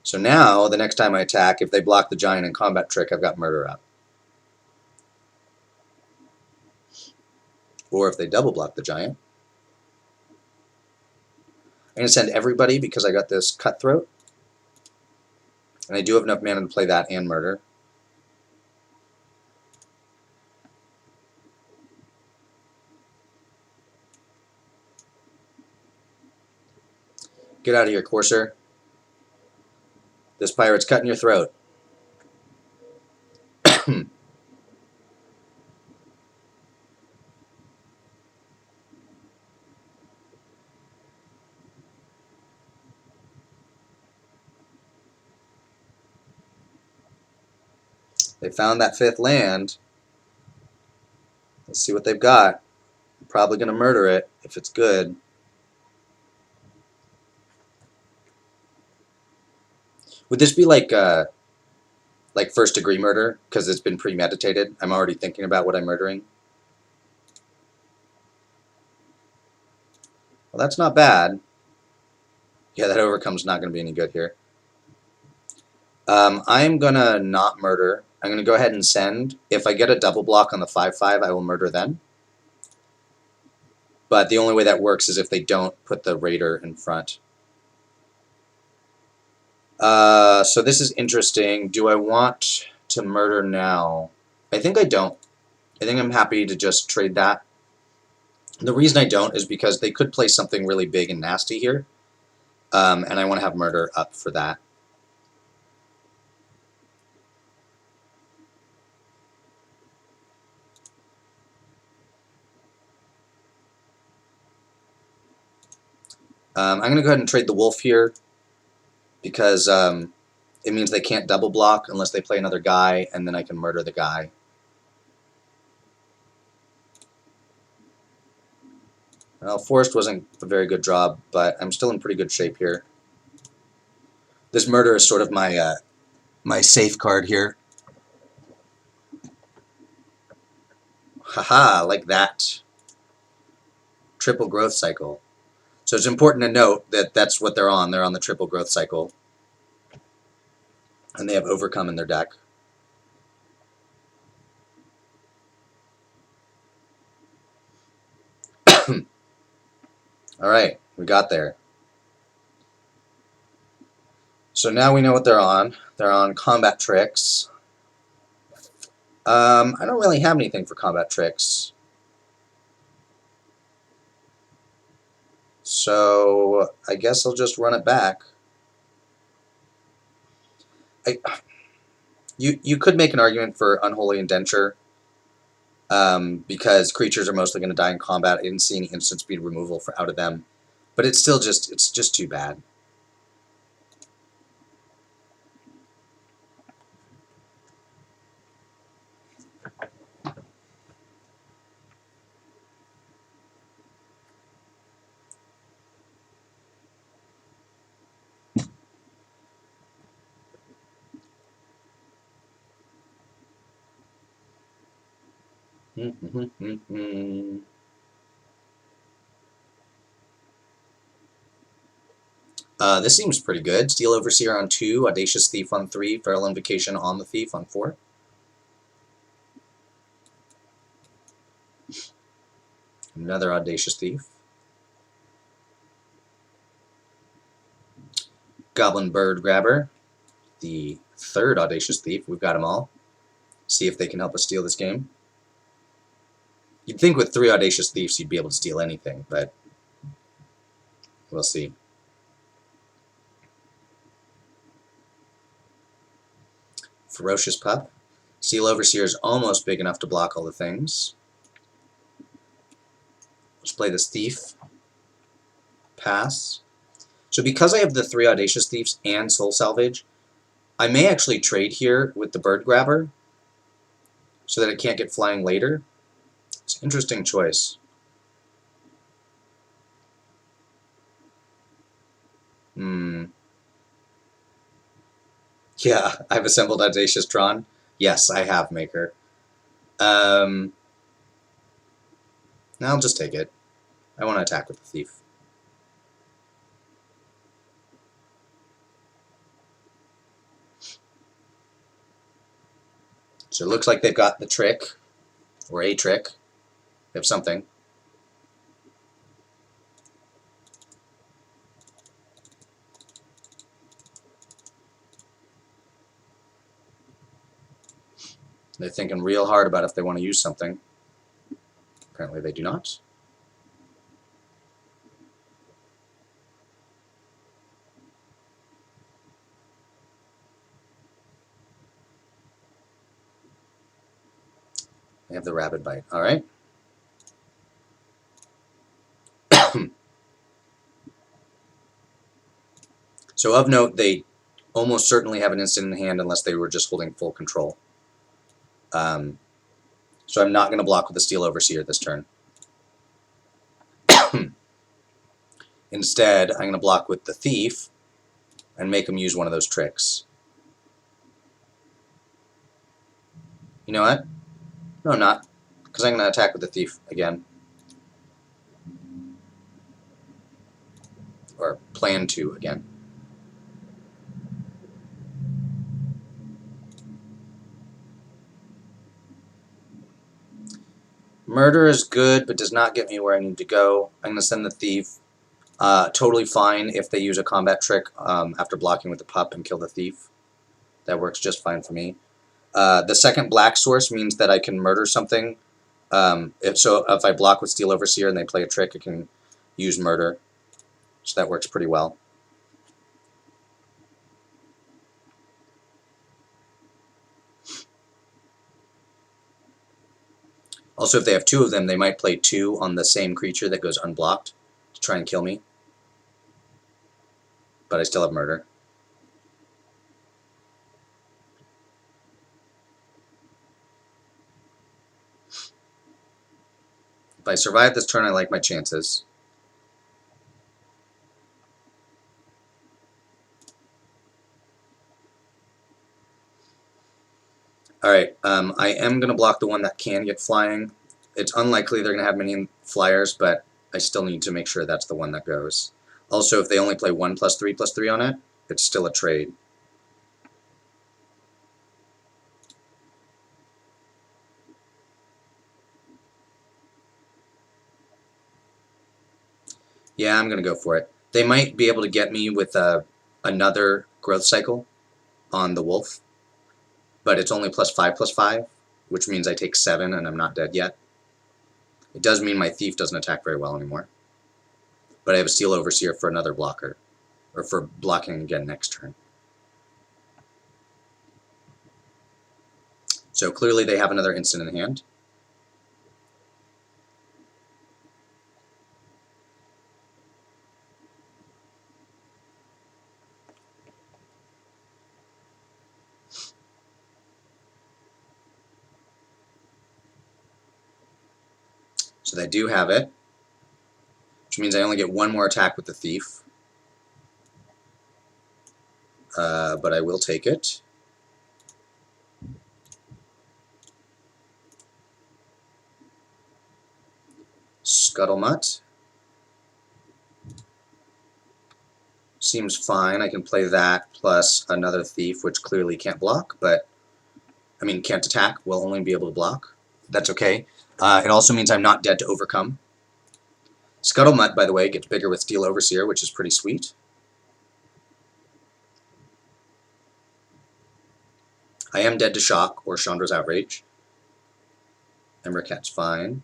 So now, the next time I attack, if they block the Giant and combat trick, I've got Murder up. Or if they double block the Giant. I'm going to send everybody because I got this Cutthroat. And I do have enough mana to play that and Murder. Get out of here, Courser. This pirate's cutting your throat. They found that 5th land. Let's see what they've got. I'm probably going to murder it if it's good. Would this be like first degree murder because it's been premeditated? I'm already thinking about what I'm murdering. Well, that's not bad. Yeah, that overcome's not going to be any good here. I'm going to not murder. I'm going to go ahead and send. If I get a double block on the 5/5, I will murder then. But the only way that works is if they don't put the Raider in front. So this is interesting. Do I want to murder now? I think I don't. I think I'm happy to just trade that. The reason I don't is because they could play something really big and nasty here. And I want to have Murder up for that. I'm going to go ahead and trade the Wolf here because it means they can't double block unless they play another guy, and then I can murder the guy. Well, Forest wasn't a very good draw, but I'm still in pretty good shape here. This Murder is sort of my safe card here. Haha, like that. Triple growth cycle. So it's important to note that that's what they're on. They're on the triple growth cycle. And they have Overcome in their deck. Alright, we got there. So now we know what they're on. They're on Combat Tricks. I don't really have anything for Combat Tricks. So I guess I'll just run it back. You could make an argument for Unholy Indenture, because creatures are mostly going to die in combat. I didn't see any instant speed removal out of them, but it's just too bad. This seems pretty good. Steel Overseer on 2, Audacious Thief on 3, Feral Invocation on the Thief on 4. Another Audacious Thief. Goblin Bird Grabber, the third Audacious Thief. We've got them all. See if they can help us steal this game. You'd think with 3 Audacious Thieves you'd be able to steal anything, but we'll see. Ferocious Pup. Steel Overseer is almost big enough to block all the things. Let's play this Thief. Pass. So because I have the 3 Audacious Thieves and Soul Salvage, I may actually trade here with the Bird Grabber so that it can't get flying later. It's an interesting choice. Yeah, I've assembled Audacious Tron. Yes, I have, Maker. Now I'll just take it. I want to attack with the Thief. So it looks like they've got the trick, or a trick. They have something. They're thinking real hard about if they want to use something. Apparently they do not. They have the Rabid Bite. Alright. So of note, they almost certainly have an instant in hand unless they were just holding full control. So I'm not going to block with the Steel Overseer this turn. Instead, I'm going to block with the Thief and make him use one of those tricks. You know what? No, I'm not. Because I'm going to attack with the Thief again. Or plan to again. Murder is good, but does not get me where I need to go. I'm going to send the Thief. Totally fine if they use a combat trick after blocking with the pup and kill the Thief. That works just fine for me. The second black source means that I can murder something. If I block with Steel Overseer and they play a trick, I can use murder. So that works pretty well. Also, if they have 2 of them, they might play 2 on the same creature that goes unblocked to try and kill me. But I still have murder. If I survive this turn, I like my chances. Alright, I am going to block the one that can get flying. It's unlikely they're going to have many flyers, but I still need to make sure that's the one that goes. Also, if they only play 1+3/+3 on it, it's still a trade. Yeah, I'm going to go for it. They might be able to get me with another growth cycle on the wolf, but it's only +5/+5, which means I take 7 and I'm not dead yet. It does mean my thief doesn't attack very well anymore. But I have a Steel Overseer for another blocker, or for blocking again next turn. So clearly they have another instant in hand. So they do have it, which means I only get one more attack with the thief. But I will take it. Scuttlemutt. Seems fine. I can play that plus another thief, which clearly can't block, but I mean can't attack, will only be able to block. That's okay. It also means I'm not dead to overcome. Scuttlemutt, by the way, gets bigger with Steel Overseer, which is pretty sweet. I am dead to Shock or Chandra's Outrage. Embercat's fine.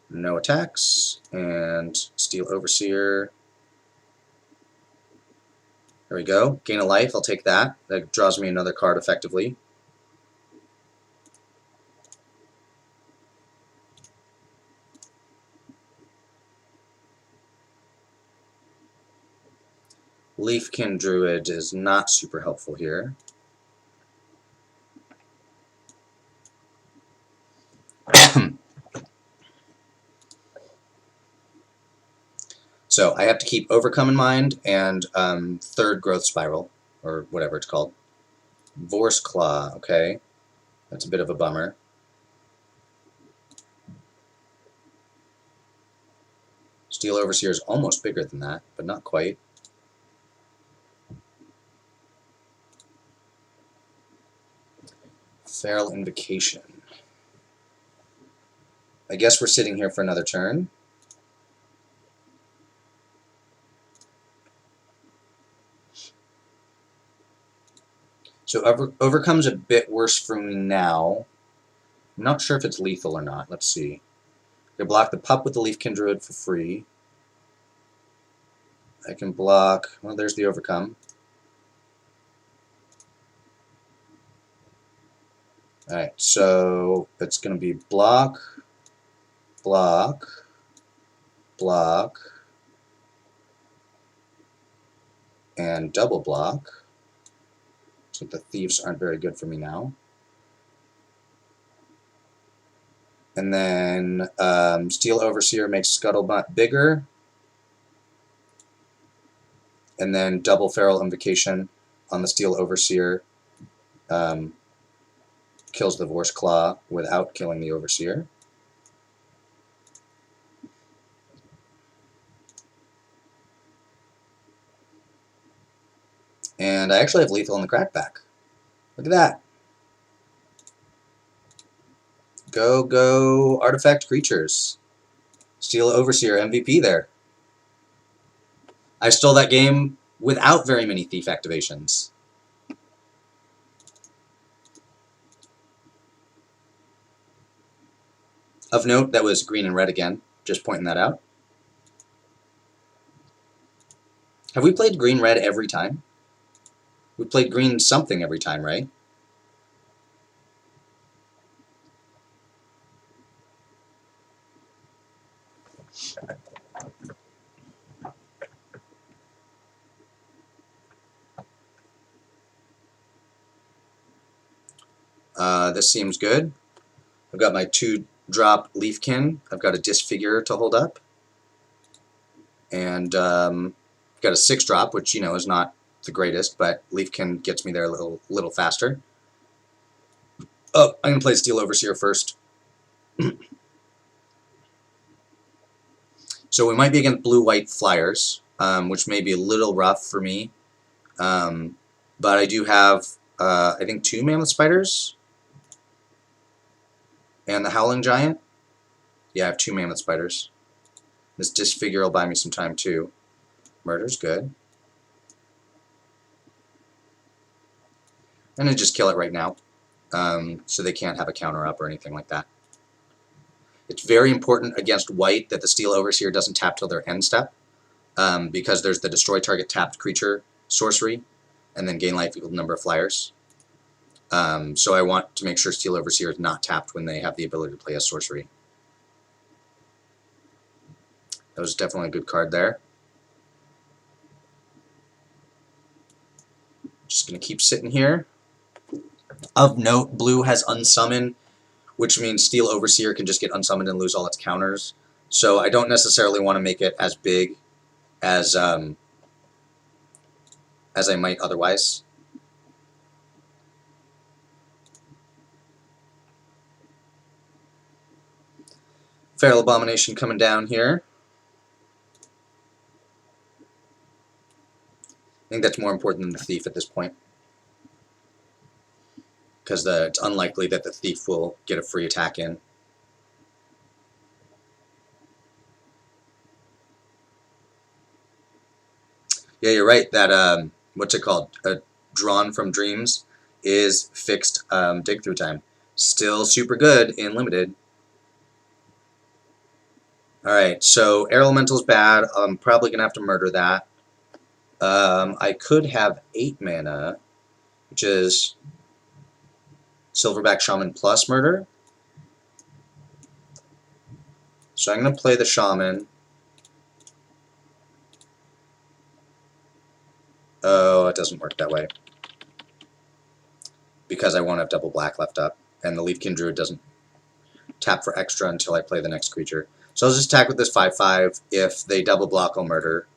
No attacks, and Steel Overseer. There we go. Gain a life, I'll take that. That draws me another card effectively. Leafkin Druid is not super helpful here. So I have to keep Overcome in mind and Third Growth Spiral, or whatever it's called. Vorse Claw, okay. That's a bit of a bummer. Steel Overseer is almost bigger than that, but not quite. Feral Invocation. I guess we're sitting here for another turn. So Overcome's a bit worse for me now. I'm not sure if it's lethal or not. Let's see. I can block the pup with the Leafkin Druid for free. I can block... Well, there's the Overcome. Alright, so it's going to be block, block, block, and double block. So the thieves aren't very good for me now. And then Steel Overseer makes Scuttlebutt bigger. And then double Feral Invocation on the Steel Overseer kills the Vorse Claw without killing the Overseer. And I actually have lethal in the crackback. Look at that. Go, go, artifact creatures. Steel Overseer MVP there. I stole that game without very many thief activations. Of note, that was green and red again. Just pointing that out. Have we played green-red every time? We played green something every time, right? This seems good. I've got my 2-drop Leafkin. I've got a Disfigure to hold up. And I've got a 6-drop, which, you know, is not the greatest, but Leafkin gets me there a little faster. Oh, I'm going to play Steel Overseer first. So we might be against blue-white flyers, which may be a little rough for me. But I do have, I think, 2 Mammoth Spiders and the Howling Giant. Yeah, I have 2 Mammoth Spiders. This Disfigure will buy me some time, too. Murder's good. And I just kill it right now, so they can't have a counter up or anything like that. It's very important against white that the Steel Overseer doesn't tap till their end step, because there's the Destroy Target Tapped Creature sorcery, and then gain life equal to number of flyers. So I want to make sure Steel Overseer is not tapped when they have the ability to play a sorcery. That was definitely a good card there. Just going to keep sitting here. Of note, blue has Unsummon, which means Steel Overseer can just get unsummoned and lose all its counters. So I don't necessarily want to make it as big as I might otherwise. Feral Abomination coming down here. I think that's more important than the Thief at this point, because it's unlikely that the Thief will get a free attack in. Yeah, you're right. That what's it called? Drawn from Dreams is fixed dig through time. Still super good in limited. Alright, so Air Elemental's bad. I'm probably going to have to murder that. I could have 8 mana, which is Silverback Shaman plus murder. So I'm going to play the Shaman. Oh, it doesn't work that way, because I won't have double black left up, and the Leafkin Druid doesn't tap for extra until I play the next creature. So I'll just attack with this 5/5. If they double block, I'll murder.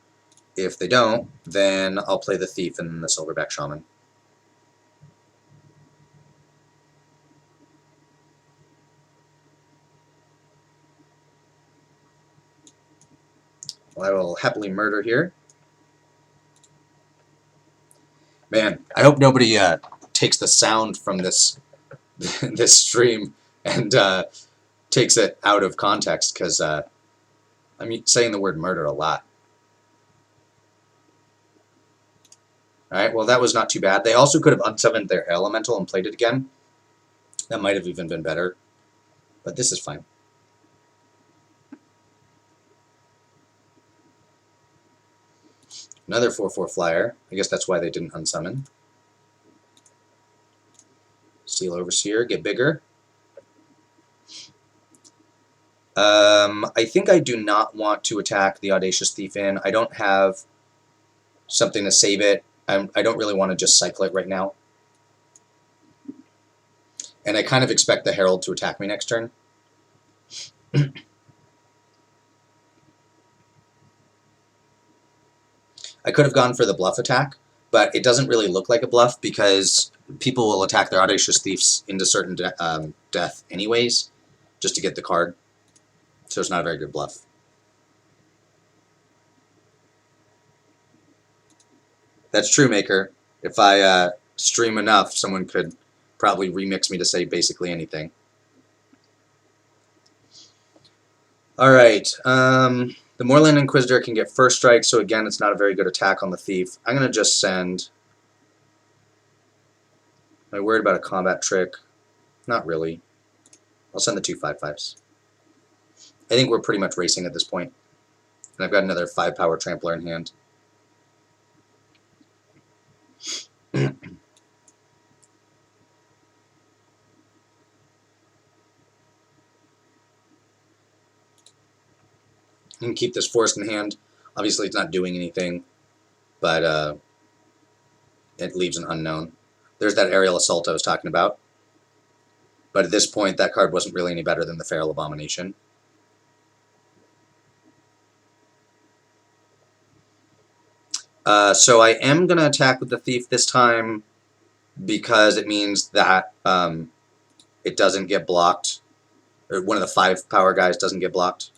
If they don't, then I'll play the Thief and the Silverback Shaman. Well, I will happily murder here. Man, I hope nobody takes the sound from this this stream and takes it out of context, because I'm saying the word murder a lot. Alright, well that was not too bad. They also could have unsummoned their Elemental and played it again. That might have even been better. But this is fine. Another 4/4 flyer. I guess that's why they didn't unsummon. Steel Overseer, get bigger. I think I do not want to attack the Audacious Thief in. I don't have something to save it. I don't really want to just cycle it right now. And I kind of expect the Herald to attack me next turn. I could have gone for the bluff attack, but it doesn't really look like a bluff, because people will attack their Audacious Thieves into certain death anyways, just to get the card. So it's not a very good bluff. That's true, Maker. If I stream enough, someone could probably remix me to say basically anything. Alright, the Moorland Inquisitor can get first strike, so again, it's not a very good attack on the Thief. I'm going to just send... Am I worried about a combat trick? Not really. I'll send the 2 5/5s. I think we're pretty much racing at this point. And I've got another 5-power Trampler in hand. You can keep this Forest in hand. Obviously, it's not doing anything, but it leaves an unknown. There's that Aerial Assault I was talking about. But at this point, that card wasn't really any better than the Feral Abomination. So I am going to attack with the Thief this time because it means that it doesn't get blocked. Or one of the 5 power guys doesn't get blocked.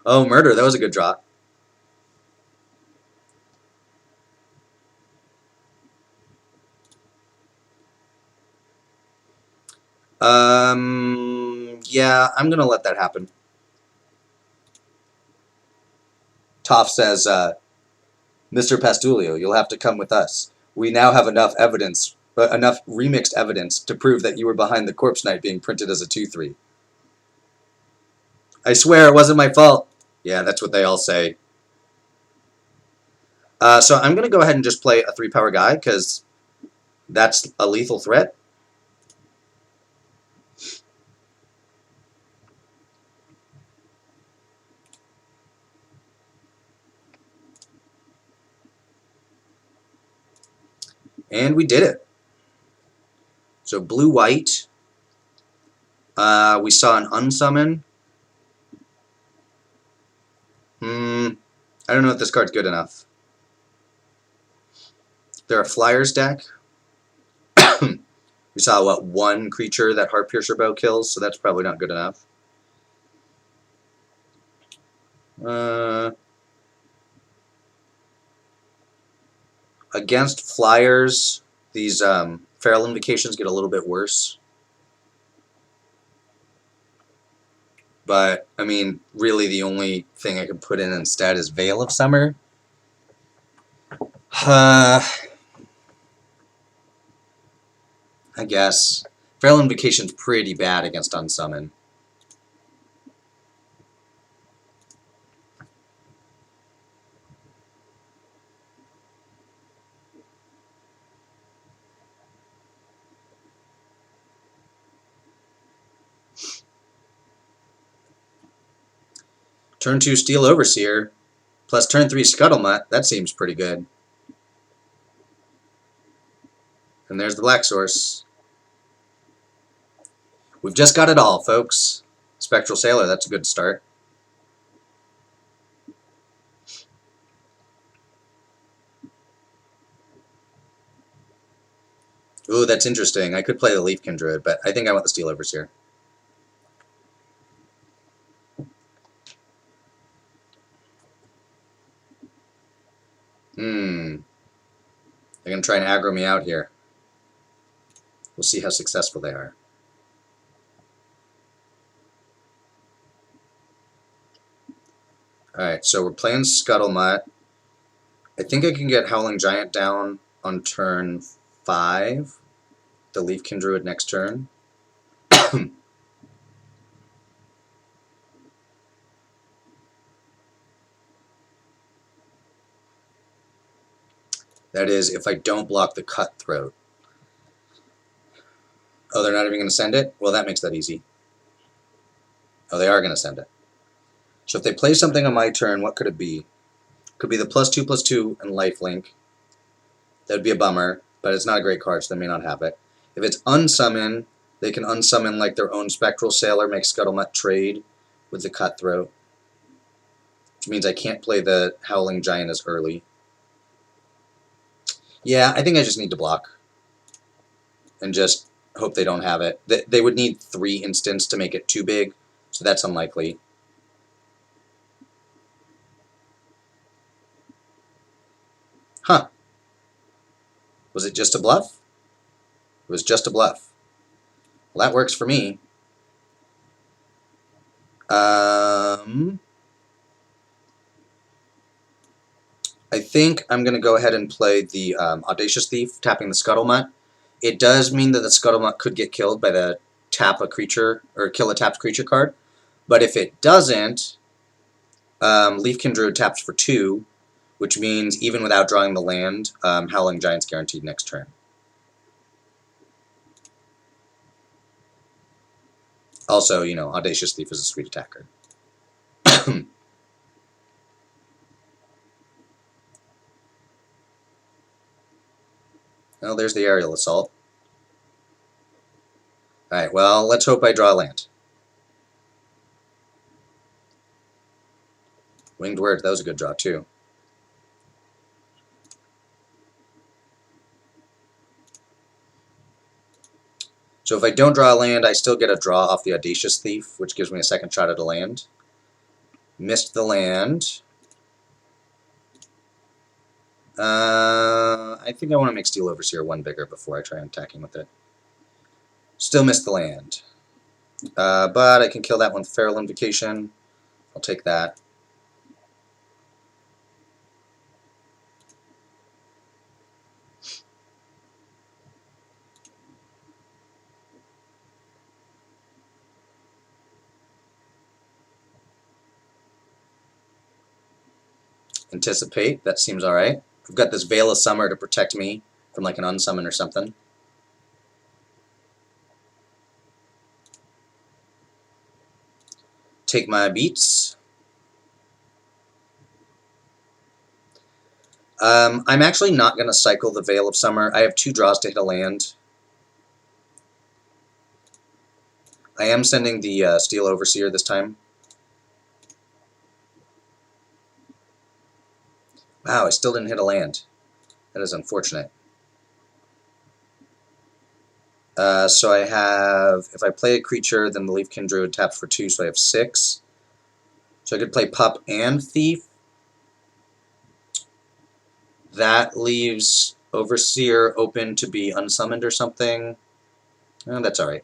Oh, murder. That was a good draw. Yeah, I'm going to let that happen. Toph says, Mr. Pastullio, you'll have to come with us. We now have enough evidence, enough remixed evidence to prove that you were behind the Corpse Knight being printed as a 2/3. I swear it wasn't my fault. Yeah, that's what they all say. So I'm going to go ahead and just play a 3-power guy, because that's a lethal threat. And we did it. So blue-white. We saw an unsummon. I don't know if this card's good enough. They're a Flyers deck. We saw, what, 1 creature that Heartpiercer Bow kills, so that's probably not good enough. Against Flyers, these Feral Invocations get a little bit worse. But, I mean, really the only thing I could put in instead is Veil of Summer. I guess. Feral Invocation's pretty bad against Unsummon. Turn 2 Steel Overseer, plus turn 3 Scuttlemutt. That seems pretty good. And there's the Black Source. We've just got it all, folks. Spectral Sailor, that's a good start. Ooh, that's interesting. I could play the Leafkin Druid, but I think I want the Steel Overseer. They're going to try and aggro me out here. We'll see how successful they are. Alright, so we're playing Scuttlemutt. I think I can get Howling Giant down on turn 5. The Leafkin Druid next turn. That is, if I don't block the Cutthroat. Oh, they're not even going to send it? Well, that makes that easy. Oh, they are going to send it. So if they play something on my turn, what could it be? Could be the +2/+2 and lifelink. That would be a bummer, but it's not a great card, so they may not have it. If it's unsummon, they can unsummon like their own Spectral Sailor, make Scuttlemutt trade with the Cutthroat. Which means I can't play the Howling Giant as early. Yeah, I think I just need to block. And just hope they don't have it. They would need 3 instants to make it too big, so that's unlikely. Huh. Was it just a bluff? It was just a bluff. Well, that works for me. I think I'm going to go ahead and play the Audacious Thief, tapping the Scuttlemutt. It does mean that the Scuttlemutt could get killed by the tap a creature, or kill a tapped creature card. But if it doesn't, Leafkin Druid taps for 2, which means even without drawing the land, Howling Giant's guaranteed next turn. Also, you know, Audacious Thief is a sweet attacker. Oh, there's the Aerial Assault. Alright, well, let's hope I draw land. Winged Word, that was a good draw, too. So if I don't draw a land, I still get a draw off the Audacious Thief, which gives me a second shot at a land. Missed the land. I think I want to make Steel Overseer one bigger before I try attacking with it. Still missed the land. But I can kill that one with Feral Invocation. I'll take that. Anticipate, that seems alright. I've got this Veil of Summer to protect me from like an unsummon or something. Take my beats. I'm actually not going to cycle the Veil of Summer. I have 2 draws to hit a land. I am sending the Steel Overseer this time. Wow, I still didn't hit a land. That is unfortunate. So I have, if I play a creature, then the Leafkin Druid taps for 2, so I have 6. So I could play Pup and Thief. That leaves Overseer open to be unsummoned or something. Oh, that's alright.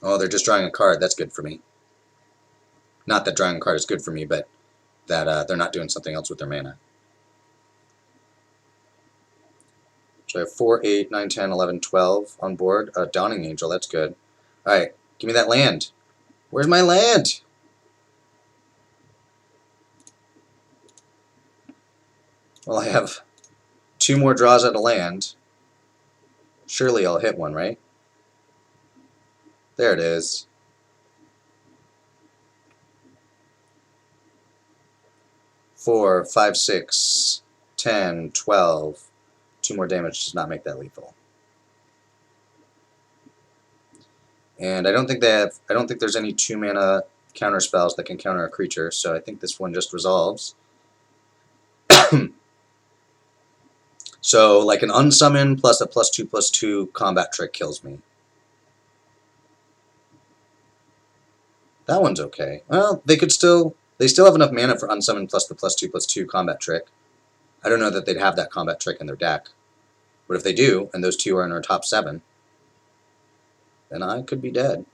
Oh, they're just drawing a card. That's good for me. Not that drawing a card is good for me, but that they're not doing something else with their mana. So I have 4, 8, 9, 10, 11, 12 on board. Dawning Angel, that's good. Alright, give me that land. Where's my land? Well, I have 2 more draws at a land. Surely I'll hit one, right? There it is. 4, 5, 6, 10, 12. 2 more damage does not make that lethal. And I don't think there's any 2 mana counter spells that can counter a creature, so I think this one just resolves. So like an unsummon plus a +2/+2 combat trick kills me. That one's okay. Well, they still have enough mana for unsummon plus the +2/+2 combat trick. I don't know that they'd have that combat trick in their deck. But if they do, and those 2 are in our top 7, then I could be dead.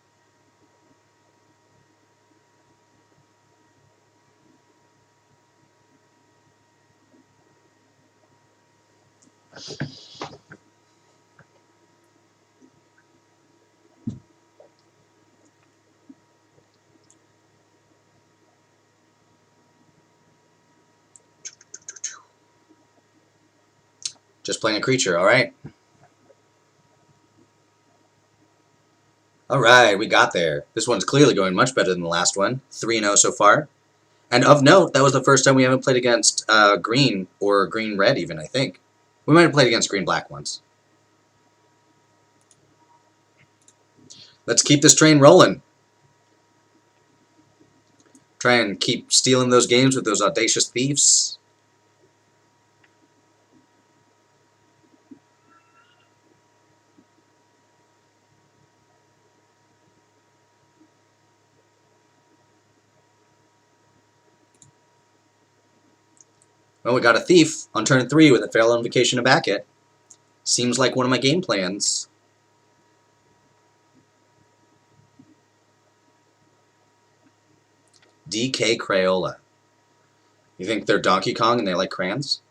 Just playing a creature, alright. Alright, we got there. This one's clearly going much better than the last one. 3-0 so far. And of note, that was the first time we haven't played against green, or green-red even, I think. We might have played against green-black once. Let's keep this train rolling. Try and keep stealing those games with those audacious thieves. Well, we got a thief on turn 3 with a Feral Invocation to back it. Seems like one of my game plans. DK Crayola. You think they're Donkey Kong and they like crayons?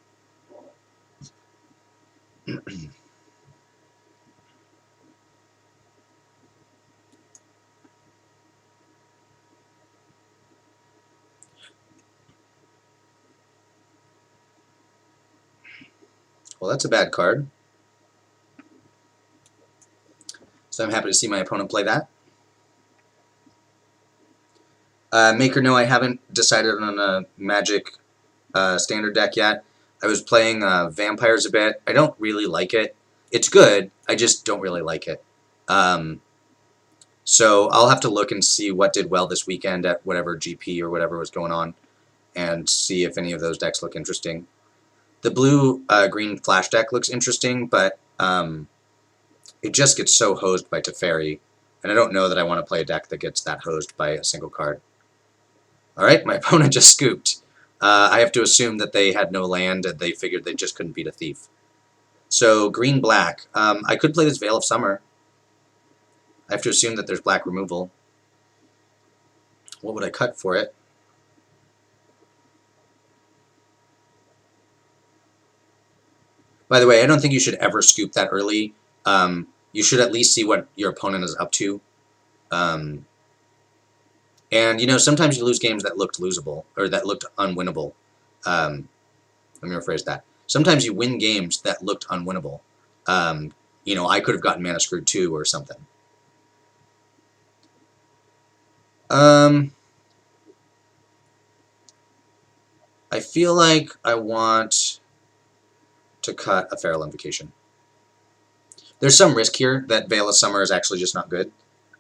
Well, that's a bad card. So I'm happy to see my opponent play that. Maker, no, I haven't decided on a Magic standard deck yet. I was playing Vampires a bit. I don't really like it. It's good. I just don't really like it. Um, so I'll have to look and see what did well this weekend at whatever GP or whatever was going on, and see if any of those decks look interesting. The blue-green flash deck looks interesting, but it just gets so hosed by Teferi, and I don't know that I want to play a deck that gets that hosed by a single card. Alright, my opponent just scooped. I have to assume that they had no land and they figured they just couldn't beat a thief. So, green-black. I could play this Veil of Summer. I have to assume that there's black removal. What would I cut for it? By the way, I don't think you should ever scoop that early. You should at least see what your opponent is up to. And, you know, sometimes you lose games that looked losable, or that looked unwinnable. Let me rephrase that. Sometimes you win games that looked unwinnable. You know, I could have gotten mana screwed too, or something. I feel like I want to cut a Feral Invocation. There's some risk here that Veil of Summer is actually just not good.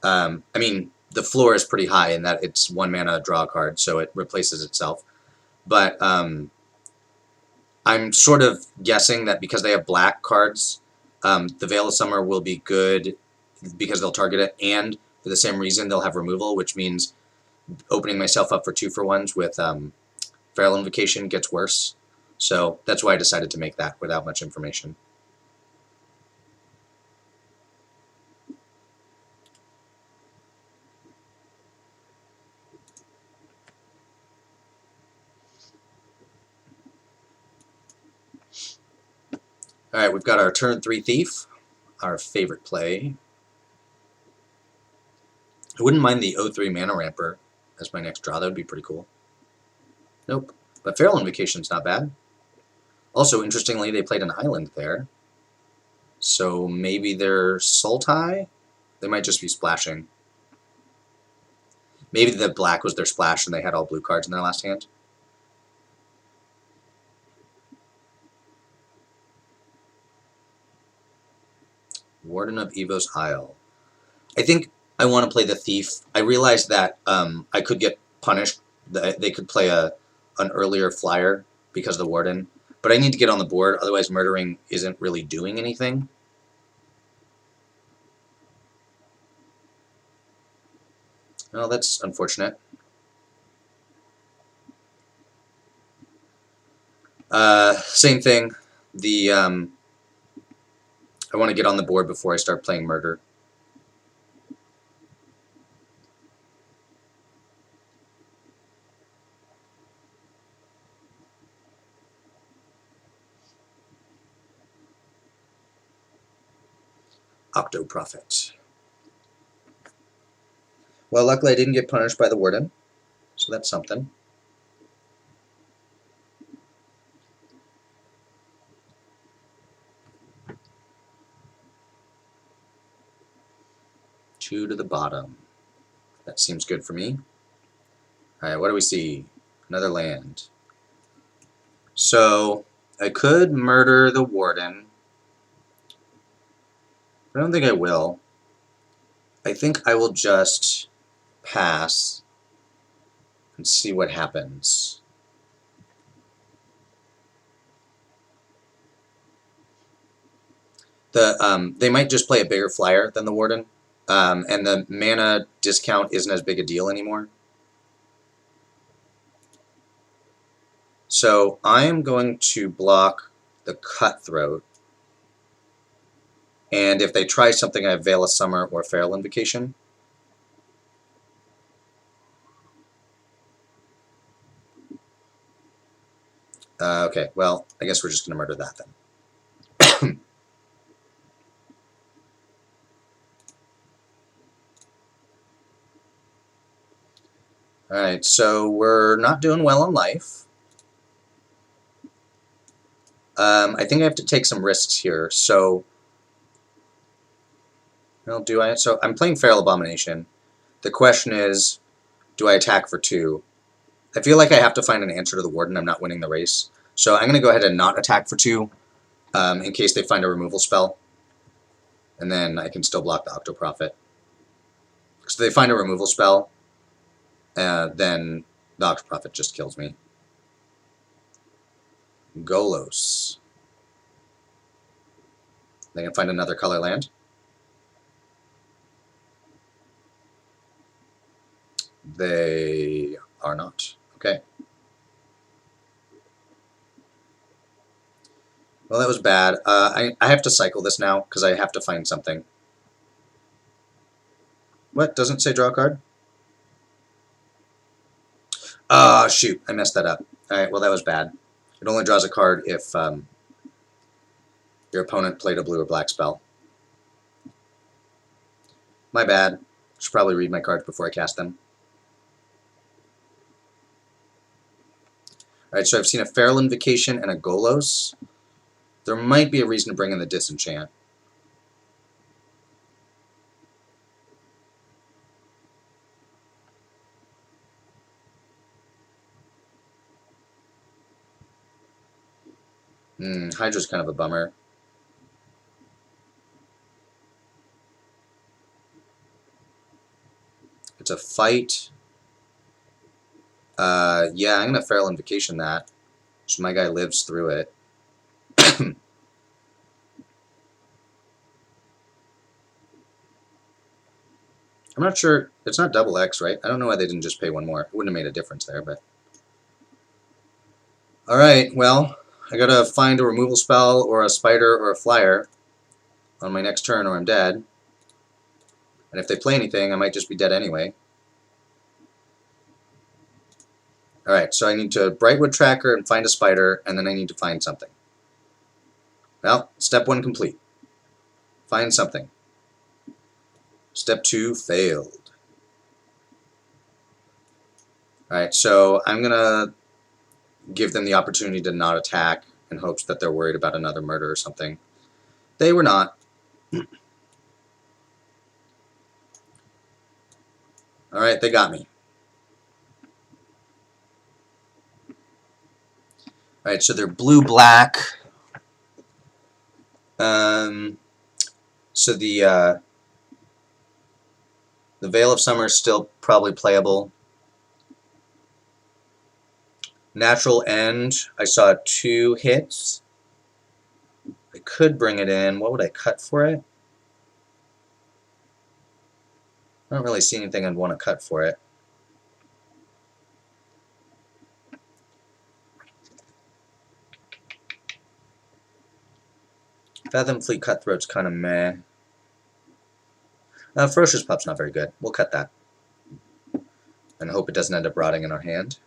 I mean, the floor is pretty high in that it's 1 mana draw a card, so it replaces itself. But I'm sort of guessing that because they have black cards, the Veil of Summer will be good because they'll target it, and for the same reason they'll have removal, which means opening myself up for 2-for-1s with Feral Invocation gets worse. So that's why I decided to make that without much information. Alright, we've got our turn 3 Thief, our favorite play. I wouldn't mind the 0-3 Mana Ramper as my next draw. That would be pretty cool. Nope. But Feral Invocation's not bad. Also, interestingly, they played an island there. So maybe they're Sultai? They might just be splashing. Maybe the black was their splash and they had all blue cards in their last hand. Warden of Evo's Isle. I think I want to play the Thief. I realized that I could get punished. They could play an earlier flyer because of the Warden. But I need to get on the board, otherwise murdering isn't really doing anything. Well, that's unfortunate. Same thing. I want to get on the board before I start playing murder. Octoprophet. Well, luckily I didn't get punished by the Warden, so that's something. Two to the bottom. That seems good for me. Alright, what do we see? Another land. So, I could murder the Warden. I don't think I will. I think I will just pass and see what happens. They might just play a bigger flyer than the Warden, and the mana discount isn't as big a deal anymore. So I am going to block the Cutthroat, and if they try something, I have Veil of Summer or Feral Invocation. Okay, well, I guess we're just going to murder that then. Alright, so we're not doing well in life. I think I have to take some risks here, so... Well, do I? So I'm playing Feral Abomination. The question is, do I attack for 2? I feel like I have to find an answer to the Warden. I'm not winning the race. So I'm going to go ahead and not attack for 2 in case they find a removal spell. And then I can still block the Octoprophet. So if they find a removal spell, then the Octoprophet just kills me. Golos. They can find another color land. They are not. Okay. Well, that was bad. I have to cycle this now because I have to find something. What? Doesn't say draw a card? Oh, shoot. I messed that up. Alright, well, that was bad. It only draws a card if your opponent played a blue or black spell. My bad. Should probably read my cards before I cast them. Alright, so I've seen a Feral Invocation and a Golos. There might be a reason to bring in the Disenchant. Hydra's kind of a bummer. It's a fight. Yeah, I'm going to Feral Invocation that. So my guy lives through it. I'm not sure. It's not double X, right? I don't know why they didn't just pay 1 more. It wouldn't have made a difference there, but... Alright, well, I gotta find a removal spell or a spider or a flyer on my next turn or I'm dead. And if they play anything, I might just be dead anyway. Alright, so I need to Brightwood Tracker and find a spider, and then I need to find something. Well, step 1 complete. Find something. Step 2 failed. Alright, so I'm gonna give them the opportunity to not attack in hopes that they're worried about another murder or something. They were not. Alright, they got me. Alright, so they're blue-black. So the Veil of Summer is still probably playable. Natural End, I saw 2 hits. I could bring it in. What would I cut for it? I don't really see anything I'd want to cut for it. Fathom Fleet Cutthroat's kind of meh. Ferocious Pup's not very good. We'll cut that. And hope it doesn't end up rotting in our hand.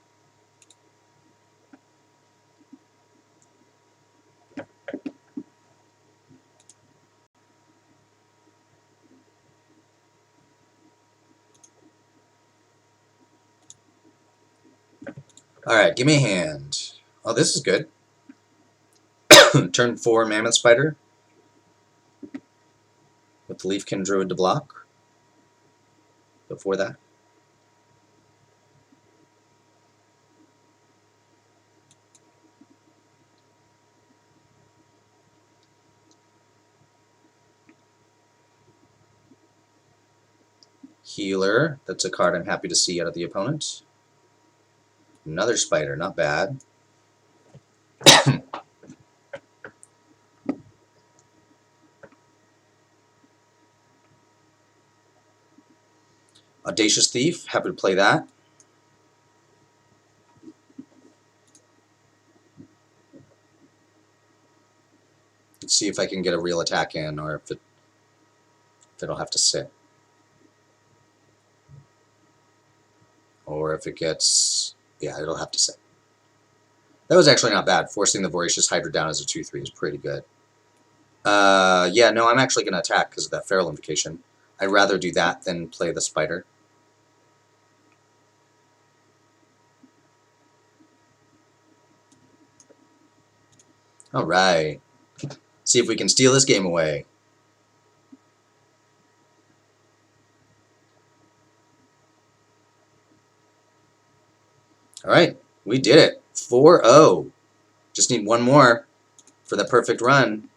Alright, give me a hand. Oh, this is good. Turn 4 Mammoth Spider. With the Leafkin Druid to block. Before that. Healer. That's a card I'm happy to see out of the opponent. Another spider, not bad. Audacious Thief, happy to play that. Let's see if I can get a real attack in, or if it'll have to sit. Or if it gets... yeah, it'll have to sit. That was actually not bad. Forcing the Voracious Hydra down as a 2/3 is pretty good. Yeah, no, I'm actually going to attack because of that Feral Invocation. I'd rather do that than play the spider. Alright. See if we can steal this game away. Alright, we did it. 4-0. Just need one more for the perfect run.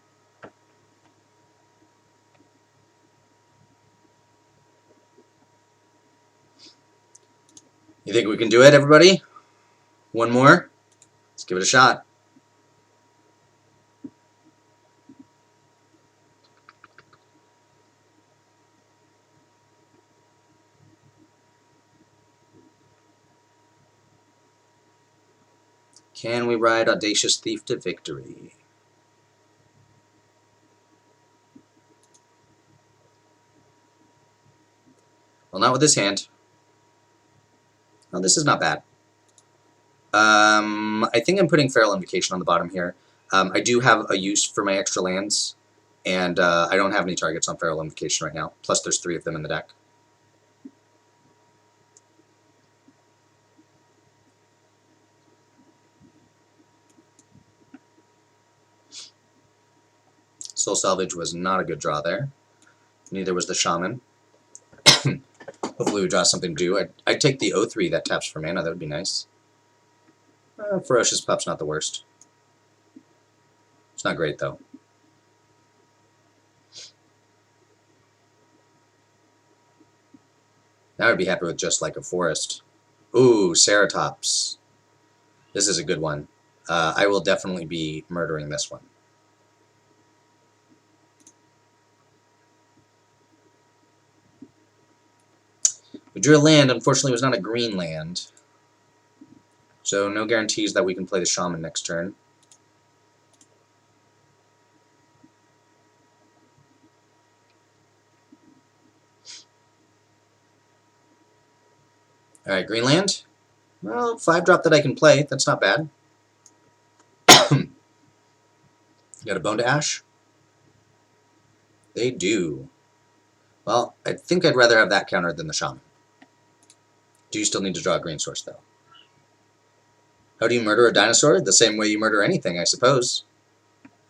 You think we can do it, everybody? One more? Let's give it a shot. Can we ride Audacious Thief to victory? Well, not with this hand. Oh, this is not bad. I think I'm putting Feral Invocation on the bottom here. I do have a use for my extra lands, and I don't have any targets on Feral Invocation right now. Plus, there's 3 of them in the deck. Soul Salvage was not a good draw there. Neither was the Shaman. Hopefully we draw something to do. I'd take the 0-3 that taps for mana. That would be nice. Ferocious Pup's not the worst. It's not great, though. Now I'd be happy with just like a forest. Ooh, Ceratops. This is a good one. I will definitely be murdering this one. We drew a land. Unfortunately, it was not a green land. So no guarantees that we can play the Shaman next turn. Alright, green land. Well, 5-drop that I can play. That's not bad. Got a Bone to Ash? They do. Well, I think I'd rather have that counter than the Shaman. Do you still need to draw a green source, though? How do you murder a dinosaur? The same way you murder anything, I suppose.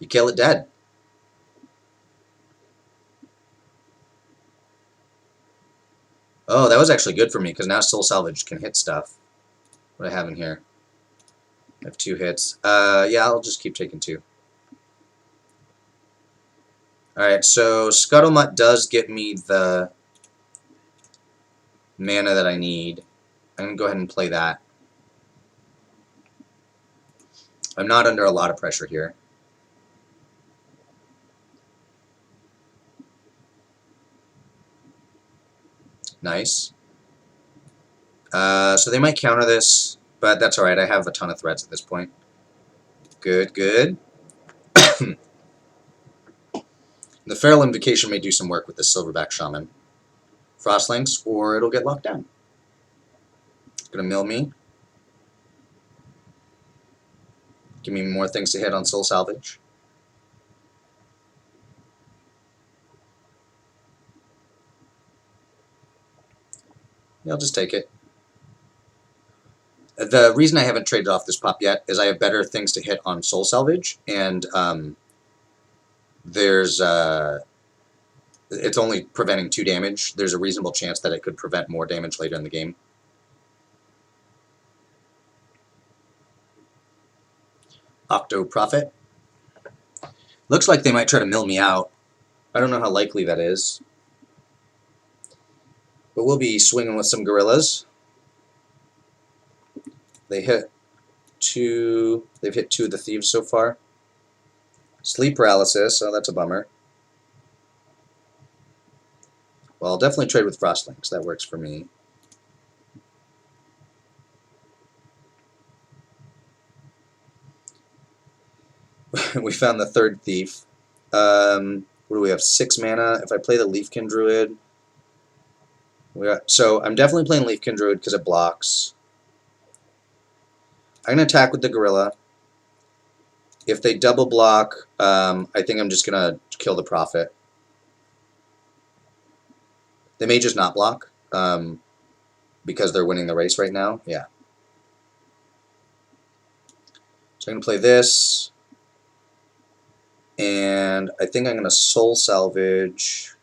You kill it dead. Oh, that was actually good for me, because now Soul Salvage can hit stuff. What do I have in here? I have 2 hits. Yeah, I'll just keep taking 2. Alright, so Scuttlemutt does get me the mana that I need. I'm going to go ahead and play that. I'm not under a lot of pressure here. Nice. So they might counter this, but that's alright. I have a ton of threats at this point. Good, good. The Feral Invocation may do some work with the Silverback Shaman. Frostlinks, or it'll get locked down. Gonna mill me. Give me more things to hit on Soul Salvage. Yeah, I'll just take it. The reason I haven't traded off this pop yet is I have better things to hit on Soul Salvage, and there's it's only preventing 2 damage. There's a reasonable chance that it could prevent more damage later in the game. Octo Prophet. Looks like they might try to mill me out. I don't know how likely that is. But we'll be swinging with some gorillas. They hit 2. They've hit 2 of the thieves so far. Sleep paralysis. Oh, that's a bummer. Well, I'll definitely trade with Frostlinks. That works for me. We found the 3rd thief. What do we have? 6 mana. If I play the Leafkin Druid... So I'm definitely playing Leafkin Druid because it blocks. I'm going to attack with the gorilla. If they double block, I think I'm just going to kill the Prophet. They may just not block because they're winning the race right now. Yeah. So I'm going to play this. And I think I'm going to Soul Salvage.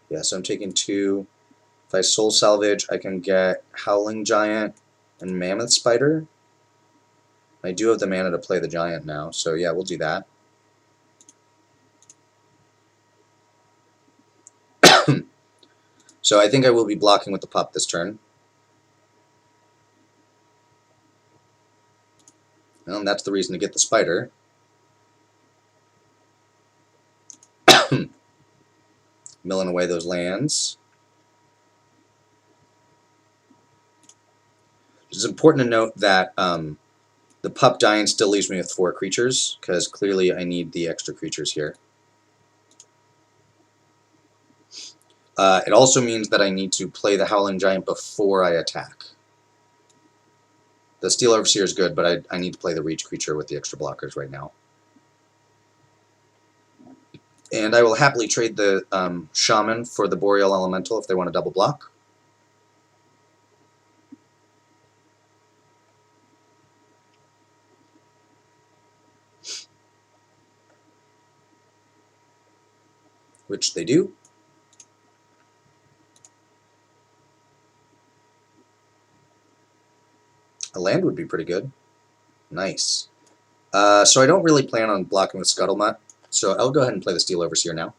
Yeah, so I'm taking 2. If I soul salvage, I can get Howling Giant and Mammoth Spider. I do have the mana to play the Giant now, so yeah, we'll do that. So I think I will be blocking with the pup this turn. Well, and that's the reason to get the Spider. Milling away those lands. It's important to note that the pup dying still leaves me with 4 creatures, because clearly I need the extra creatures here. It also means that I need to play the Howling Giant before I attack. The Steel Overseer is good, but I need to play the Reach creature with the extra blockers right now. And I will happily trade the Shaman for the Boreal Elemental if they want to double block. Which they do. A land would be pretty good. Nice. So I don't really plan on blocking with Scuttlemutt, so I'll go ahead and play the Steel Overseer now.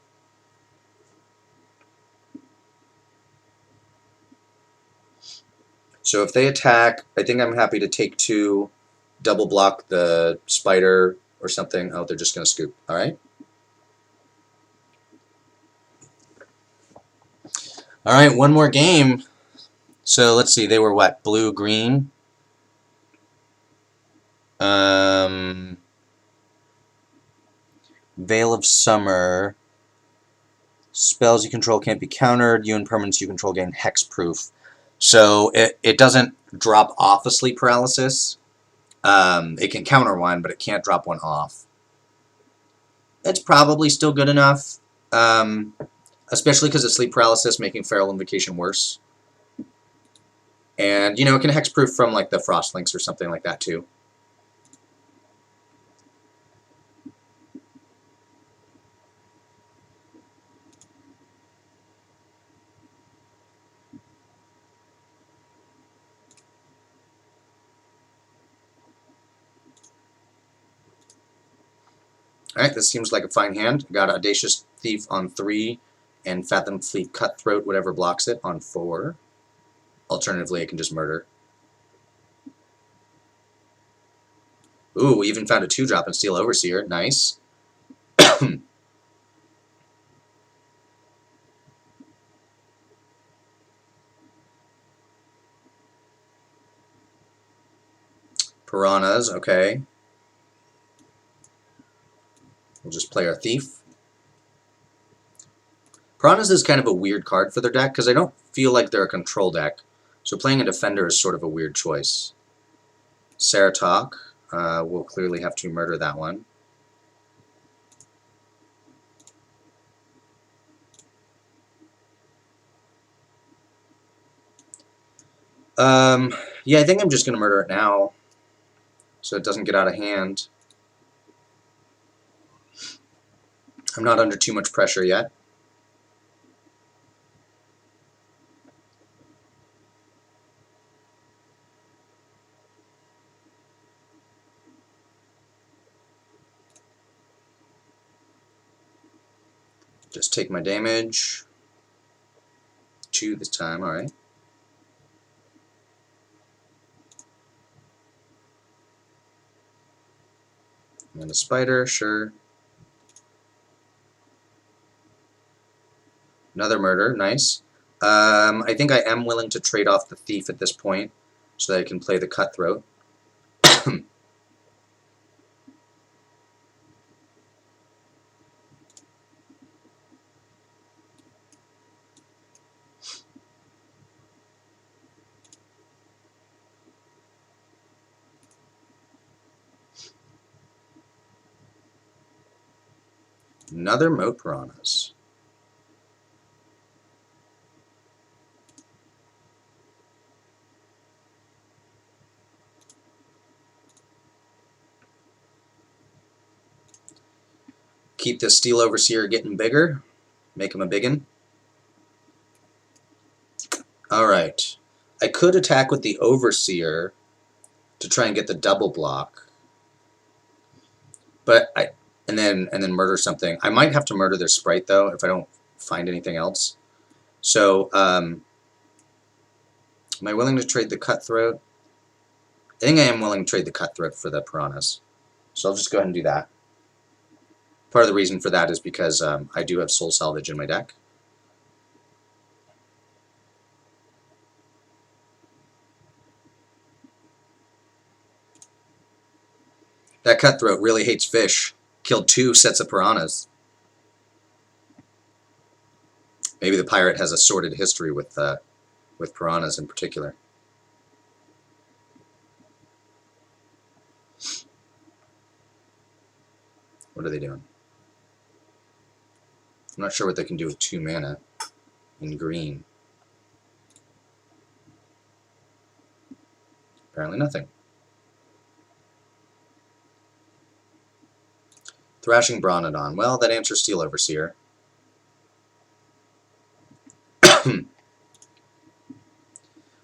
So if they attack, I think I'm happy to take 2, double block the Spider or something. Oh, they're just going to scoop. Alright. Alright, one more game. So let's see, they were what? Blue, green? Veil of Summer. Spells you control can't be countered. You and permanents you control gain hexproof. So it doesn't drop off a sleep paralysis. It can counter one, but it can't drop one off. It's probably still good enough, especially because of sleep paralysis making Feral Invocation worse. And, you know, it can hexproof from, like, the Frostlinks or something like that, too. Alright, this seems like a fine hand. Got Audacious Thief on 3, and Fathom Fleet Cutthroat, whatever blocks it, on 4. Alternatively, I can just murder. Ooh, we even found a 2-drop in Steel Overseer. Nice. Piranhas, okay. We'll just play our Thief. Piranhas is kind of a weird card for their deck, because I don't feel like they're a control deck. So playing a Defender is sort of a weird choice. Saratok, we'll clearly have to murder that one. Yeah, I think I'm just going to murder it now, so it doesn't get out of hand. I'm not under too much pressure yet. Just take my damage. 2 this time, alright. And a Spider, sure. Another murder, nice. I think I am willing to trade off the Thief at this point, so that I can play the Cutthroat. Another Moat Piranhas. Keep the Steel Overseer getting bigger. Make him a biggin. Alright. I could attack with the Overseer to try and get the double block. But and then murder something. I might have to murder their sprite though if I don't find anything else. So am I willing to trade the Cutthroat? I think I am willing to trade the Cutthroat for the Piranhas. So I'll just go ahead and do that. Part of the reason for that is because I do have Soul Salvage in my deck. That Cutthroat really hates fish. Killed 2 sets of Piranhas. Maybe the pirate has a sordid history with Piranhas in particular. What are they doing? I'm not sure what they can do with 2 mana in green. Apparently nothing. Thrashing Bronodon. Well, that answers Steel Overseer.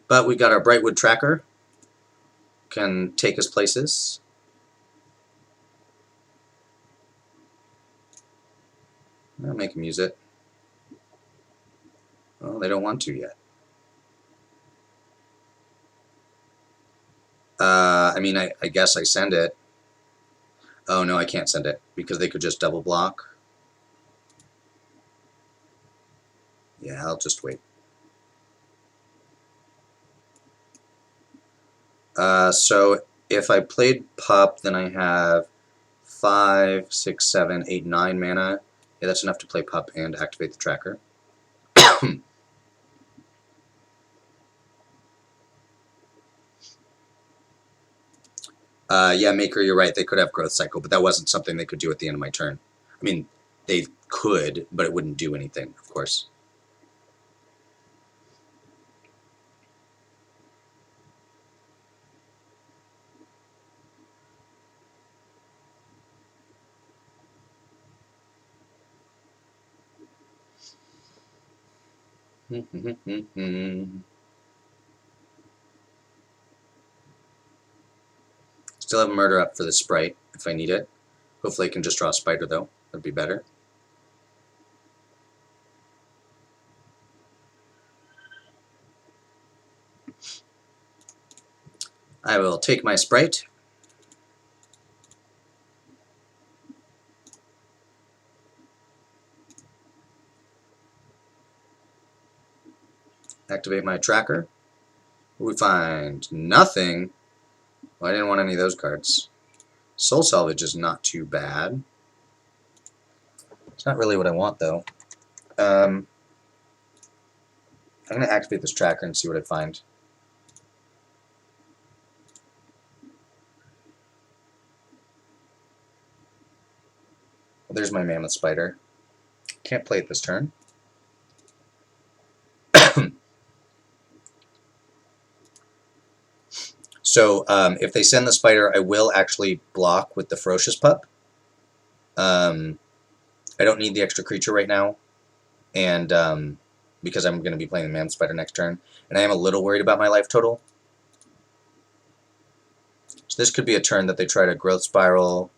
But we've got our Brightwood Tracker. Can take us places. I'll make him use it. Well, they don't want to yet. I mean, I guess I send it. Oh, no, I can't send it, because they could just double block. Yeah, I'll just wait. So if I played Pup, then I have 5, 6, 7, 8, 9 mana. Yeah, that's enough to play Pup and activate the tracker. Yeah, Maker, you're right. They could have Growth Cycle, but that wasn't something they could do at the end of my turn. I mean, they could, but it wouldn't do anything, of course. Still have Murder up for the Sprite if I need it. Hopefully I can just draw a Spider, though. That'd be better. I will take my Sprite. Activate my tracker. We find nothing. Well, I didn't want any of those cards. Soul Salvage is not too bad. It's not really what I want, though. I'm going to activate this tracker and see what I find. Well, there's my Mammoth Spider. Can't play it this turn. So if they send the Spider, I will actually block with the Ferocious Pup. I don't need the extra creature right now, and because I'm going to be playing the Mammoth Spider next turn, and I am a little worried about my life total. So this could be a turn that they try to Growth Spiral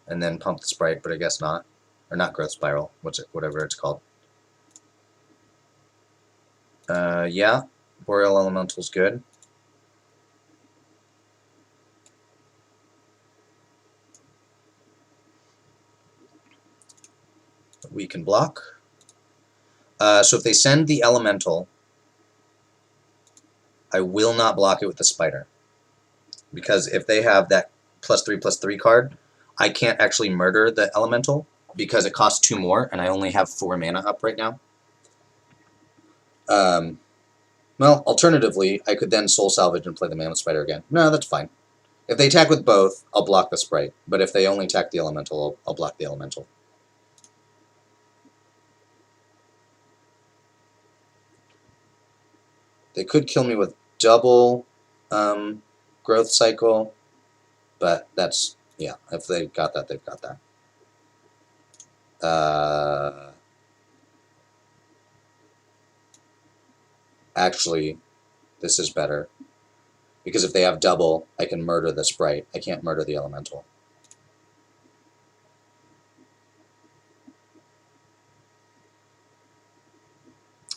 and then pump the Sprite, but I guess not. Or not Growth Spiral, whatever it's called. Yeah, Boreal Elemental's good. We can block. So if they send the Elemental, I will not block it with the Spider. Because if they have that +3/+3 card, I can't actually murder the Elemental because it costs 2 more, and I only have 4 mana up right now. Well, alternatively, I could then Soul Salvage and play the Mammoth Spider again. No, that's fine. If they attack with both, I'll block the Sprite. But if they only attack the Elemental, I'll block the Elemental. They could kill me with double Growth Cycle, but that's, yeah, if they've got that, they've got that. Actually, this is better. Because if they have double, I can murder the sprite. I can't murder the elemental.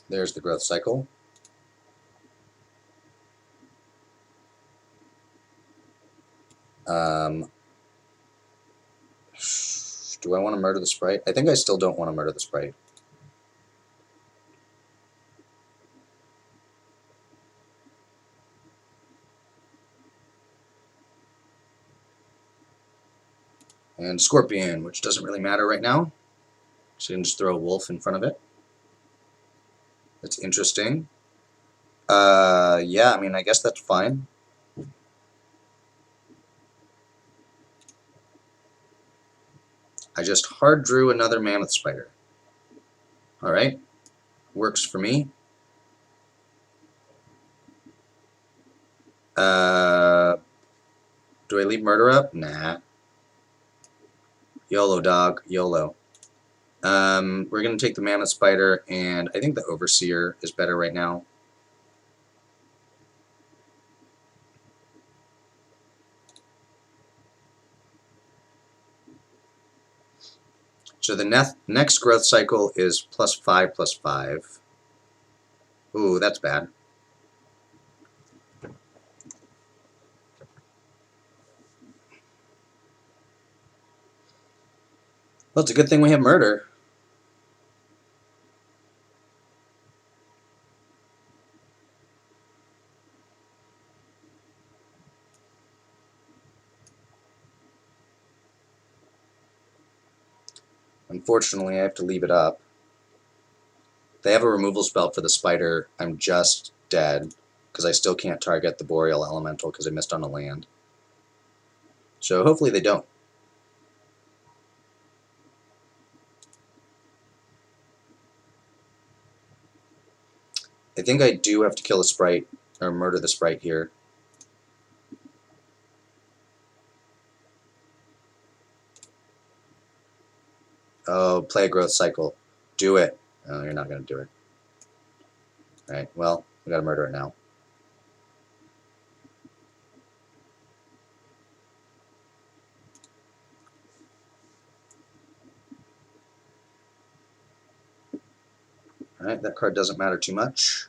There's the growth cycle. Do I want to murder the sprite? I think I still don't want to murder the sprite. And Scorpion, which doesn't really matter right now. So you can just throw a wolf in front of it. That's interesting. Yeah, I mean, I guess that's fine. I just hard drew another Mammoth Spider. Alright, works for me. Do I leave murder up? Nah. YOLO, dog. YOLO. We're going to take the Mammoth Spider, and I think the Overseer is better right now. So the next growth cycle is +5/+5. Ooh, that's bad. Well, it's a good thing we have murder. Unfortunately, I have to leave it up. They have a removal spell for the spider. I'm just dead, because I still can't target the Boreal Elemental because I missed on a land. So hopefully they don't. I think I do have to kill a sprite, or murder the sprite here. Oh, play a growth cycle. Do it. Oh, you're not going to do it. Alright, well, we gotta murder it now. Alright, that card doesn't matter too much.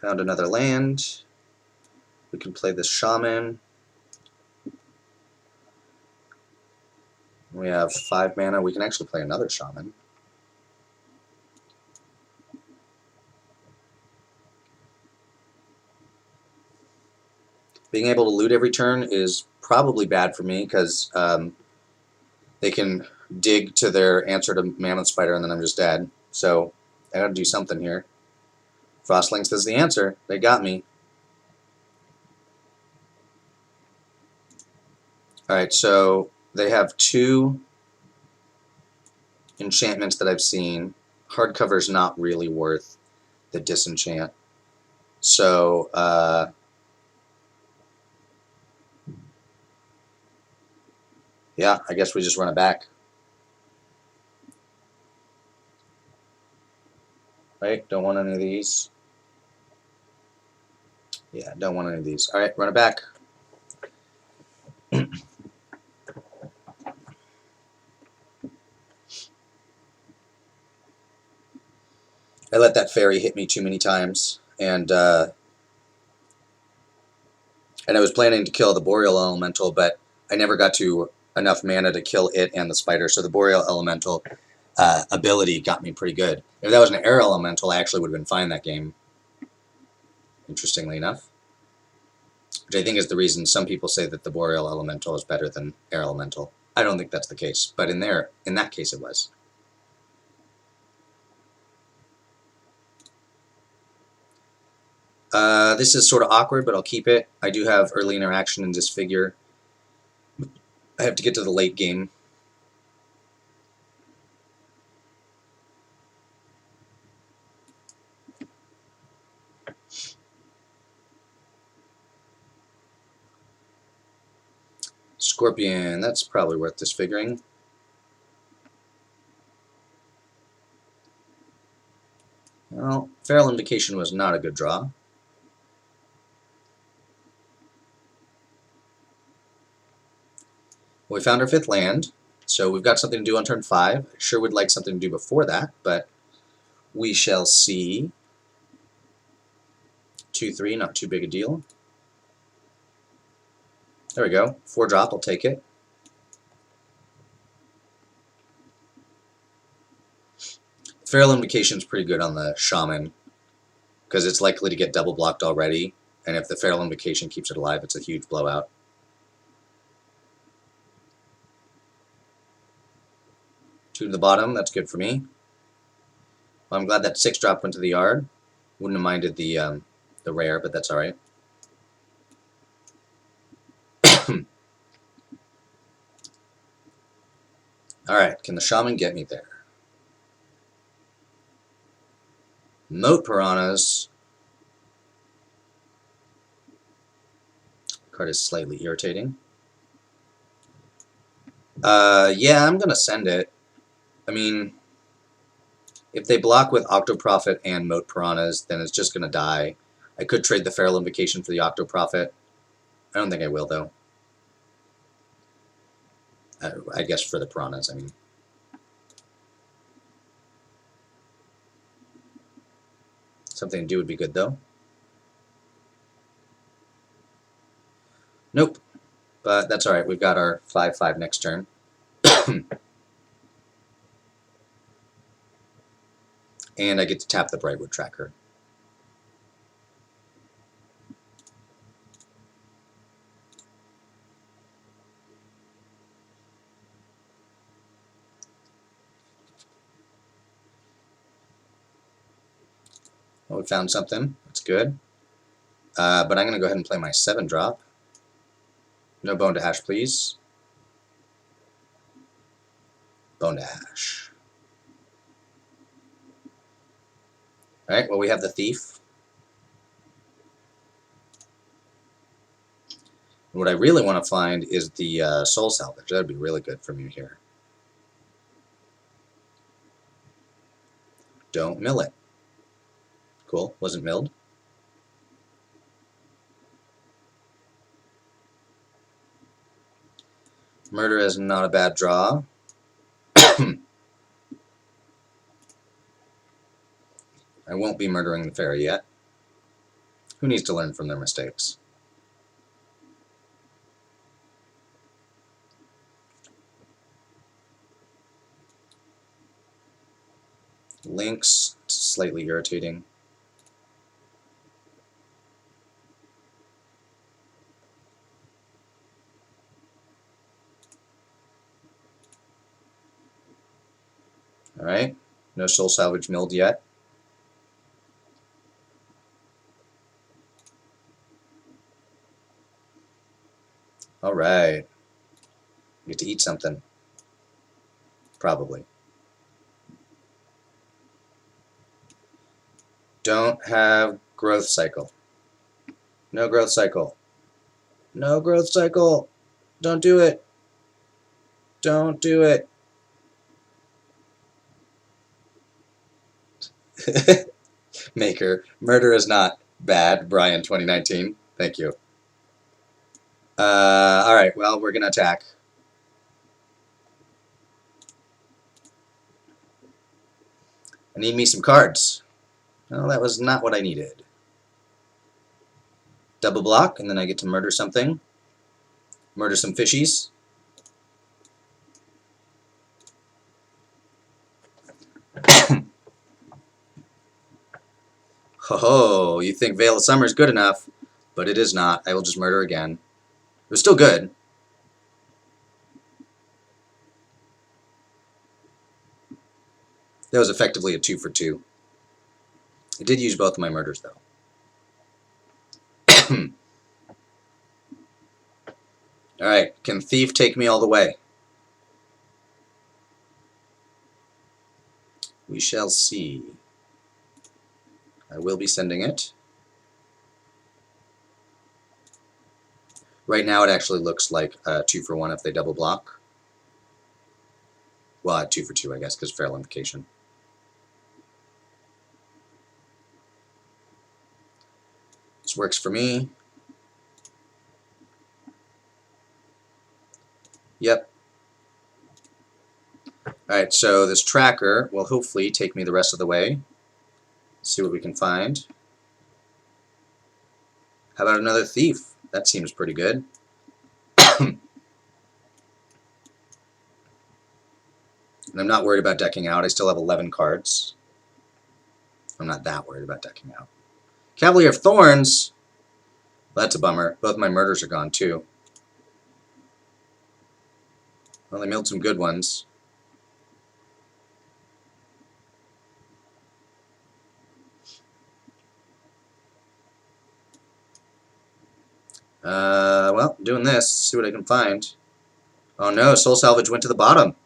Found another land. We can play this Shaman. We have 5 mana. We can actually play another Shaman. Being able to loot every turn is probably bad for me because they can dig to their answer to Mammoth Spider and then I'm just dead. So I gotta do something here. Frostlings is the answer. They got me. Alright, so they have 2 enchantments that I've seen. Hardcover's not really worth the disenchant. So, yeah, I guess we just run it back. Right? Don't want any of these. Yeah, don't want any of these. Alright, run it back. I let that fairy hit me too many times, and I was planning to kill the Boreal Elemental, but I never got to enough mana to kill it and the spider, so the Boreal Elemental ability got me pretty good. If that was an Air Elemental, I actually would have been fine that game, interestingly enough. Which I think is the reason some people say that the Boreal Elemental is better than Air Elemental. I don't think that's the case, but in that case it was. This is sort of awkward, but I'll keep it. I do have early interaction in Disfigure. I have to get to the late game. Scorpion, that's probably worth disfiguring. Well, Feral Invocation was not a good draw. We found our 5th land, so we've got something to do on turn 5. I sure would like something to do before that, but we shall see. 2/3, not too big a deal. There we go. 4-drop, I'll take it. Feral Invocation is pretty good on the Shaman, because it's likely to get double blocked already, and if the Feral Invocation keeps it alive, it's a huge blowout. 2 to the bottom, that's good for me. Well, I'm glad that 6-drop went to the yard. Wouldn't have minded the rare, but that's alright. Alright, can the Shaman get me there? Moat Piranhas. Card is slightly irritating. Yeah, I'm gonna send it. I mean, if they block with Octoprofit and Moat Piranhas, then it's just gonna die. I could trade the Feral Invocation for the Octoprofit. I don't think I will, though. I guess for the Piranhas, I mean. Something to do would be good, though. Nope. But that's alright, we've got our 5/5 next turn. And I get to tap the Brightwood Tracker. Well, we found something. That's good. But I'm going to go ahead and play my 7-drop. No Bone to Ash, please. Bone to Ash. Alright, well, we have the Thief. And what I really want to find is the Soul Salvage. That would be really good for me here. Don't mill it. Cool, wasn't milled. Murder is not a bad draw. I won't be murdering the fairy yet. Who needs to learn from their mistakes? Lynx, slightly irritating. Alright, no Soul Salvage milled yet. Alright. Get to eat something. Probably. Don't have Growth Cycle. No Growth Cycle. No Growth Cycle! Don't do it! Don't do it! Maker. Murder is not bad, Brian 2019. Thank you. Alright, well, we're gonna attack. I need me some cards. Well, that was not what I needed. Double block, and then I get to murder something. Murder some fishies. Ho-ho, you think Veil of Summer is good enough, but it is not. I will just murder again. It was still good. That was effectively a 2 for 2. I did use both of my murders, though. Alright, can Thief take me all the way? We shall see. I will be sending it. Right now it actually looks like 2 for 1 if they double block. Well, 2 for 2, I guess, because Feral Invocation. This works for me. Yep. Alright, so this tracker will hopefully take me the rest of the way. See what we can find. How about another thief? That seems pretty good. And I'm not worried about decking out. I still have 11 cards. I'm not that worried about decking out. Cavalier of Thorns? Well, that's a bummer. Both my murders are gone, too. Well, they milled some good ones. Well, doing this. See what I can find. Oh no, Soul Salvage went to the bottom.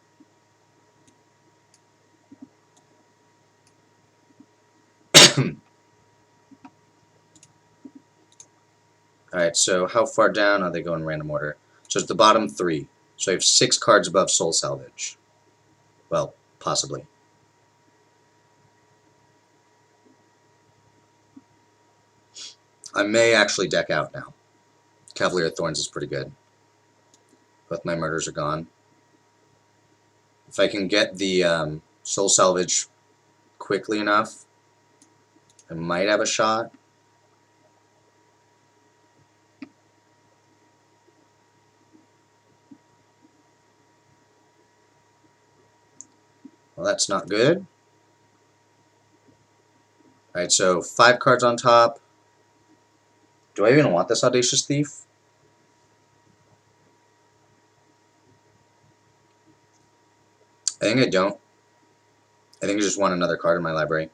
Alright, so how far down are they going in random order? So it's the bottom 3. So I have 6 cards above Soul Salvage. Well, possibly. I may actually deck out now. Cavalier of Thorns is pretty good. Both my murders are gone. If I can get the Soul Salvage quickly enough, I might have a shot. Well, that's not good. Alright, so 5 cards on top. Do I even want this Audacious Thief? I think I don't. I think I just want another card in my library.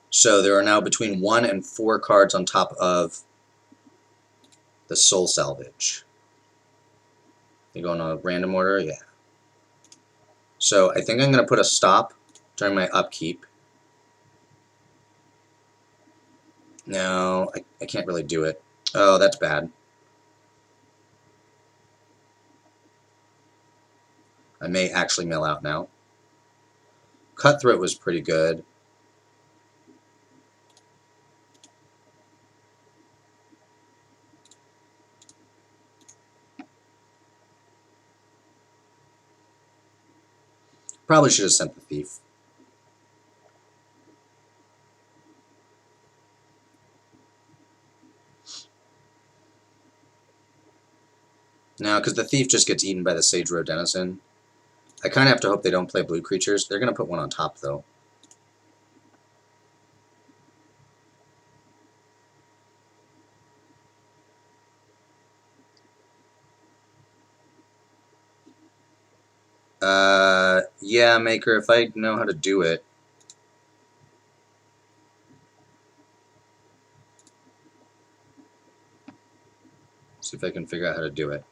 So there are now between 1 and 4 cards on top of the Soul Salvage. They go in a random order? Yeah. So I think I'm going to put a stop during my upkeep. No, I can't really do it. Oh, that's bad. I may actually mill out now. Cutthroat was pretty good. Probably should have sent the Thief. No, because the Thief just gets eaten by the Sage Road Denizen. I kind of have to hope they don't play blue creatures. They're going to put one on top, though. Yeah, Maker, if I know how to do it. See if I can figure out how to do it.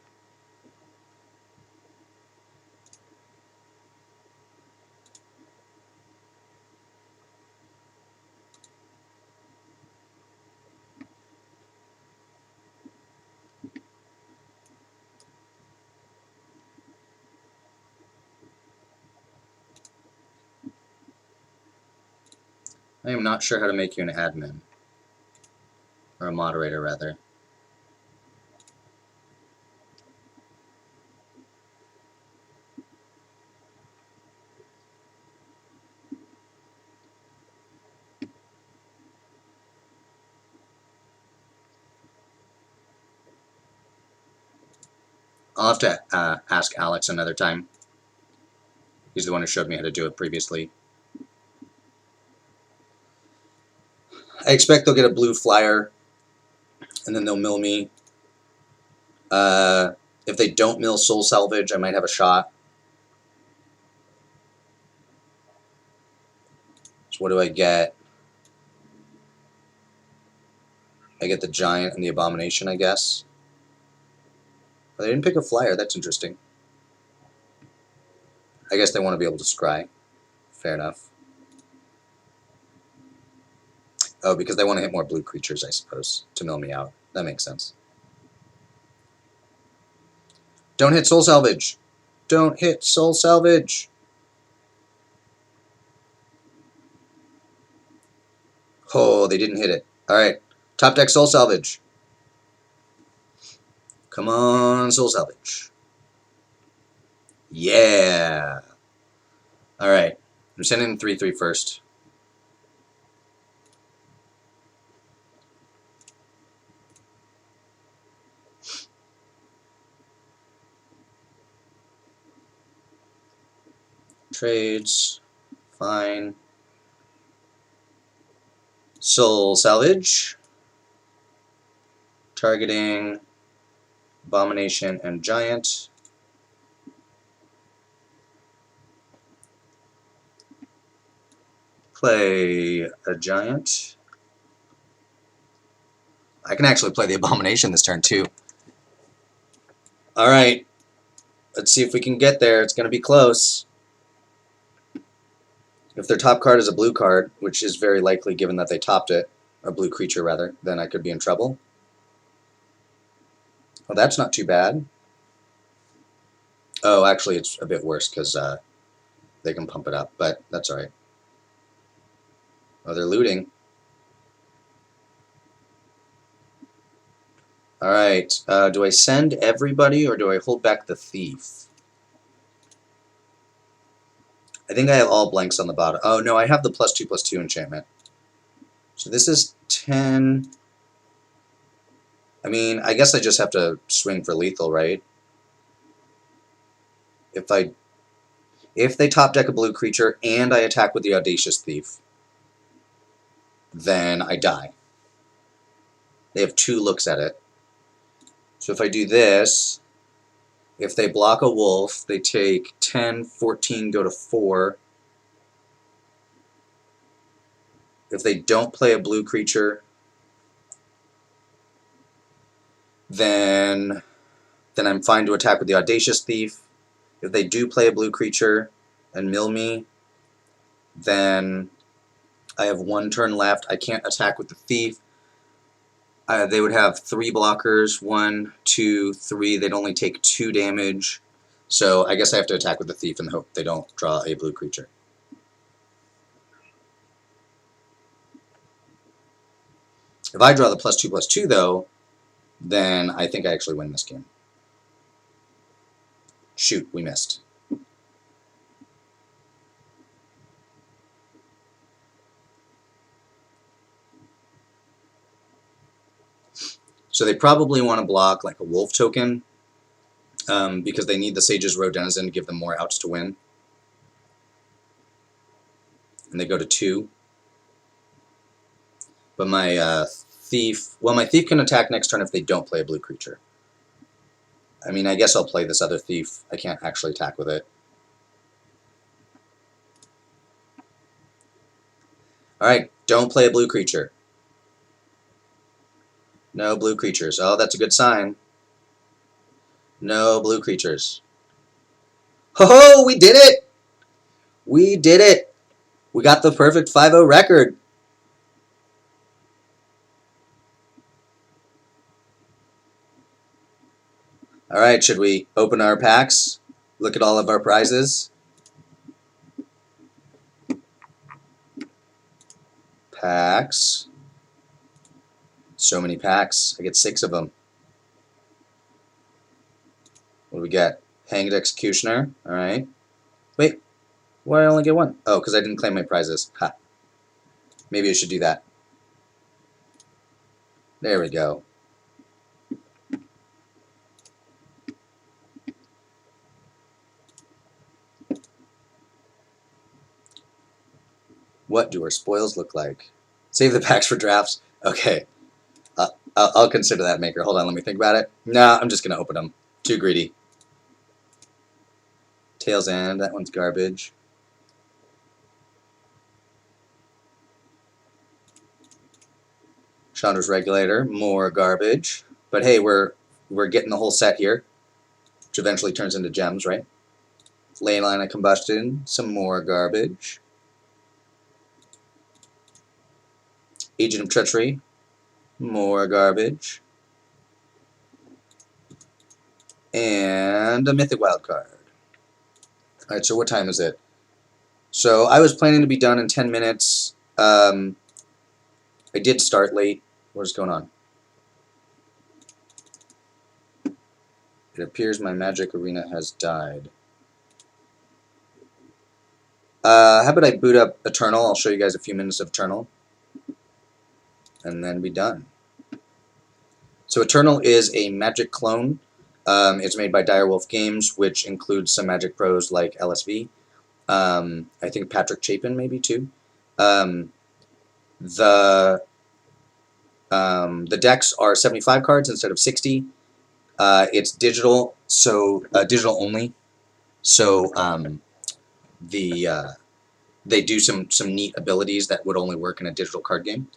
I am not sure how to make you an admin. Or a moderator, rather. I'll have to ask Alex another time. He's the one who showed me how to do it previously. I expect they'll get a blue flyer, and then they'll mill me. If they don't mill Soul Salvage, I might have a shot. So what do I get? I get the Giant and the Abomination, I guess. But they didn't pick a flyer. That's interesting. I guess they want to be able to scry. Fair enough. Oh, because they want to hit more blue creatures, I suppose, to mill me out. That makes sense. Don't hit Soul Salvage! Don't hit Soul Salvage. Oh, they didn't hit it. Alright. Top deck Soul Salvage. Come on, Soul Salvage. Yeah. Alright. I'm sending 3/3 first. Trades. Fine. Soul Salvage. Targeting Abomination and Giant. Play a Giant. I can actually play the Abomination this turn too. Alright. Let's see if we can get there. It's going to be close. If their top card is a blue card, which is very likely given that they topped it, a blue creature rather, then I could be in trouble. Well, that's not too bad. Oh, actually, it's a bit worse because they can pump it up, but that's alright. Oh, they're looting. Alright, do I send everybody or do I hold back the thief? I think I have all blanks on the bottom. Oh, no, I have the +2/+2 enchantment. So this is 10. I mean, I guess I just have to swing for lethal, right? If they top deck a blue creature and I attack with the Audacious Thief, then I die. They have 2 looks at it. So if I do this, if they block a wolf, they take 10, 14, go to 4. If they don't play a blue creature, then I'm fine to attack with the Audacious Thief. If they do play a blue creature and mill me, then I have 1 turn left. I can't attack with the Thief. They would have 3 blockers. 1, 2, 3. They'd only take 2 damage. So I guess I have to attack with the Thief and hope they don't draw a blue creature. If I draw the +2/+2, though, then I think I actually win this game. Shoot, we missed. So they probably want to block like a wolf token because they need the Sage's Road Denizen to give them more outs to win. And they go to 2. But my thief, well, my thief can attack next turn if they don't play a blue creature. I mean, I guess I'll play this other thief. I can't actually attack with it. Alright, don't play a blue creature. No blue creatures. Oh, that's a good sign. No blue creatures. Ho-ho! We did it! We did it! We got the perfect 5-0 record. Alright, should we open our packs? Look at all of our prizes? Packs. So many packs. I get 6 of them. What do we get? Hanged Executioner. Alright. Wait. Why did I only get 1? Oh, because I didn't claim my prizes. Ha. Maybe I should do that. There we go. What do our spoils look like? Save the packs for drafts. Okay. I'll consider that, Maker. Hold on, let me think about it. Nah, I'm just going to open them. Too greedy. Tail's End. That one's garbage. Chandra's Regulator. More garbage. But hey, we're getting the whole set here, which eventually turns into gems, right? Leyline of Combustion. Some more garbage. Agent of Treachery. More garbage. And a Mythic Wildcard. Alright, so what time is it? So I was planning to be done in 10 minutes. I did start late. What is going on? It appears my magic arena has died. How about I boot up Eternal? I'll show you guys a few minutes of Eternal. And then be done. So Eternal is a Magic clone. It's made by Direwolf Games, which includes some Magic pros like LSV. I think Patrick Chapin maybe too. Um, the decks are 75 cards instead of 60. It's digital, so digital only. So they do some neat abilities that would only work in a digital card game.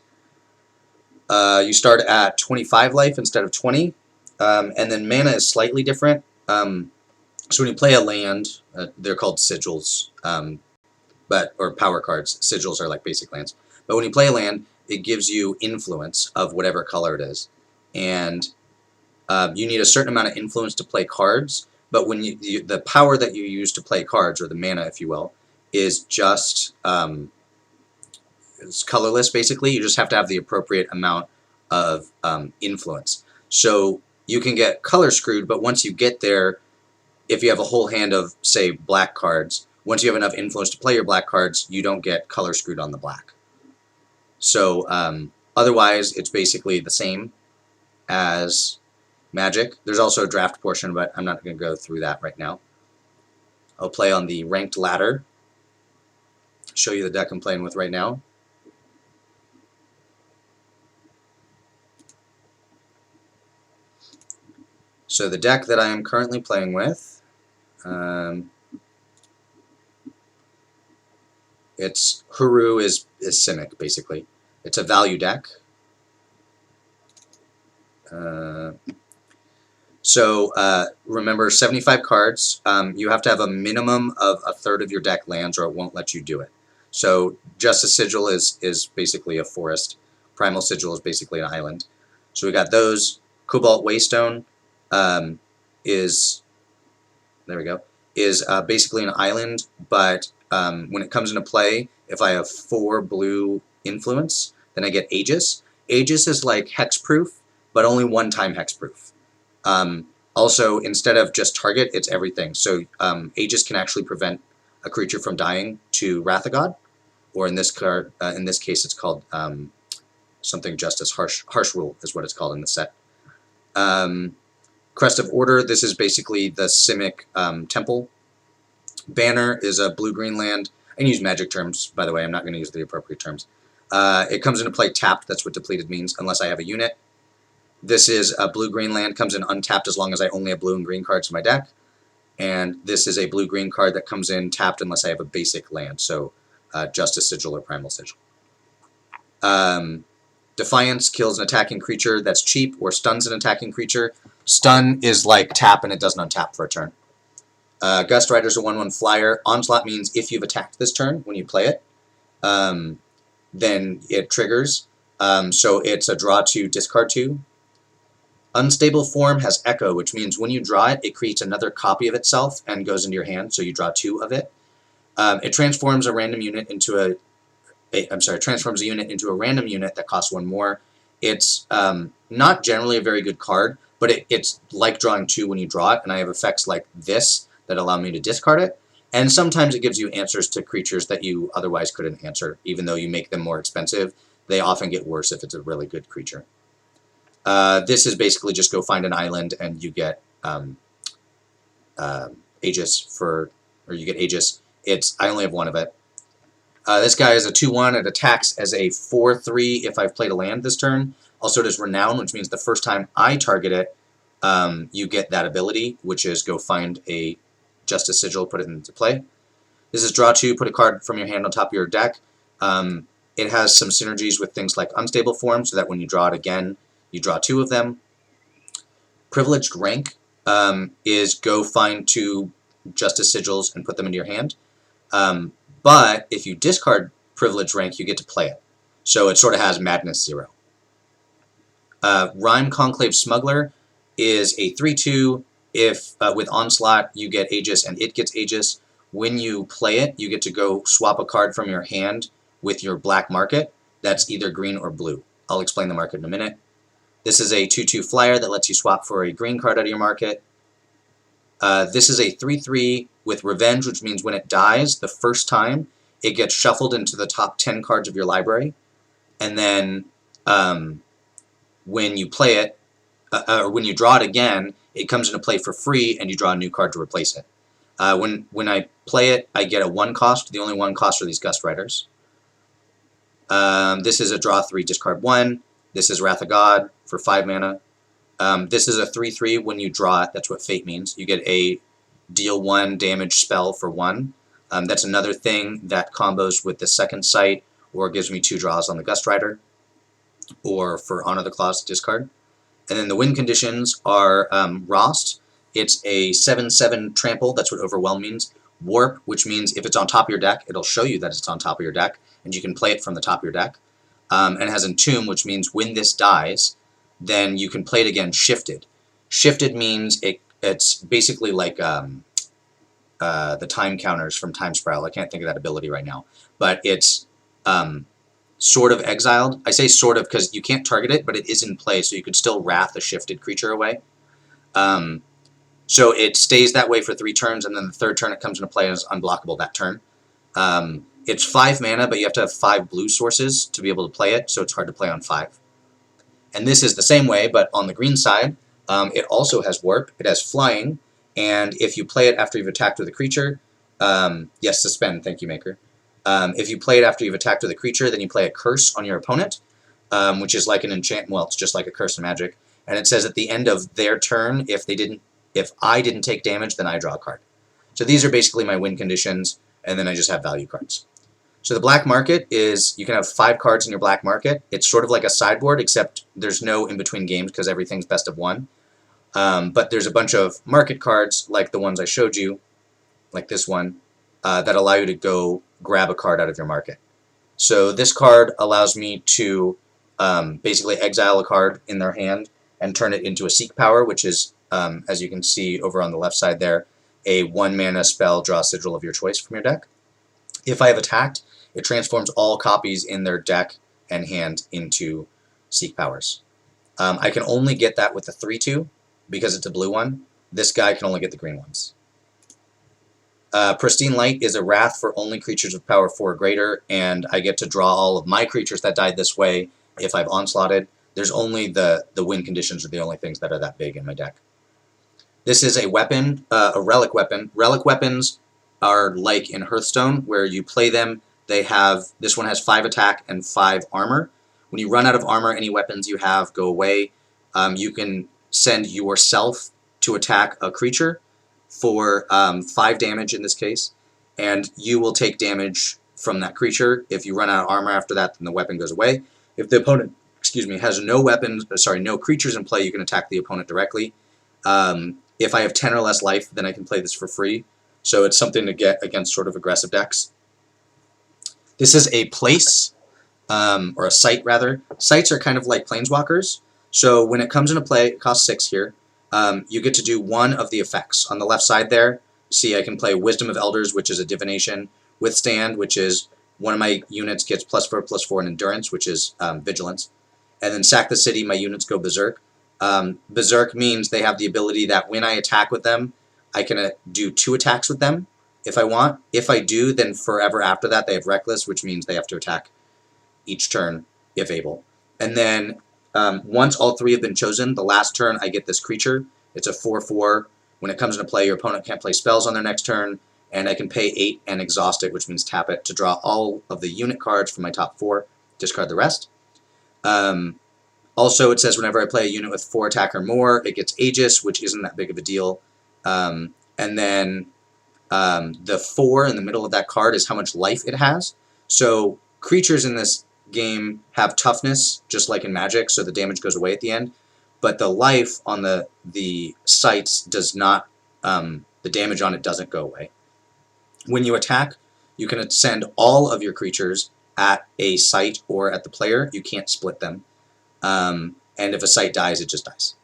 You start at 25 life instead of 20, and then mana is slightly different. So when you play a land, they're called sigils, or power cards. Sigils are like basic lands. But when you play a land, it gives you influence of whatever color it is, and you need a certain amount of influence to play cards. But when the power that you use to play cards, or the mana, if you will, is just it's colorless. Basically, you just have to have the appropriate amount of influence. So you can get color screwed, but once you get there, if you have a whole hand of, say, black cards, once you have enough influence to play your black cards, you don't get color screwed on the black. So otherwise, it's basically the same as Magic. There's also a draft portion, but I'm not going to go through that right now. I'll play on the ranked ladder. Show you the deck I'm playing with right now. So the deck that I am currently playing with, it's Huru is Simic, basically. It's a value deck. Remember, 75 cards. You have to have a minimum of a third of your deck lands, or it won't let you do it. So Justice Sigil is basically a forest. Primal Sigil is basically an island. So we got those. Cobalt Waystone is basically an island, but when it comes into play, if I have 4 blue influence, then I get Aegis. Aegis is like hexproof, but only one time hexproof. Also, instead of just target, it's everything. So Aegis can actually prevent a creature from dying to Wrath of God, or in this case, it's called something Justice Harsh Rule is what it's called in the set. Crest of Order. This is basically the Simic temple. Banner is a blue-green land. I can use Magic terms, by the way. I'm not going to use the appropriate terms. It comes into play tapped. That's what depleted means, unless I have a unit. This is a blue-green land, comes in untapped as long as I only have blue and green cards in my deck. And this is a blue-green card that comes in tapped unless I have a basic land, so Justice Sigil or Primal Sigil. Defiance kills an attacking creature that's cheap, or stuns an attacking creature. Stun is like tap, and it doesn't untap for a turn. Gust Rider is a 1/1 flyer. Onslaught means if you've attacked this turn when you play it, then it triggers. So it's a draw 2, discard 2. Unstable Form has Echo, which means when you draw it, it creates another copy of itself and goes into your hand, so you draw 2 of it. It transforms a random unit into transforms a unit into a random unit that costs 1 more. It's not generally a very good card, but it's like drawing 2 when you draw it, and I have effects like this that allow me to discard it. And sometimes it gives you answers to creatures that you otherwise couldn't answer, even though you make them more expensive. They often get worse if it's a really good creature. This is basically just go find an island and you get Aegis you get Aegis. I only have 1 of it. This guy is a 2/1. It attacks as a 4/3 if I've played a land this turn. Also does Renown, which means the first time I target it, you get that ability, which is go find a Justice Sigil, put it into play. This is draw 2, put a card from your hand on top of your deck. It has some synergies with things like Unstable Form, so that when you draw it again, you draw 2 of them. Privileged Rank is go find 2 Justice Sigils and put them into your hand. But if you discard Privileged Rank, you get to play it. So it sort of has Madness 0. Rhyme Conclave Smuggler is a 3/2. If with Onslaught you get Aegis and it gets Aegis. when you play it, you get to go swap a card from your hand with your black market that's either green or blue. I'll explain the market in a minute. This is a 2/2 flyer that lets you swap for a green card out of your market. This is a 3/3 with revenge, which means when it dies the first time, it gets shuffled into the top 10 cards of your library, and then when you play it, or when you draw it again, it comes into play for free, and you draw a new card to replace it. When I play it, I get a 1 cost. The only 1 cost are these Gust Riders. This is a draw 3, discard 1. This is Wrath of God for 5 mana. This is a 3/3 when you draw it. That's what Fate means. You get a deal 1 damage spell for 1. That's another thing that combos with the second sight, or gives me 2 draws on the Gust Rider, or for Honor the Claws discard. And then the win conditions are Rost. It's a 7/7 trample. That's what Overwhelm means. Warp, which means if it's on top of your deck, it'll show you that it's on top of your deck, and you can play it from the top of your deck. And it has Entomb, which means when this dies, then you can play it again shifted. Shifted means it's basically like the time counters from Time Spiral. I can't think of that ability right now. But it's sort of exiled. I say sort of because you can't target it, but it is in play, so you could still Wrath a shifted creature away. So it stays that way for 3 turns, and then the 3rd turn it comes into play and is unblockable that turn. It's 5 mana, but you have to have 5 blue sources to be able to play it, so it's hard to play on 5. And this is the same way, but on the green side, it also has Warp, it has Flying, and if you play it after you've attacked with a creature, yes, Suspend, thank you, Maker. If you play it after you've attacked with a creature, then you play a Curse on your opponent, which is like an enchant, well, it's just like a Curse in Magic, and it says at the end of their turn, if I didn't take damage, then I draw a card. So these are basically my win conditions, and then I just have value cards. So the black market is, you can have 5 cards in your black market. It's sort of like a sideboard, except there's no in-between games because everything's best of 1. But there's a bunch of market cards, like the ones I showed you, like this one, that allow you to go grab a card out of your market. So this card allows me to basically exile a card in their hand and turn it into a Seek Power, which is, as you can see over on the left side there, a 1 mana spell, draw a sigil of your choice from your deck. If I have attacked, it transforms all copies in their deck and hand into Seek Powers. I can only get that with the 3/2 because it's a blue one. This guy can only get the green ones. Pristine Light is a Wrath for only creatures with power 4 or greater, and I get to draw all of my creatures that died this way if I've onslaughted. There's only the win conditions are the only things that are that big in my deck. This is a weapon, a relic weapon. Relic weapons are like in Hearthstone, where you play them. They have, this one has 5 attack and 5 armor. When you run out of armor, any weapons you have go away. You can send yourself to attack a creature for 5 damage in this case, and you will take damage from that creature. If you run out of armor after that, then the weapon goes away. If the opponent, has no weapons, no creatures in play, you can attack the opponent directly. If I have 10 or less life, then I can play this for free. So it's something to get against sort of aggressive decks. This is a place, or a site rather. Sites are kind of like planeswalkers. So when it comes into play, it costs 6 here. You get to do 1 of the effects. On the left side there, see I can play Wisdom of Elders, which is a divination. Withstand, which is one of my units gets +4/+4 in endurance, which is vigilance. And then Sack the City, my units go berserk. Berserk means they have the ability that when I attack with them, I can do 2 attacks with them if I want. If I do, then forever after that they have Reckless, which means they have to attack each turn if able. And then once all 3 have been chosen, the last turn I get this creature. It's a 4/4. When it comes into play, your opponent can't play spells on their next turn, and I can pay 8 and exhaust it, which means tap it, to draw all of the unit cards from my top 4, discard the rest. Also, it says whenever I play a unit with 4 attack or more, it gets Aegis, which isn't that big of a deal. And then the 4 in the middle of that card is how much life it has. So creatures in this game have toughness, just like in Magic, so the damage goes away at the end. But the life on the sites does not, the damage on it doesn't go away. When you attack, you can send all of your creatures at a site or at the player. You can't split them. And if a site dies, it just dies.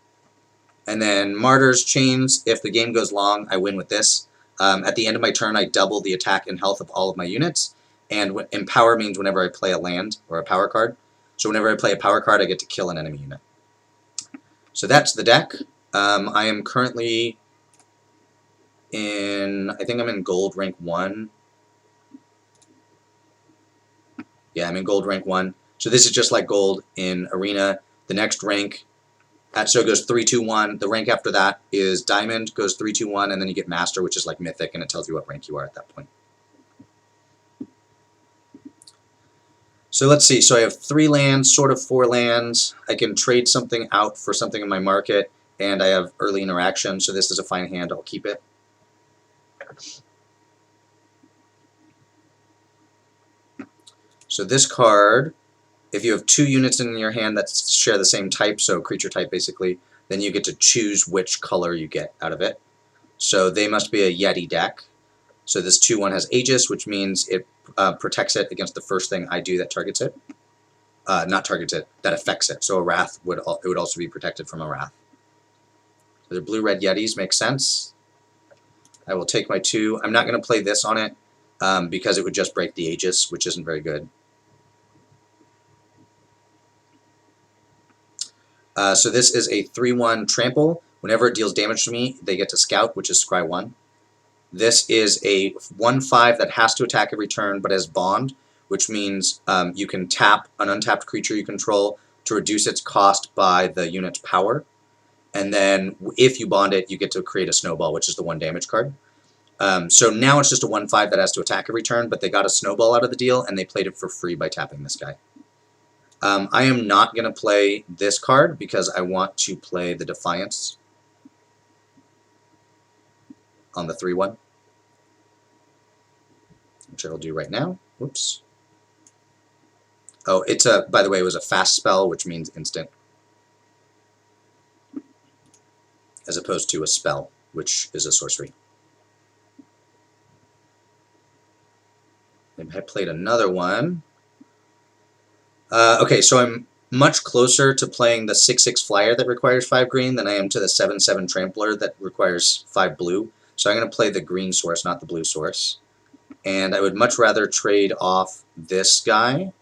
And then Martyrs, Chains, if the game goes long, I win with this. At the end of my turn, I double the attack and health of all of my units, and empower means whenever I play a land or a power card. So whenever I play a power card, I get to kill an enemy unit. So that's the deck. I am currently I think I'm in gold rank 1. Yeah, I'm in gold rank 1. So this is just like gold in arena. The next rank, so it goes 3, 2, 1. The rank after that is diamond, goes 3, 2, 1, and then you get master, which is like mythic, and it tells you what rank you are at that point. So let's see. So I have 3 lands, sort of 4 lands. I can trade something out for something in my market, and I have early interaction, so this is a fine hand. I'll keep it. So this card, if you have 2 units in your hand that share the same type, so creature type basically, then you get to choose which color you get out of it. So they must be a Yeti deck. So this 2/1 has Aegis, which means it protects it against the first thing I do that targets it. Not targets it, that affects it. So a Wrath would also be protected from a Wrath. So the blue-red Yetis make sense. I will take my 2. I'm not going to play this on it because it would just break the Aegis, which isn't very good. So this is a 3/1 trample. Whenever it deals damage to me, they get to scout, which is scry 1. This is a 1/5 that has to attack every turn, but has bond, which means you can tap an untapped creature you control to reduce its cost by the unit's power. And then if you bond it, you get to create a snowball, which is the 1 damage card. So now it's just a 1/5 that has to attack every turn, but they got a snowball out of the deal, and they played it for free by tapping this guy. I am not going to play this card because I want to play the Defiance on the 3/1, which I will do right now. Whoops. Oh, by the way, it was a fast spell, which means instant, as opposed to a spell, which is a sorcery. I played another one. Okay, so I'm much closer to playing the 6/6 flyer that requires 5 green than I am to the 7/7 trampler that requires 5 blue. So I'm going to play the green source, not the blue source. And I would much rather trade off this guy.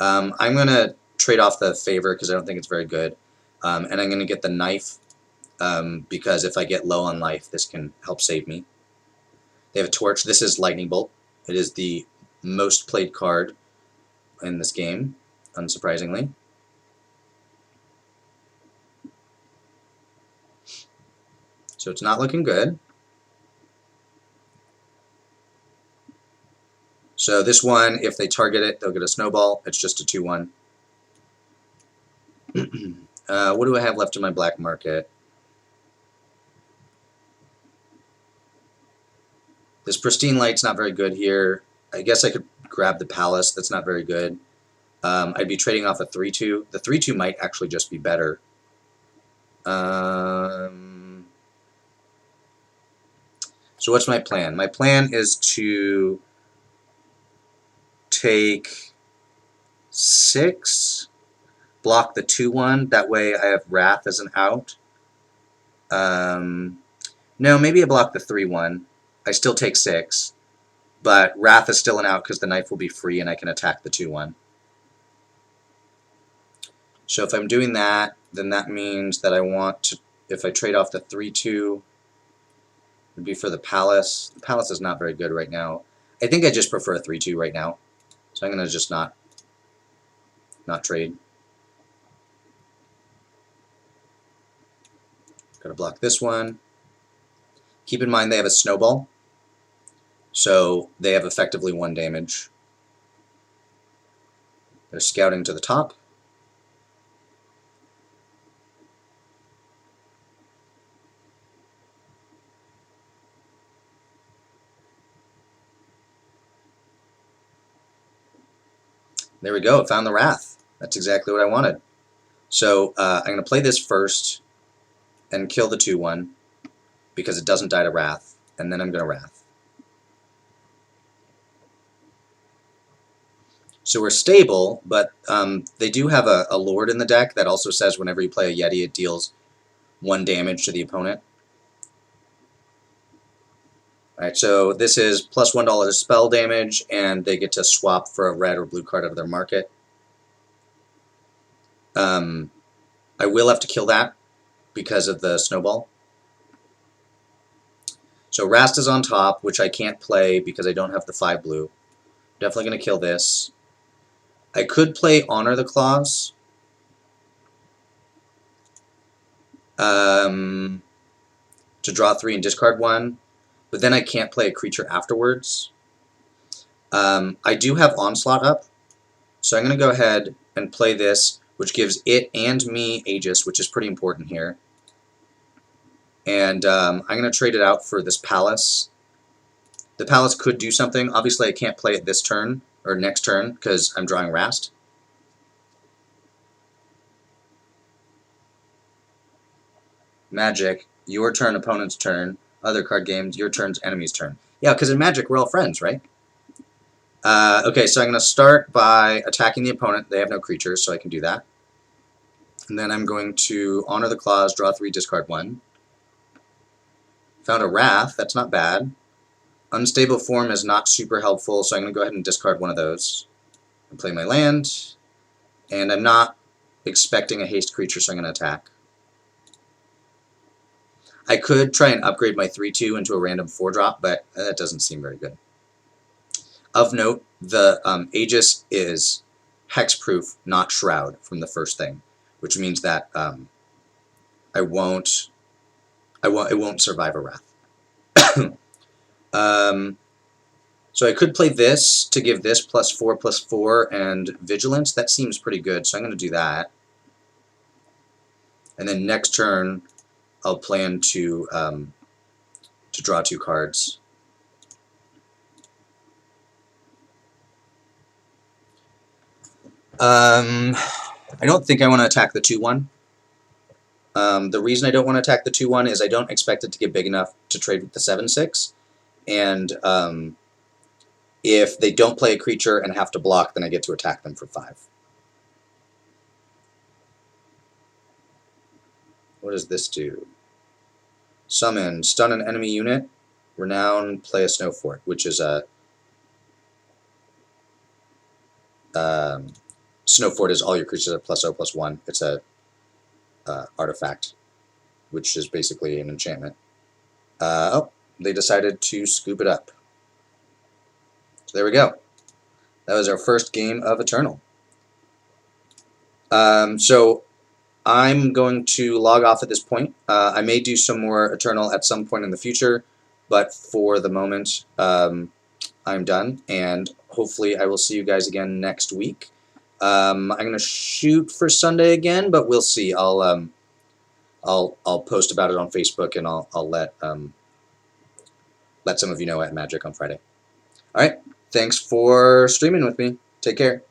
I'm going to trade off the favor because I don't think it's very good. And I'm going to get the knife because if I get low on life, this can help save me. They have a torch. This is lightning bolt. It is the most played card in this game, unsurprisingly. So it's not looking good. So this one, if they target it, they'll get a snowball. It's just a 2/1. What do I have left in my black market? This Pristine Light's not very good here. I guess I could grab the Palace. That's not very good. I'd be trading off a 3/2. The 3/2 might actually just be better. So what's my plan? My plan is to take 6, block the 2/1. That way I have Wrath as an out. No, maybe I block the 3/1. I still take 6. But Wrath is still an out because the knife will be free and I can attack the 2/1. So if I'm doing that, then that means that I want to, if I trade off the 3/2, it would be for the Palace. The Palace is not very good right now. I think I just prefer a 3/2 right now. So I'm going to just not trade. Got to block this one. Keep in mind they have a snowball. So they have effectively 1 damage. They're scouting to the top. There we go, found the Wrath. That's exactly what I wanted. So I'm going to play this first and kill the 2/1 because it doesn't die to Wrath, and then I'm going to Wrath. So we're stable, but they do have a Lord in the deck that also says whenever you play a Yeti, it deals 1 damage to the opponent. Alright, so this is plus $1 spell damage, and they get to swap for a red or blue card out of their market. I will have to kill that because of the snowball. So Rast is on top, which I can't play because I don't have the 5 blue. Definitely going to kill this. I could play Honor the Claws. To draw 3 and discard 1. But then I can't play a creature afterwards. I do have Onslaught up. So I'm going to go ahead and play this, which gives it and me Aegis, which is pretty important here. And I'm going to trade it out for this Palace. The Palace could do something. Obviously, I can't play it this turn, or next turn, because I'm drawing Rast. Magic, your turn, opponent's turn. Other card games, your turn's enemy's turn. Yeah, because in Magic, we're all friends, right? Okay, so I'm going to start by attacking the opponent. They have no creatures, so I can do that. And then I'm going to Honor the Claws, draw 3, discard 1. Found a Wrath, that's not bad. Unstable Form is not super helpful, so I'm going to go ahead and discard one of those. And play my land. And I'm not expecting a haste creature, so I'm going to attack. I could try and upgrade my 3/2 into a random 4-drop, but that doesn't seem very good. Of note, the Aegis is hexproof, not Shroud, from the first thing, which means that it won't survive a Wrath. So I could play this to give this +4/+4 and Vigilance. That seems pretty good, so I'm going to do that. And then next turn, I'll plan to draw 2 cards. I don't think I want to attack the 2/1. The reason I don't want to attack the 2/1 is I don't expect it to get big enough to trade with the 7/6. And if they don't play a creature and have to block, then I get to attack them for 5. What does this do? Summon, stun an enemy unit, renown, play a snow fort, which is a snow fort is all your creatures at +0/+1. It's a artifact, which is basically an enchantment. Oh, they decided to scoop it up. So there we go. That was our first game of Eternal. So I'm going to log off at this point. I may do some more Eternal at some point in the future, but for the moment, I'm done, and hopefully I will see you guys again next week. I'm going to shoot for Sunday again, but we'll see. I'll post about it on Facebook, and I'll let some of you know at Magic on Friday. All right, thanks for streaming with me. Take care.